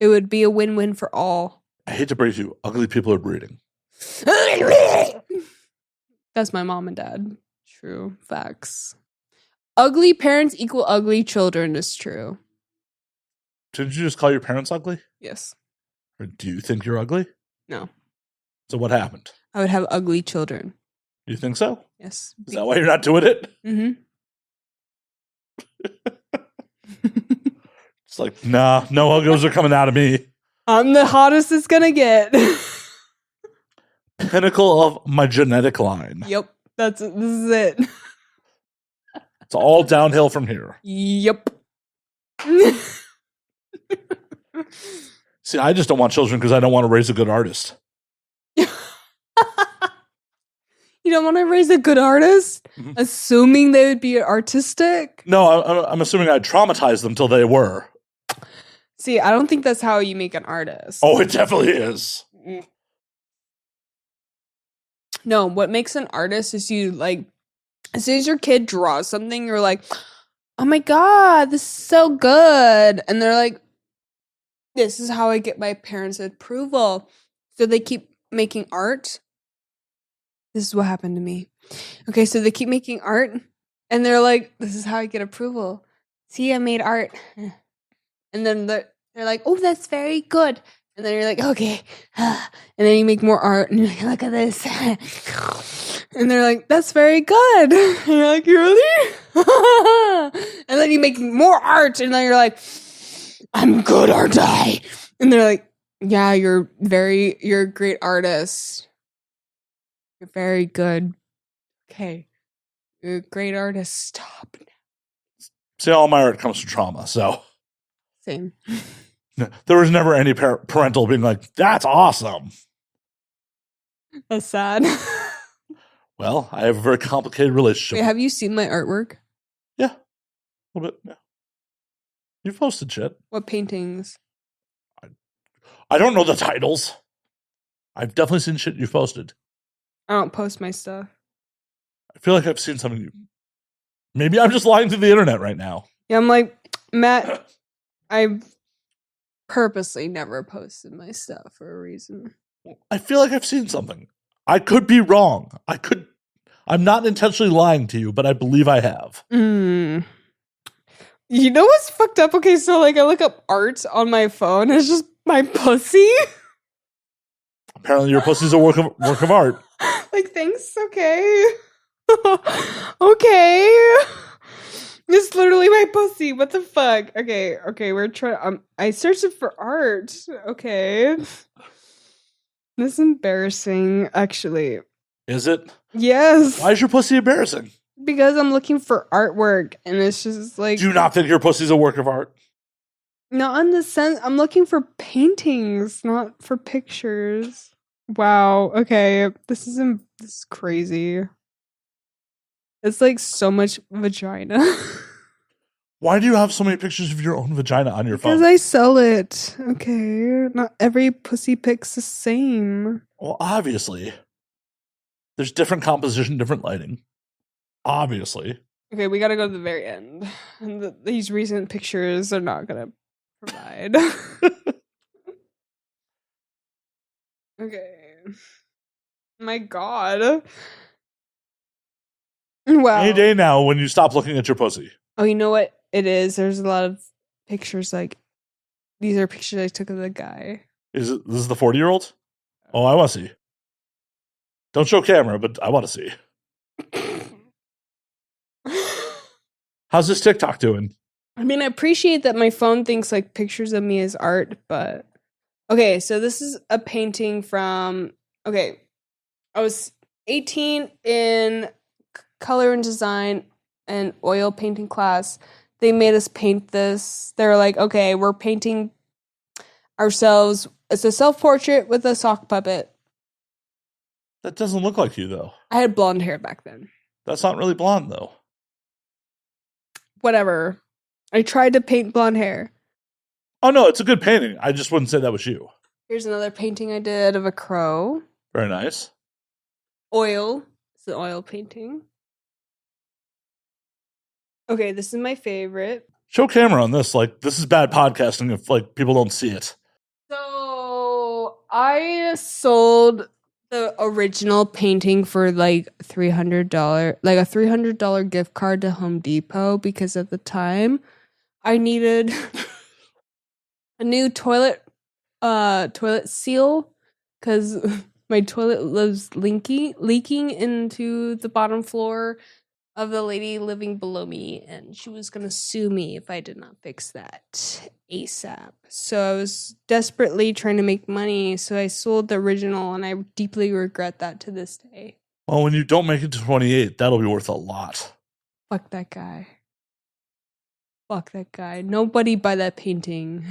It would be a win-win for all. I hate to break you, ugly people are breeding. That's my mom and dad. True. Facts. Ugly parents equal ugly children is true. Didn't you just call your parents ugly? Yes. Or do you think you're ugly? No. So what happened? I would have ugly children. You think so? Yes. Is that why you're not doing it? Mm-hmm. It's like, nah, no uggos are coming out of me. I'm the hottest it's gonna get. Pinnacle of my genetic line. Yep. This is it. It's all downhill from here. Yep. See, I just don't want children because I don't want to raise a good artist. You don't want to raise a good artist? Mm-hmm. Assuming they would be artistic? No, I'm assuming I'd traumatize them till they were. See, I don't think that's how you make an artist. Oh, it definitely is. No, what makes an artist is you, like, as soon as your kid draws something, you're like, oh my God, this is so good. And they're like, this is how I get my parents' approval. So they keep making art. This is what happened to me. Okay, so they keep making art. And they're like, this is how I get approval. See, I made art. And then they're like, oh, that's very good. And then you're like, okay. And then you make more art and you're like, look at this. And they're like, that's very good. And you're like, really? And then you make more art and then you're like, I'm good, aren't I? And they're like, yeah, you're a great artist. You're very good. Okay. You're a great artist. Stop. See, all my art comes from trauma, so Same. there was never any parental being like, that's awesome. That's sad. Well, I have a very complicated relationship. Wait, have you seen my artwork? Yeah. A little bit, yeah. You've posted shit. What paintings? I don't know the titles. I've definitely seen shit you've posted. I don't post my stuff. I feel like I've seen something. Maybe I'm just lying to the internet right now. Yeah, I'm like, Matt, I've purposely never posted my stuff for a reason. I feel like I've seen something. I could be wrong. I'm not intentionally lying to you, but I believe I have. You know what's fucked up? Okay, so like I look up art on my phone. It's just my pussy. Apparently your pussy's a work of art. Like, thanks, okay. Okay. It's literally my pussy. What the fuck? Okay, we're trying. I searched it for art. Okay. This is embarrassing, actually. Is it? Yes. Why is your pussy embarrassing? Because I'm looking for artwork, and it's just like. Do you not think your pussy's a work of art? Not in the sense. I'm looking for paintings, not for pictures. Wow. Okay. This is crazy. It's like so much vagina. Why do you have so many pictures of your own vagina on your phone? Because I sell it. Okay. Not every pussy pic's the same. Well, obviously. There's different composition, different lighting. Obviously. Okay, we gotta go to the very end. And these recent pictures are not gonna provide. Okay. My God. Wow. Any day now when you stop looking at your pussy. Oh, you know what it is? There's a lot of pictures like these are pictures I took of the guy. This is the 40-year-old? Oh, I want to see. Don't show camera, but I want to see. How's this TikTok doing? I mean, I appreciate that my phone thinks like pictures of me as art, but okay, so this is a painting from I was 18 in color and design and oil painting class. They made us paint this. They're like, okay, we're painting ourselves. It's a self-portrait with a sock puppet. That doesn't look like you, though. I had blonde hair back then. That's not really blonde, though. Whatever. I tried to paint blonde hair. Oh, no, it's a good painting. I just wouldn't say that was you. Here's another painting I did of a crow. Very nice. Oil. It's an oil painting. Okay, this is my favorite. Show camera on this. Like, this is bad podcasting if, like, people don't see it. So, I sold the original painting for, like, $300. Like, a $300 gift card to Home Depot because at the time, I needed a new toilet seal because my toilet was leaking into the bottom floor of the lady living below me, and she was going to sue me if I did not fix that ASAP. So I was desperately trying to make money, so I sold the original, and I deeply regret that to this day. Well, when you don't make it to 28, that'll be worth a lot. Fuck that guy. Fuck that guy. Nobody buy that painting.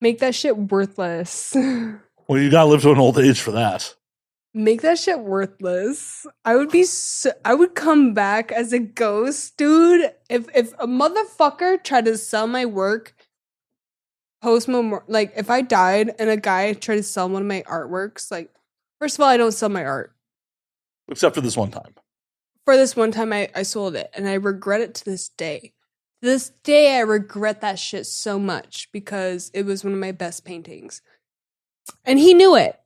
Make that shit worthless. Well, you gotta live to an old age for that. Make that shit worthless. I would come back as a ghost, dude. If a motherfucker tried to sell my work like if I died and a guy tried to sell one of my artworks, like first of all, I don't sell my art. Except for this one time. For this one time I sold it and I regret it to this day. To this day I regret that shit so much because it was one of my best paintings. And he knew it.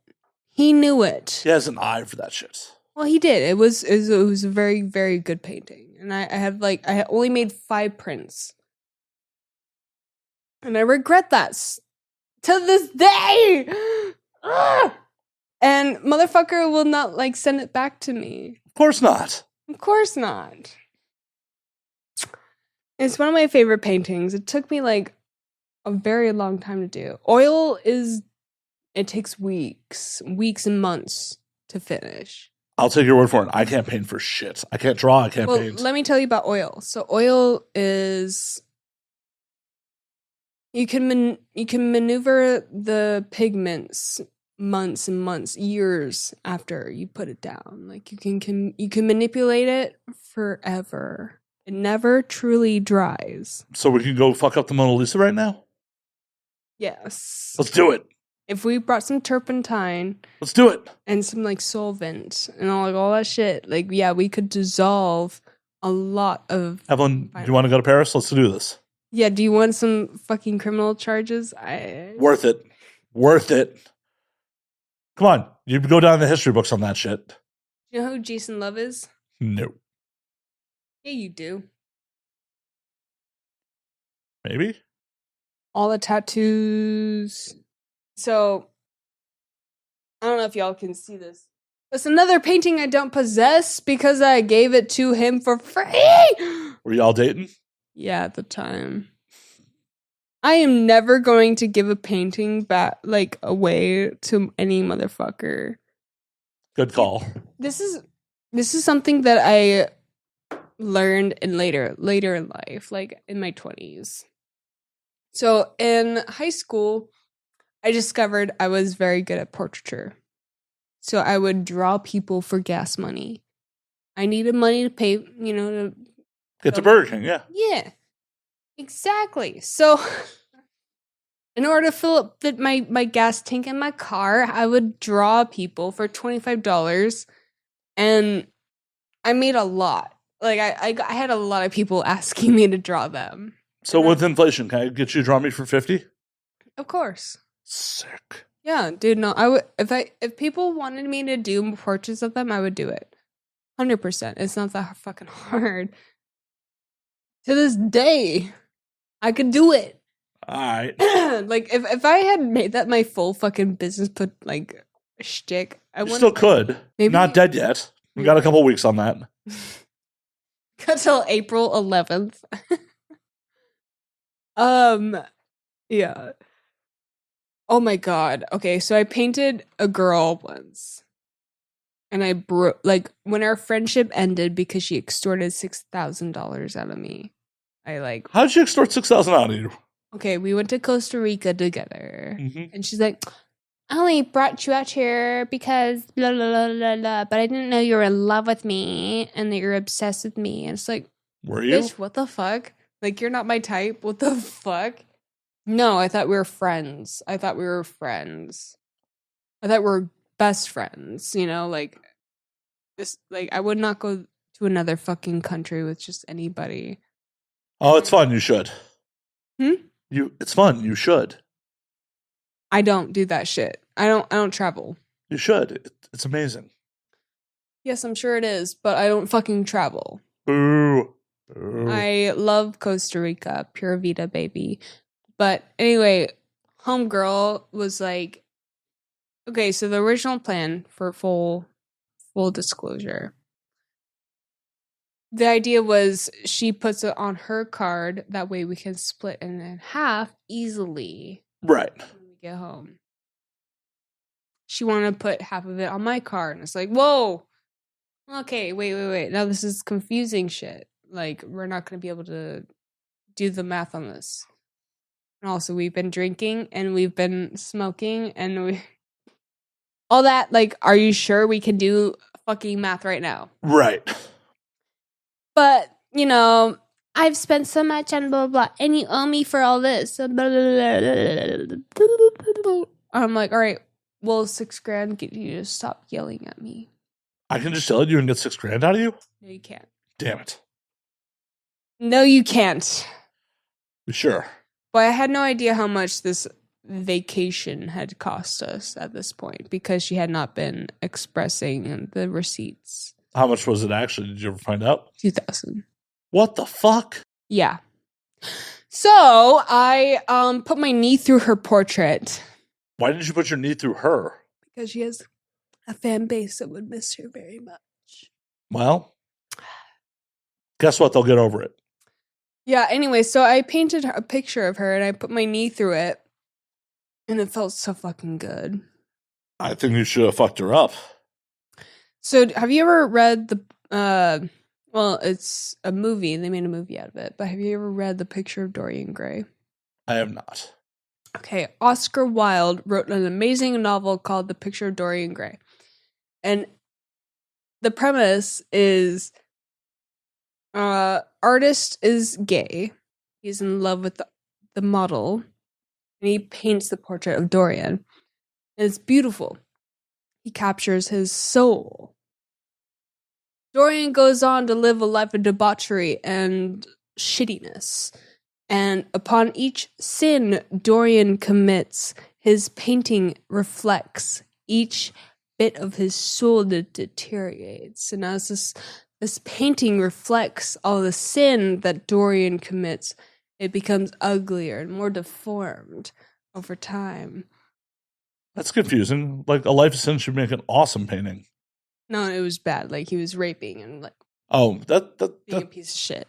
He knew it. He has an eye for that shit. Well, he did. It was a very, very good painting. And I had only made 5 prints. And I regret that To this day! Ugh! And motherfucker will not, like, send it back to me. Of course not. Of course not. It's one of my favorite paintings. It took me, like, a very long time to do. Oil is... It takes weeks and months to finish. I'll take your word for it. I can't paint for shit. I can't draw. I can't paint. Let me tell you about oil. So oil is... You can maneuver the pigments months and months, years after you put it down. Like you can manipulate it forever. It never truly dries. So we can go fuck up the Mona Lisa right now? Yes. Let's do it. If we brought some turpentine, let's do it. And some like solvent and all that shit, like yeah, we could dissolve a lot of. Evelyn, do you want to go to Paris? Let's do this. Yeah, do you want some fucking criminal charges? Worth it. Worth it. Come on. You go down in the history books on that shit. You know who Jason Love is? No. Yeah, you do. Maybe? All the tattoos. So, I don't know if y'all can see this. It's another painting I don't possess because I gave it to him for free! Were y'all dating? Yeah, at the time. I am never going to give a painting back, like, away to any motherfucker. Good call. This is something that I learned in later in life, like in my 20s. So in high school, I discovered I was very good at portraiture. So I would draw people for gas money. I needed money to pay, to get to Burger King, yeah. Yeah. Exactly. So in order to fill up my gas tank in my car, I would draw people for $25, and I made a lot. Like I had a lot of people asking me to draw them. So with inflation, can I get you to draw me for 50? Of course. Sick. Yeah, dude. No, I would if people wanted me to do portraits of them, I would do it. 100%. It's not that fucking hard. To this day, I could do it. All right. Like if I had made that my full fucking business, put like shtick, I You still could. Maybe, not dead yet. We got a couple weeks on that. Until April 11th. Yeah. Oh my god. Okay, so I painted a girl once. And I broke, like, when our friendship ended because she extorted $6,000 out of me. How did she extort $6,000 out of you? Okay, we went to Costa Rica together. Mm-hmm. And she's like, I only brought you out here because blah, blah, blah, blah, blah, but I didn't know you were in love with me and that you're obsessed with me. And it's like, were you? Bitch, what the fuck? Like, you're not my type. What the fuck? No, I thought we were friends. I thought we were best friends, like this. Like, I would not go to another fucking country with just anybody. Oh, it's fun. You should. It's fun. You should. I don't do that shit. I don't travel. You should. It's amazing. Yes, I'm sure it is, but I don't fucking travel. Boo. I love Costa Rica, pure vida, baby. But anyway, homegirl was like, okay, so the original plan, for full disclosure, the idea was she puts it on her card, that way we can split it in half easily. Right. When we get home. She wanted to put half of it on my card, and it's like, whoa, okay, wait. Now this is confusing shit. Like, we're not going to be able to do the math on this. And also, we've been drinking and we've been smoking and all that. Like, are you sure we can do fucking math right now? Right. But, I've spent so much on blah, blah, blah, and you owe me for all this. Blah, blah, blah, blah. I'm like, all right, well, $6,000 get you to stop yelling at me. I can just yell at you and get $6,000 out of you? No, you can't. Damn it. No, you can't. Sure. But I had no idea how much this vacation had cost us at this point because she had not been expressing the receipts. How much was it actually? Did you ever find out? 2,000. What the fuck? Yeah. So I put my knee through her portrait Why didn't you put your knee through her? because she has a fan base that would miss her very much. Well, guess what? They'll get over it. Yeah, anyway, so I painted a picture of her and I put my knee through it. And it felt so fucking good. I think you should have fucked her up. So have you ever read the, well, it's a movie. They made a movie out of it. But have you ever read The Picture of Dorian Gray? I have not. Okay, Oscar Wilde wrote an amazing novel called The Picture of Dorian Gray. And the premise is artist is gay. He's in love with the model. And he paints the portrait of Dorian. And it's beautiful. He captures his soul. Dorian goes on to live a life of debauchery and shittiness. And upon each sin Dorian commits, his painting reflects each bit of his soul that deteriorates. And as this painting reflects all the sin that Dorian commits, it becomes uglier and more deformed over time. That's confusing. Like, a life sin should make an awesome painting. No, it was bad. Like, he was raping and like Oh, being a piece of shit.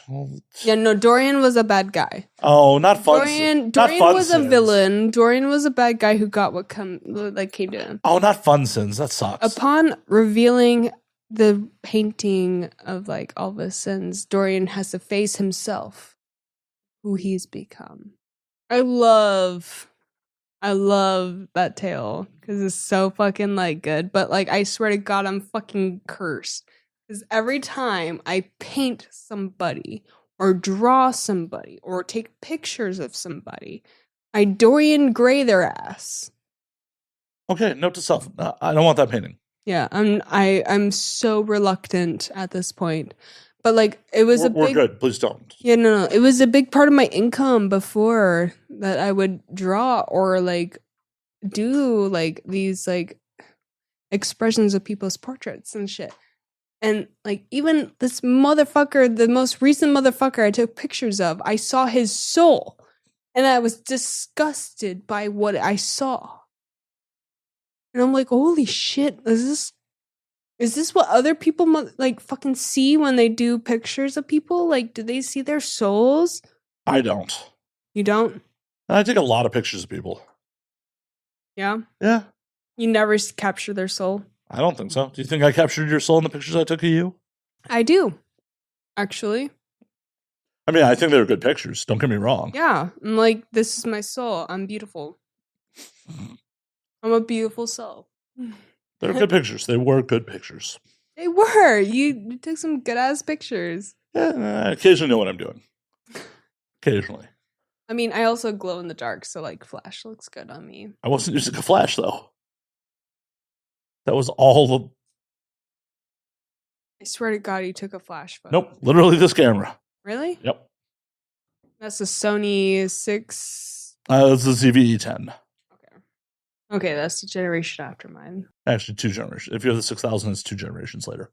well, Yeah, no, Dorian was a bad guy. oh, not fun. Dorian not fun was sins. a villain. Dorian was a bad guy who got what came to him. Oh, not fun sins. That sucks. Upon revealing the painting of like all of his sins, Dorian has to face himself, who he's become. I love that tale because it's so fucking like good. But like, I swear to God, I'm fucking cursed because every time I paint somebody or draw somebody or take pictures of somebody, I Dorian Gray their ass. Okay, note to self. I don't want that painting. Yeah, I'm so reluctant at this point. But like, it was We're good. Please don't. Yeah, no. It was a big part of my income before that I would draw or like do like these like expressions of people's portraits and shit. And like, even this motherfucker, the most recent motherfucker I took pictures of, I saw his soul and I was disgusted by what I saw. And I'm like, holy shit, is this what other people like fucking see when they do pictures of people? Like, do they see their souls? I don't. You don't? I take a lot of pictures of people. Yeah? Yeah. You never capture their soul? I don't think so. Do you think I captured your soul in the pictures I took of you? I do, actually. I mean, I think they were good pictures. Don't get me wrong. Yeah. I'm like, this is my soul. I'm beautiful. I'm a beautiful soul. They were good pictures. They were good pictures. They were. You took some good ass pictures. Yeah, I occasionally know what I'm doing. Occasionally. I mean, I also glow in the dark, so like flash looks good on me. I wasn't using a flash, though. That was all the... I swear to God, you took a flash photo. Nope, literally this camera. Really? Yep. That's a Sony 6. It's a ZVE10. Okay, that's the generation after mine. Actually, 2 generations. If you have the 6000, it's 2 generations later.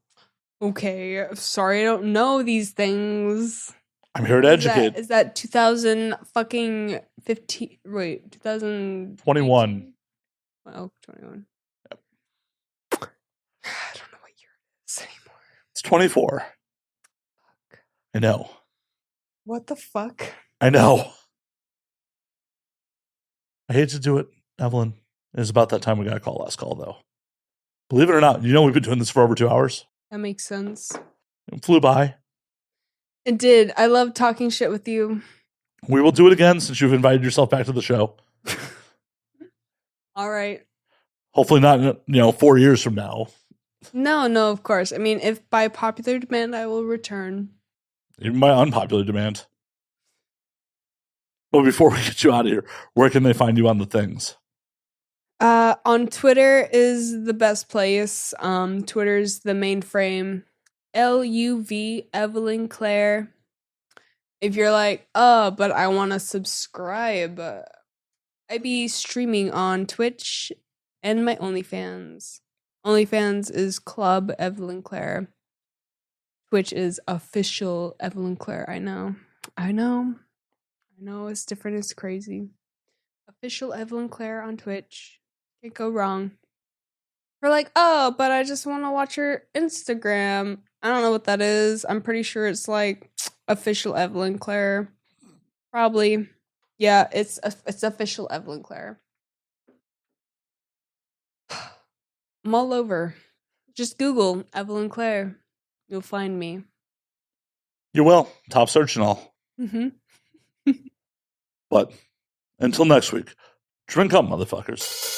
Okay, sorry, I don't know these things. I'm here to educate. Is that 2000 fucking 15? Wait, 2021. Oh, 21. Yep. I don't know what year it is anymore. It's 24. Fuck. I know. What the fuck? I know. I hate to do it, Evelyn. It was about that time we got a call last call, though. Believe it or not, you know we've been doing this for over 2 hours. That makes sense. It flew by. It did. I love talking shit with you. We will do it again since you've invited yourself back to the show. All right. Hopefully not, 4 years from now. No, of course. I mean, if by popular demand, I will return. Even by unpopular demand. But before we get you out of here, where can they find you on the things? On Twitter is the best place. Twitter's the mainframe. LUV Evelyn Claire. If you're like, but I want to subscribe, I be streaming on Twitch and my OnlyFans. OnlyFans is Club Evelyn Claire. Twitch is official Evelyn Claire. I know. I know. It's different. It's crazy. Official Evelyn Claire on Twitch. Can't go wrong. We're like, oh, but I just want to watch her Instagram. I don't know what that is. I'm pretty sure it's like official Evelyn Claire. Probably. Yeah, it's official Evelyn Claire. I'm all over. Just Google Evelyn Claire. You'll find me. You will. Top search and all. Mm-hmm. But until next week, drink up, motherfuckers.